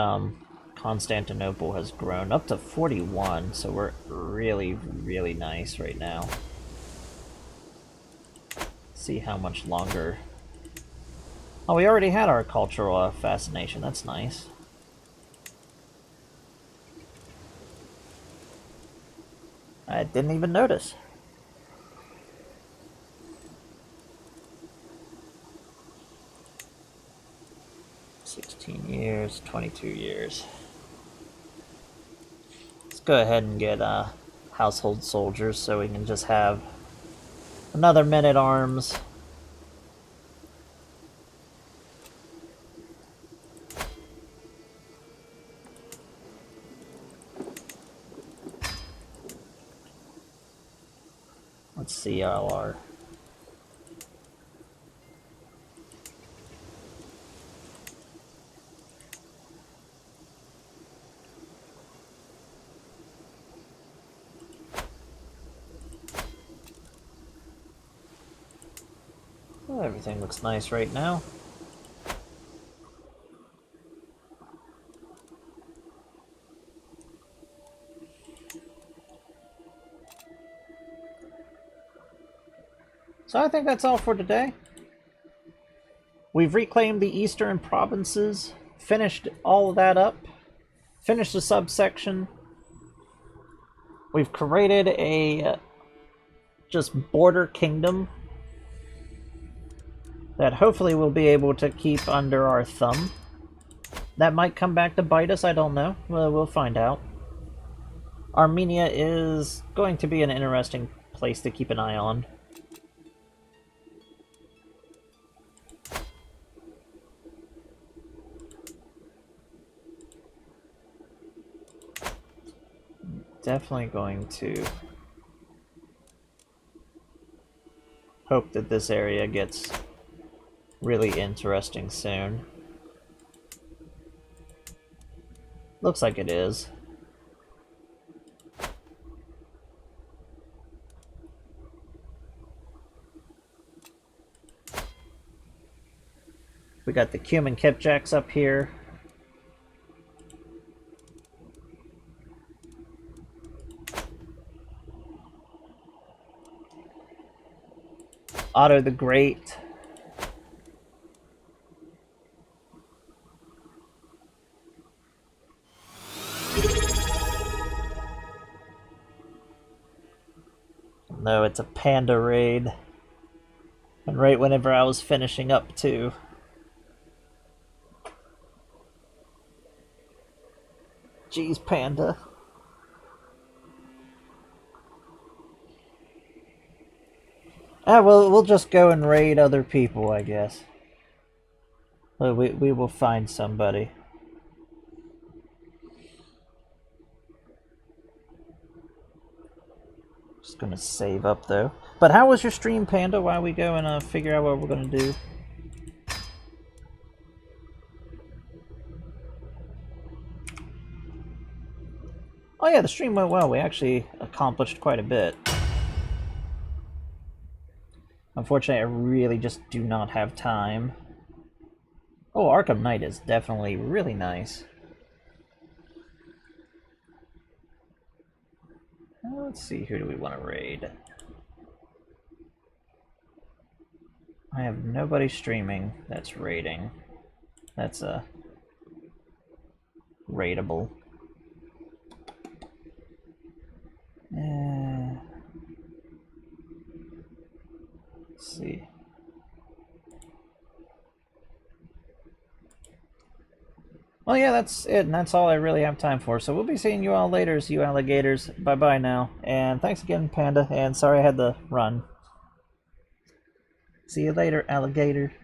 Constantinople has grown up to 41, so we're really, really nice right now. See how much longer. Oh, we already had our cultural fascination. That's nice. I didn't even notice. Years, 22 years. Let's go ahead and get household soldiers so we can just have another men-at-arms. Let's see how our... Well, everything looks nice right now. So I think that's all for today. We've reclaimed the eastern provinces, finished all of that up, finished the subsection. We've created a just border kingdom that hopefully we'll be able to keep under our thumb. That might come back to bite us, I don't know. We'll find out. Armenia is going to be an interesting place to keep an eye on. Definitely going to hope that this area gets really interesting soon. Looks like it is. We got the Cuman Kipjaks up here. Otto the Great. No, it's a panda raid. And right whenever I was finishing up too. Jeez, panda. Ah, well, we'll just go and raid other people, I guess. Well, we will find somebody. Just gonna save up though. But how was your stream, Panda? While we go and figure out what we're gonna do. Oh yeah, the stream went well. We actually accomplished quite a bit. Unfortunately, I really just do not have time. Oh, Arkham Knight is definitely really nice. Let's see, who do we want to raid? I have nobody streaming that's raiding. That's raidable. Let's see. Well, yeah, that's it, and that's all I really have time for. So we'll be seeing you all later, you alligators. Bye-bye now. And thanks again, Panda, and sorry I had to run. See you later, alligator.